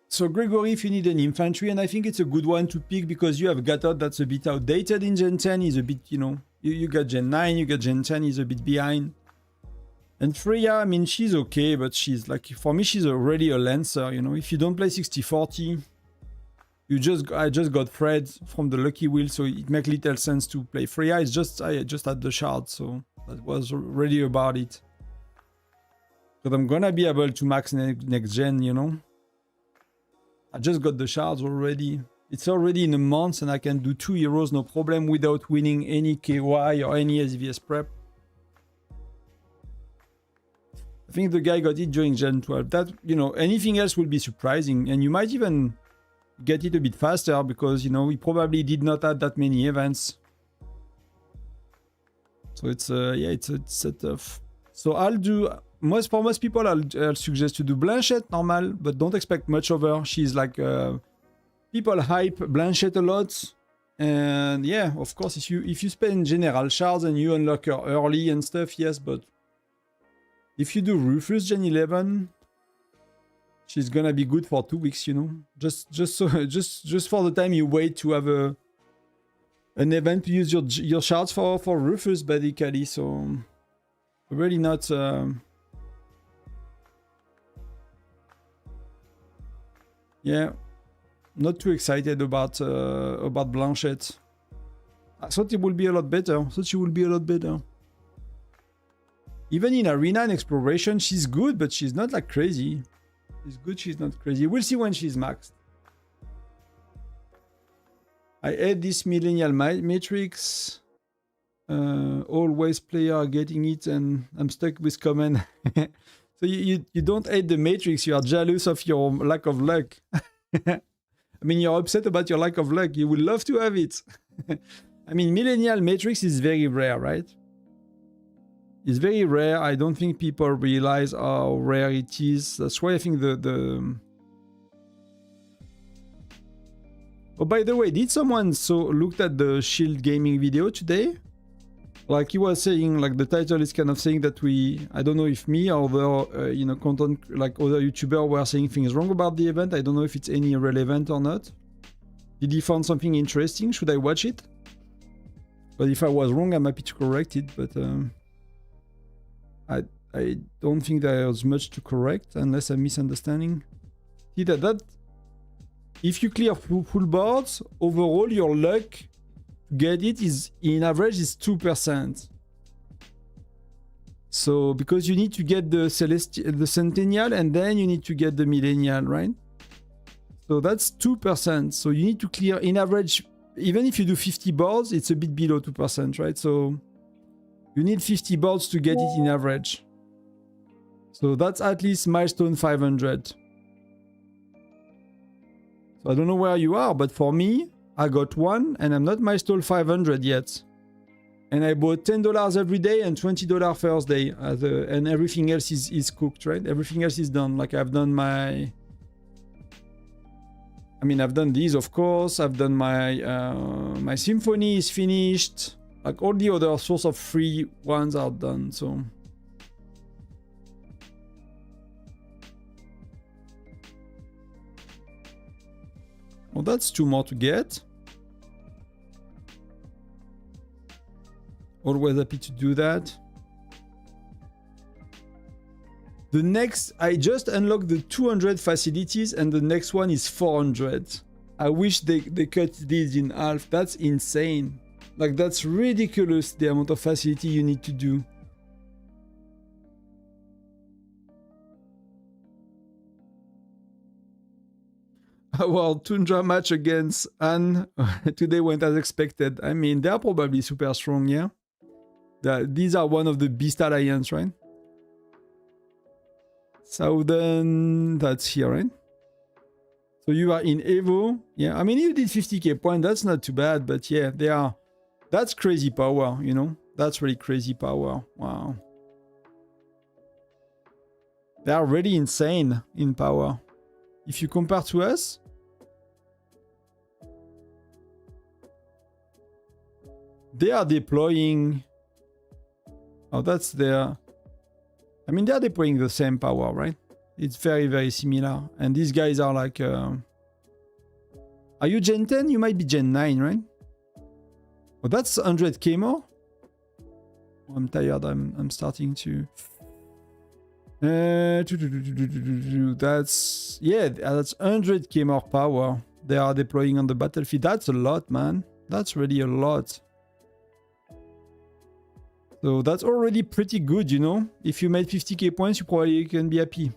So Gregory, if you need an infantry, and I think it's a good one to pick because you have Gatot that's a bit outdated in Gen 10, is a bit, you know, you got Gen 9, you got Gen 10, is a bit behind. And Freya, I mean, she's okay, but she's like, for me, she's already a Lancer, you know. If you don't play 60-40, I just got Fred from the Lucky Wheel, so it makes little sense to play Freya. It's just, I just had the shard, so that was really about it. But I'm gonna be able to max next gen, you know. I just got the shards already. It's already in a month, and I can do 2 heroes, no problem, without winning any KY or any SVS prep. I think the guy got it during Gen 12. That, you know, anything else will be surprising. And you might even get it a bit faster because, you know, he probably did not have that many events. So it's, yeah, it's tough. So I'll do, for most people, I'll suggest to do Blanchette normal, but don't expect much of her. She's like, people hype Blanchette a lot. And yeah, of course, if you spend general shards and you unlock her early and stuff, yes, but if you do Rufus Gen 11, she's gonna be good for 2 weeks, you know. Just for the time you wait to have an event to use your shards for Rufus, basically. So really not. Yeah, not too excited about Blanchette. I thought it would be a lot better. I thought she would be a lot better. Even in Arena and Exploration, she's good, but she's not like crazy. She's good, she's not crazy. We'll see when she's maxed. I hate this Millennial Matrix. Always player are getting it and I'm stuck with command. So you don't hate the Matrix, you are jealous of your lack of luck. I mean, you're upset about your lack of luck. You would love to have it. I mean, Millennial Matrix is very rare, right? It's very rare. I don't think people realize how rare it is. That's why I think Oh, by the way, did someone looked at the Shield Gaming video today? Like he was saying, like the title is kind of saying that I don't know if me or other, you know, content, like other YouTubers were saying things wrong about the event. I don't know if it's any relevant or not. Did he find something interesting? Should I watch it? But if I was wrong, I'm happy to correct it. But I don't think there's much to correct unless I'm misunderstanding. See that if you clear full boards, overall your luck to get it is in average is 2%. So because you need to get the Centennial and then you need to get the Millennial, right? So that's 2%. So you need to clear in average, even if you do 50 boards, it's a bit below 2%, right? So you need 50 boards to get it in average. So that's at least milestone 500. So I don't know where you are, but for me, I got one and I'm not milestone 500 yet. And I bought $10 every day and $20 first day. And everything else is cooked, right? Everything else is done. Like I've done my... I mean, I've done these, of course. I've done my Symphony is finished. Like all the other source of free ones are done, so... Oh, that's 2 more to get. Always happy to do that. The next, I just unlocked the 200 facilities and the next one is 400. I wish they cut these in half. That's insane. Like, that's ridiculous, the amount of facility you need to do. Our Tundra match against Anne today went as expected. I mean, they are probably super strong, yeah? These are one of the Beast Alliance, right? Southern, that's here, right? So you are in Evo. Yeah, I mean, you did 50k point. That's not too bad, but yeah, they are. That's crazy power, you know? That's really crazy power. Wow. They are really insane in power. If you compare to us, they are deploying. Oh, that's their. I mean, they're deploying the same power, right? It's very, very similar. And these guys are like... are you Gen 10? You might be Gen 9, right? Oh, that's 100k more? Oh, I'm tired. I'm starting to... that's... Yeah, that's 100k more power they are deploying on the battlefield. That's a lot, man. That's really a lot. So that's already pretty good, you know? If you made 50k points, you probably can be happy.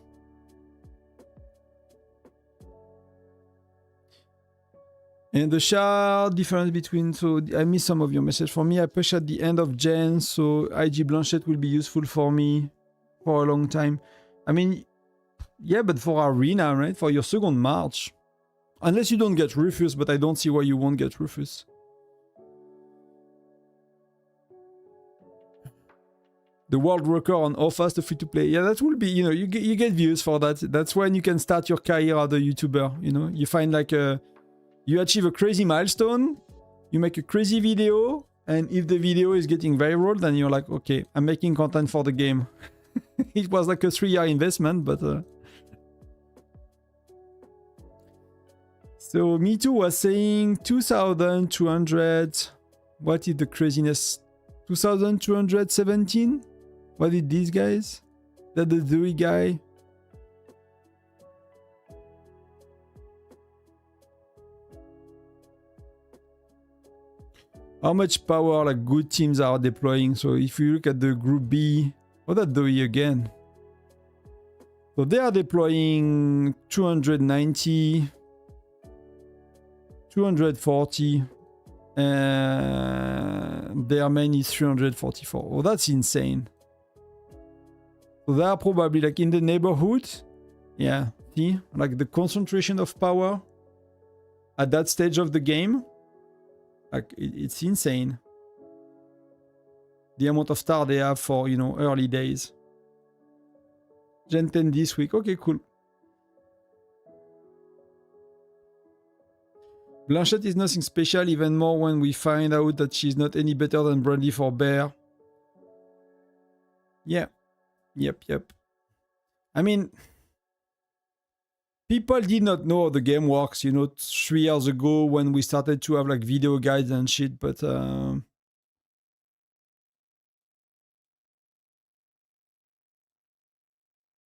And the shard difference between... So I missed some of your message. For me, I push at the end of Gen, so IG Blanchette will be useful for me for a long time. I mean, yeah, but for Arena, right? For your second March. Unless you don't get Rufus, but I don't see why you won't get Rufus. The world record on how fast a free-to-play. Yeah, that will be, you know, you get views for that. That's when you can start your career as a YouTuber, you know? You find like you achieve a crazy milestone, you make a crazy video, and if the video is getting viral, then you're like, okay, I'm making content for the game. It was like a 3-year investment, but... So, Me Too was saying 2,200... What is the craziness? 2,217? What did these guys? That the Dewey guy? How much power like good teams are deploying? So if you look at the group B, what that Dewey again? So they are deploying 290, 240, and their main is 344. Oh, that's insane. So they are probably like in the neighborhood. Yeah, see? Like the concentration of power at that stage of the game. Like, it's insane. The amount of star they have for, you know, early days. Gen 10 this week. Okay, cool. Blanchette is nothing special, even more when we find out that she's not any better than Bradley for Bear. Yeah. Yep. I mean, people did not know how the game works, you know, 3 years ago when we started to have like video guides and shit, but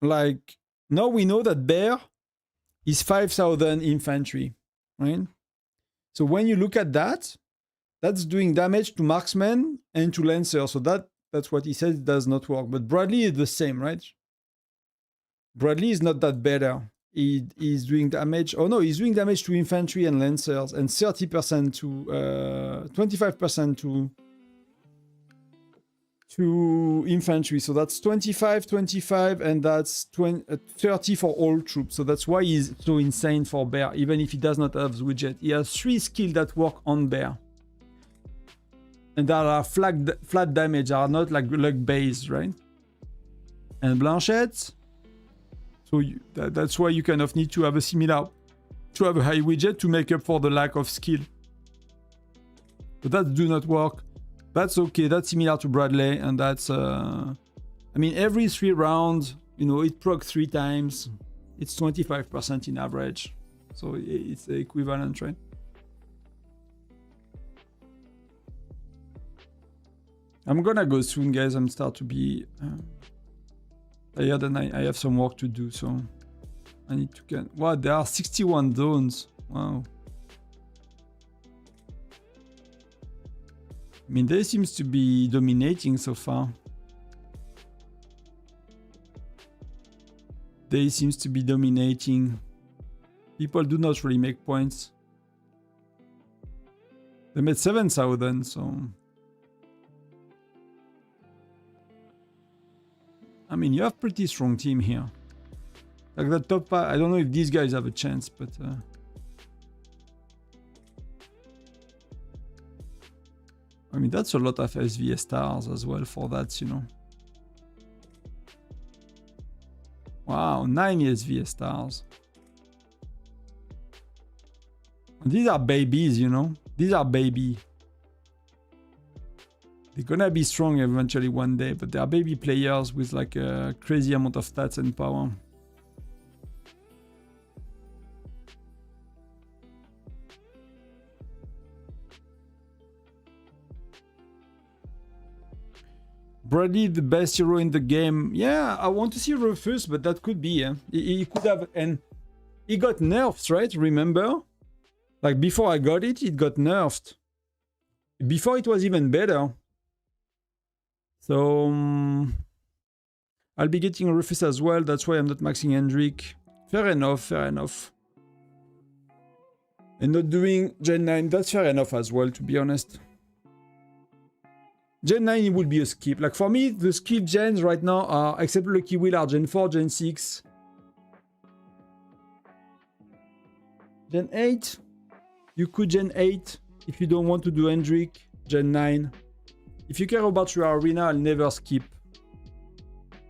like now we know that Bear is 5,000 infantry, right? So when you look at that, that's doing damage to marksmen and to lancer. So that's what he says does not work. But Bradley is the same, right? Bradley is not that better. He's doing damage. Oh no, he's doing damage to infantry and lancers, and 30% to 25% to infantry. So that's 25, and that's 30 for all troops. So that's why he's so insane for Bear, even if he does not have the widget. He has 3 skills that work on Bear. And that are flat damage, are not like base, right? And Blanchette. So that's why you kind of need to have a similar, to have a high widget to make up for the lack of skill. But that do not work. That's okay. That's similar to Bradley, and that's I mean, every 3 rounds, you know, it proc 3 times. It's 25% in average. So it's equivalent, right? I'm gonna go soon, guys. I'm start to be tired and I have some work to do, so I need to get... Wow, there are 61 zones. Wow. I mean, they seems to be dominating so far. They seems to be dominating. People do not really make points. They made 7,000, so... I mean, you have pretty strong team here. Like the top 5, I don't know if these guys have a chance, but... I mean, that's a lot of SVS stars as well for that, you know. Wow, 9 SVS stars. And these are babies, you know. These are baby. They're gonna be strong eventually one day, but they are baby players with like a crazy amount of stats and power. Brady, the best hero in the game. Yeah, I want to see Rufus, but that could be. He could have, and he got nerfed, right? Remember? Like before I got it, it got nerfed. Before it was even better. So I'll be getting Rufus as well. That's why I'm not maxing Hendrik. Fair enough, fair enough. And not doing Gen 9, that's fair enough as well, to be honest. Gen 9 it would be a skip. Like for me, the skip gens right now are, except Lucky Wheel, are Gen 4, Gen 6. Gen 8. You could Gen 8 if you don't want to do Hendrik. Gen 9. If you care about your arena, I'll never skip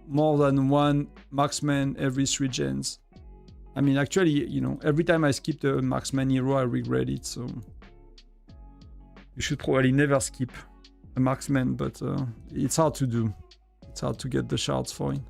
more than one marksman every 3 gens. I mean, actually, you know, every time I skipped a marksman hero, I regret it, so... You should probably never skip a marksman, but it's hard to do. It's hard to get the shards for it.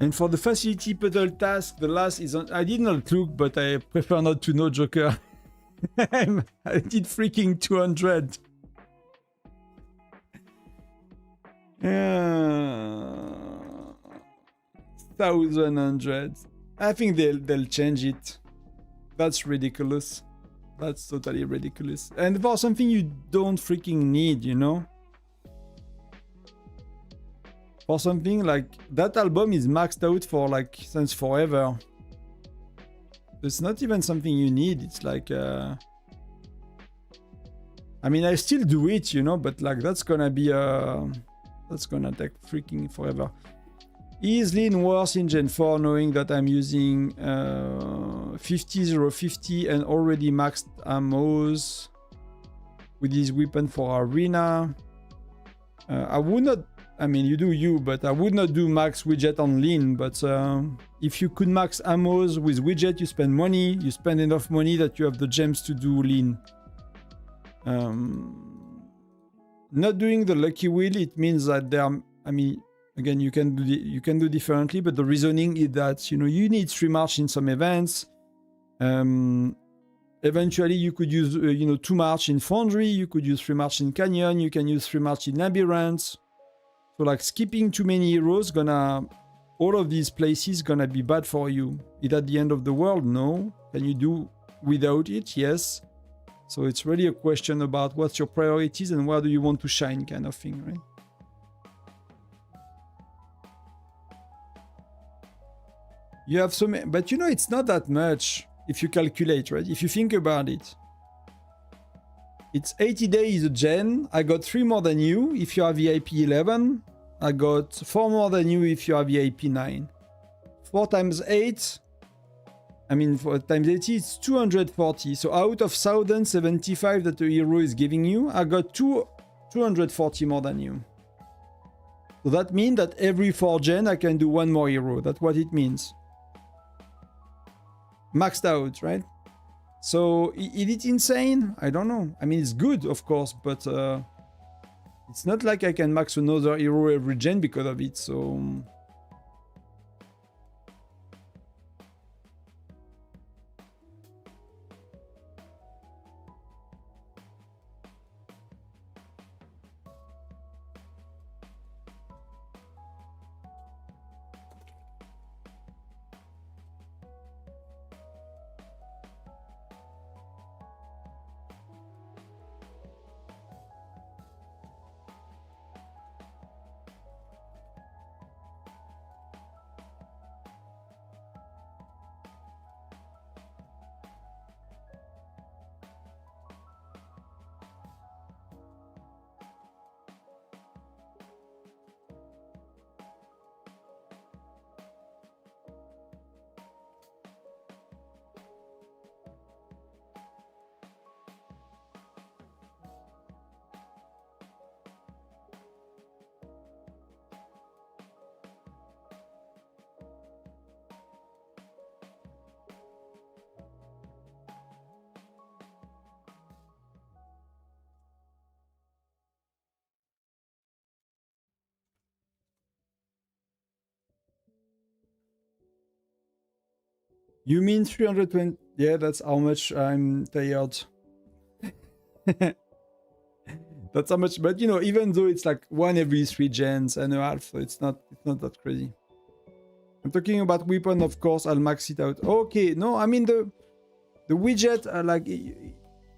And for the facility puzzle task, the last is on... I did not look, but I prefer not to know, Joker. I did freaking 200. 1,100. I think they'll change it. That's ridiculous. That's totally ridiculous. And for something you don't freaking need, you know? For something like that album is maxed out for like since forever. It's not even something you need. It's like I mean, I still do it, you know, but like that's gonna be that's gonna take freaking forever. Is Lean worse in Gen 4 knowing that I'm using 50-050 and already maxed ammos with his weapon for arena? I would not, I mean, you do you, but I would not do max widget on Lean. But if you could max ammos with widget, you spend money. You spend enough money that you have the gems to do Lean. Not doing the lucky wheel, it means that there are, I mean, again, you can do differently, but the reasoning is that, you know, you need 3 march in some events. Eventually, you could use, you know, 2 march in Foundry. You could use 3 march in Canyon. You can use 3 march in Labyrinth. So like skipping too many heroes all of these places gonna be bad for you. Is at the end of the world? No. Can you do without it? Yes. So it's really a question about what's your priorities and where do you want to shine, kind of thing, right? You have so many, but you know, it's not that much if you calculate, right? If you think about it. It's 80 days a gen. I got 3 more than you if you are VIP 11. I got 4 more than you if you are VIP 9. 4 times 8. I mean, 4 times 80, it's 240. So out of 1,075 that the hero is giving you, I got 240 more than you. So that means that every 4 gen, I can do 1 more hero. That's what it means. Maxed out, right? So is it insane? I don't know. I mean, it's good, of course, but it's not like I can max another hero every gen because of it. So you mean 320? Yeah, that's how much I'm tired. That's how much, but you know, even though it's like one every 3 gens and a half, so it's not that crazy. I'm talking about weapon, of course. I'll max it out. Okay, no, I mean the widget. Like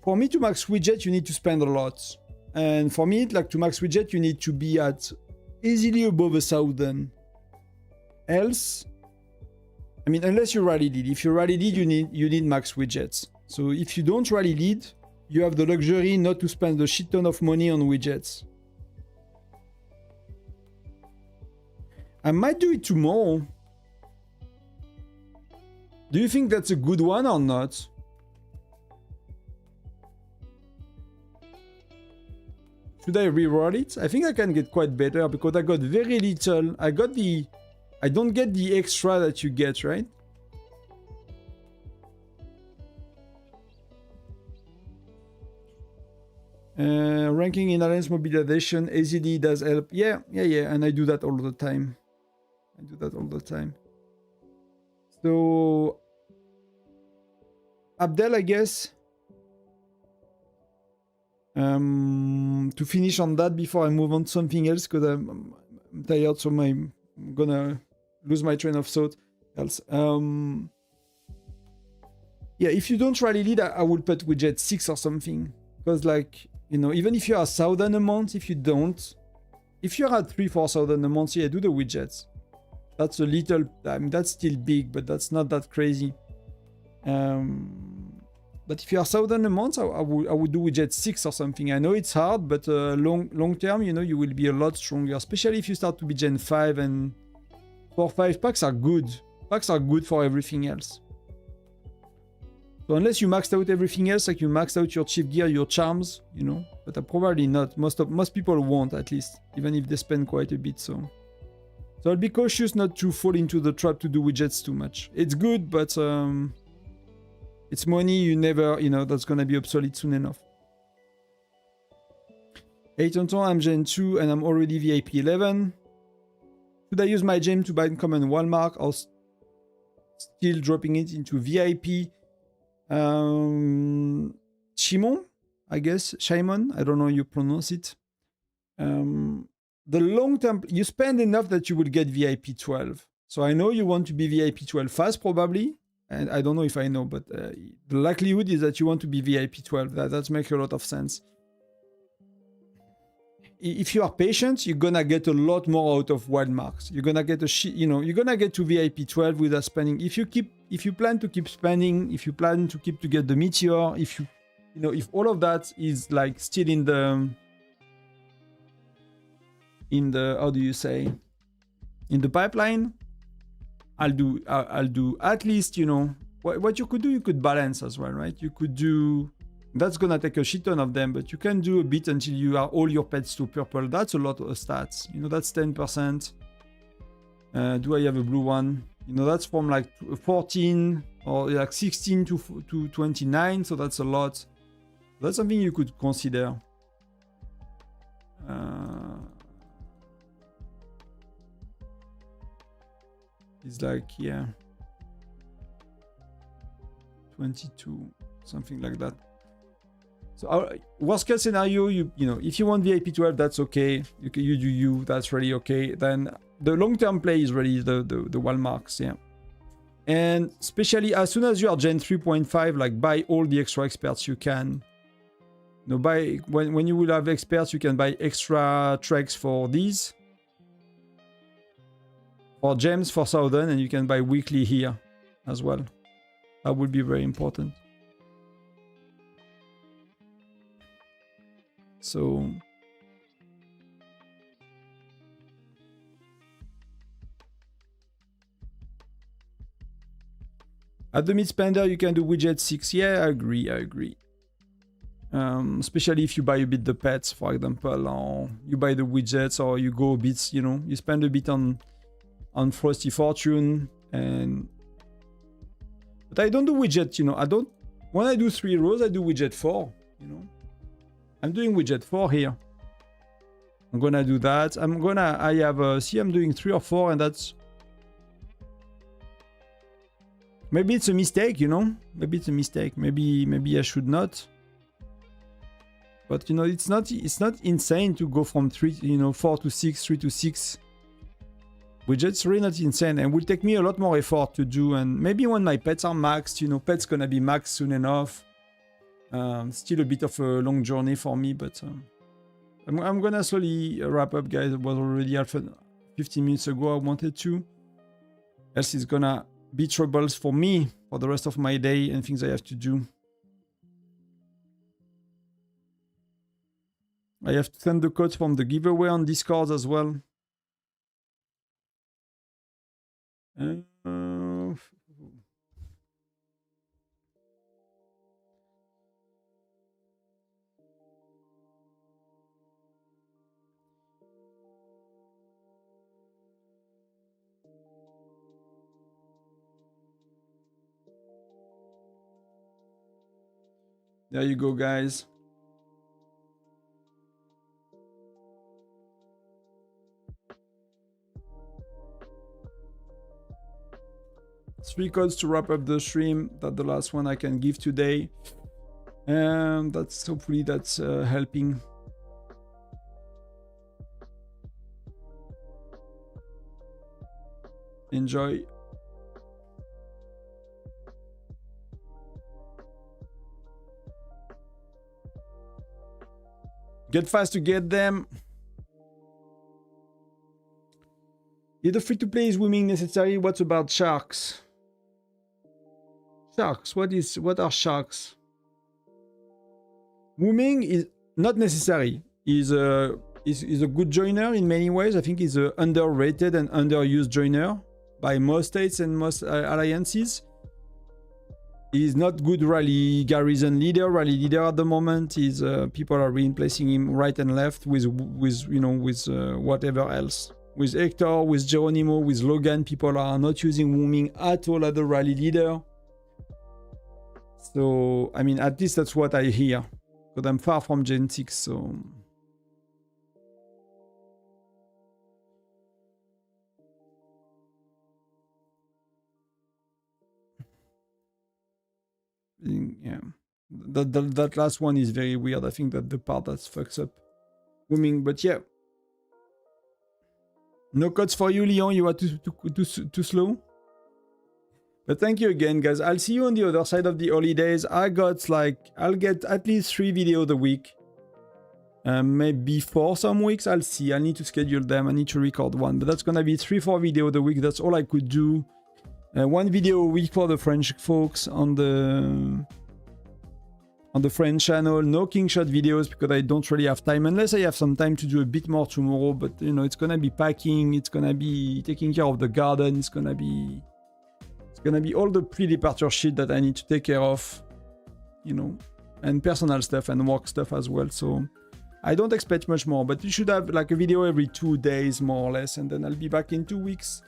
for me to max widget, you need to spend a lot, and for me, like to max widget, you need to be at easily above 1,000. Else, I mean, unless you rally lead. If you rally lead, you need max widgets. So if you don't rally lead, you have the luxury not to spend a shit ton of money on widgets. I might do it tomorrow. Do you think that's a good one or not? Should I reroll it? I think I can get quite better because I got very little. I don't get the extra that you get, right? Ranking in alliance mobilization easily does help. Yeah, and I do that all the time. So Abdel, I guess. To finish on that before I move on to something else, because I'm tired, so I'm gonna lose my train of thought else. Yeah, if you don't rally lead, I would put widget 6 or something. Because like, you know, even if you are 1,000 a month, if you're at 3,000-4,000 a month, yeah, do the widgets. That's a little, I mean, that's still big, but that's not that crazy. But if you are 1,000 a month, I would do widget 6 or something. I know it's hard, but long term, you know, you will be a lot stronger, especially if you start to be Gen 5 and 4-5 packs are good. Packs are good for everything else. So unless you maxed out everything else, like you maxed out your chief gear, your charms, you know, but probably not. Most people won't, at least, even if they spend quite a bit. So I'll be cautious not to fall into the trap to do widgets too much. It's good, but it's money you never, you know, that's gonna be obsolete soon enough. Hey Tonton, I'm Gen 2 and I'm already VIP 11. Should I use my gem to buy common Walmart or still dropping it into VIP? Shimon, I guess. Shimon, I don't know how you pronounce it. The long term, you spend enough that you will get VIP 12. So I know you want to be VIP 12 fast, probably. And I don't know if I know, but the likelihood is that you want to be VIP 12. That makes a lot of sense. If you are patient, you're gonna get a lot more out of wild marks. You're gonna get you're gonna get to VIP 12 without spending. If you plan to keep spending, if you plan to get the meteor, if all of that is like still in the how do you say, in the pipeline, I'll do at least, you know, what you could do, you could balance as well, right? You could do, that's gonna take a shit ton of them, but you can do a bit until you are all your pets to purple. That's a lot of stats, you know, that's 10%. Do I have a blue one? You know, that's from like 14, or like 16 to 29, so that's a lot. That's something you could consider. It's like, yeah, 22, something like that. So worst case scenario, you know, if you want VIP 12, that's okay. You do you, that's really okay. Then the long-term play is really the Walmarks, yeah. And especially as soon as you are Gen 3.5, like buy all the extra experts you can. You know, buy when you will have experts, you can buy extra treks for these. For gems for Southern, and you can buy weekly here as well. That would be very important. So at the mid spender, you can do widget 6. Yeah, I agree. Especially if you buy a bit the pets, for example, or you buy the widgets, or you go a bit, you know, you spend a bit on Frosty Fortune. And but I don't do widget, you know, I don't, when I do 3 rows, I do widget 4, you know. I'm doing widget 4 here. I'm gonna do that. I have see, I'm doing 3 or 4, and that's, maybe it's a mistake, you know. Maybe it's a mistake. Maybe I should not. But you know, it's not insane to go from 3, you know, 4 to 6, 3 to 6. Widget's really not insane, and will take me a lot more effort to do. And maybe when my pets are maxed, you know, pets gonna be maxed soon enough. Still a bit of a long journey for me, but I'm gonna slowly wrap up, guys. It was already 15 minutes ago. I wanted to. Else it's gonna be troubles for me for the rest of my day and things I have to do. I have to send the codes from the giveaway on Discord as well. There you go, guys. Three codes to wrap up the stream. That's the last one I can give today. And that's hopefully that's helping. Enjoy. Get fast to get them. Is the free-to-play swimming necessary? What about sharks? Sharks, what are sharks? Swimming is not necessary. Is a good joiner in many ways. I think is a underrated and underused joiner by most states and most alliances. He's not good rally garrison leader. Rally leader at the moment is people are replacing him right and left with whatever else. With Hector, with Geronimo, with Logan, people are not using Wooming at all as the rally leader. So, I mean, at least that's what I hear. But I'm far from Gen 6, so... Yeah. That last one is very weird. I think that the part that fucks up Wooming, but yeah. No codes for you, Leon. You are too slow. But thank you again, guys. I'll see you on the other side of the holidays. I'll get at least 3 videos a week. Maybe 4 some weeks. I'll see. I need to schedule them. I need to record one. But that's gonna be 3-4 videos a week. That's all I could do. 1 video a week for the French folks on the French channel. No king shot videos because I don't really have time, unless I have some time to do a bit more tomorrow. But you know, it's gonna be packing, it's gonna be taking care of the garden, it's gonna be all the pre-departure shit that I need to take care of, you know, and personal stuff and work stuff as well. So I don't expect much more, but you should have like a video every 2 days more or less, and then I'll be back in 2 weeks.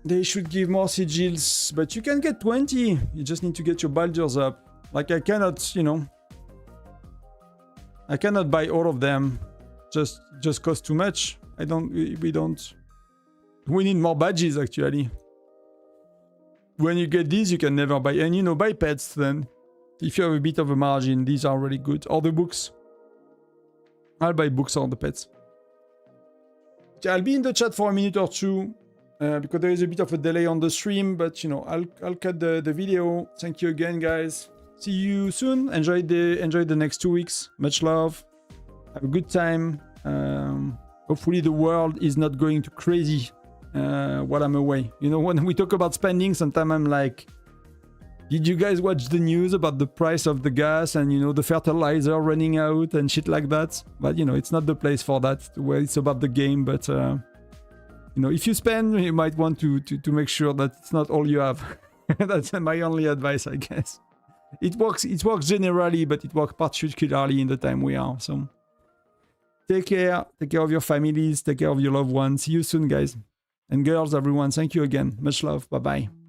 They should give more sigils, but you can get 20. You just need to get your bulgers up. Like I cannot, you know, I cannot buy all of them. Just cost too much. We don't. We need more badges actually. When you get these, you can never buy, and you know, buy pets then. If you have a bit of a margin, these are really good. Or the books. I'll buy books or the pets. Okay, I'll be in the chat for a minute or two. Because there is a bit of a delay on the stream, but you know, I'll cut the video. Thank you again, guys. See you soon. Enjoy the next 2 weeks. Much love. Have a good time. Hopefully the world is not going to crazy while I'm away. You know, when we talk about spending, sometimes I'm like, did you guys watch the news about the price of the gas and, you know, the fertilizer running out and shit like that? But you know, it's not the place for that. Where it's about the game, but you know, if you spend, you might want to make sure that it's not all you have. That's my only advice, I guess. It works generally, but it works particularly in the time we are. So take care of your families, take care of your loved ones. See you soon, guys. And girls, everyone, thank you again. Much love. Bye-bye.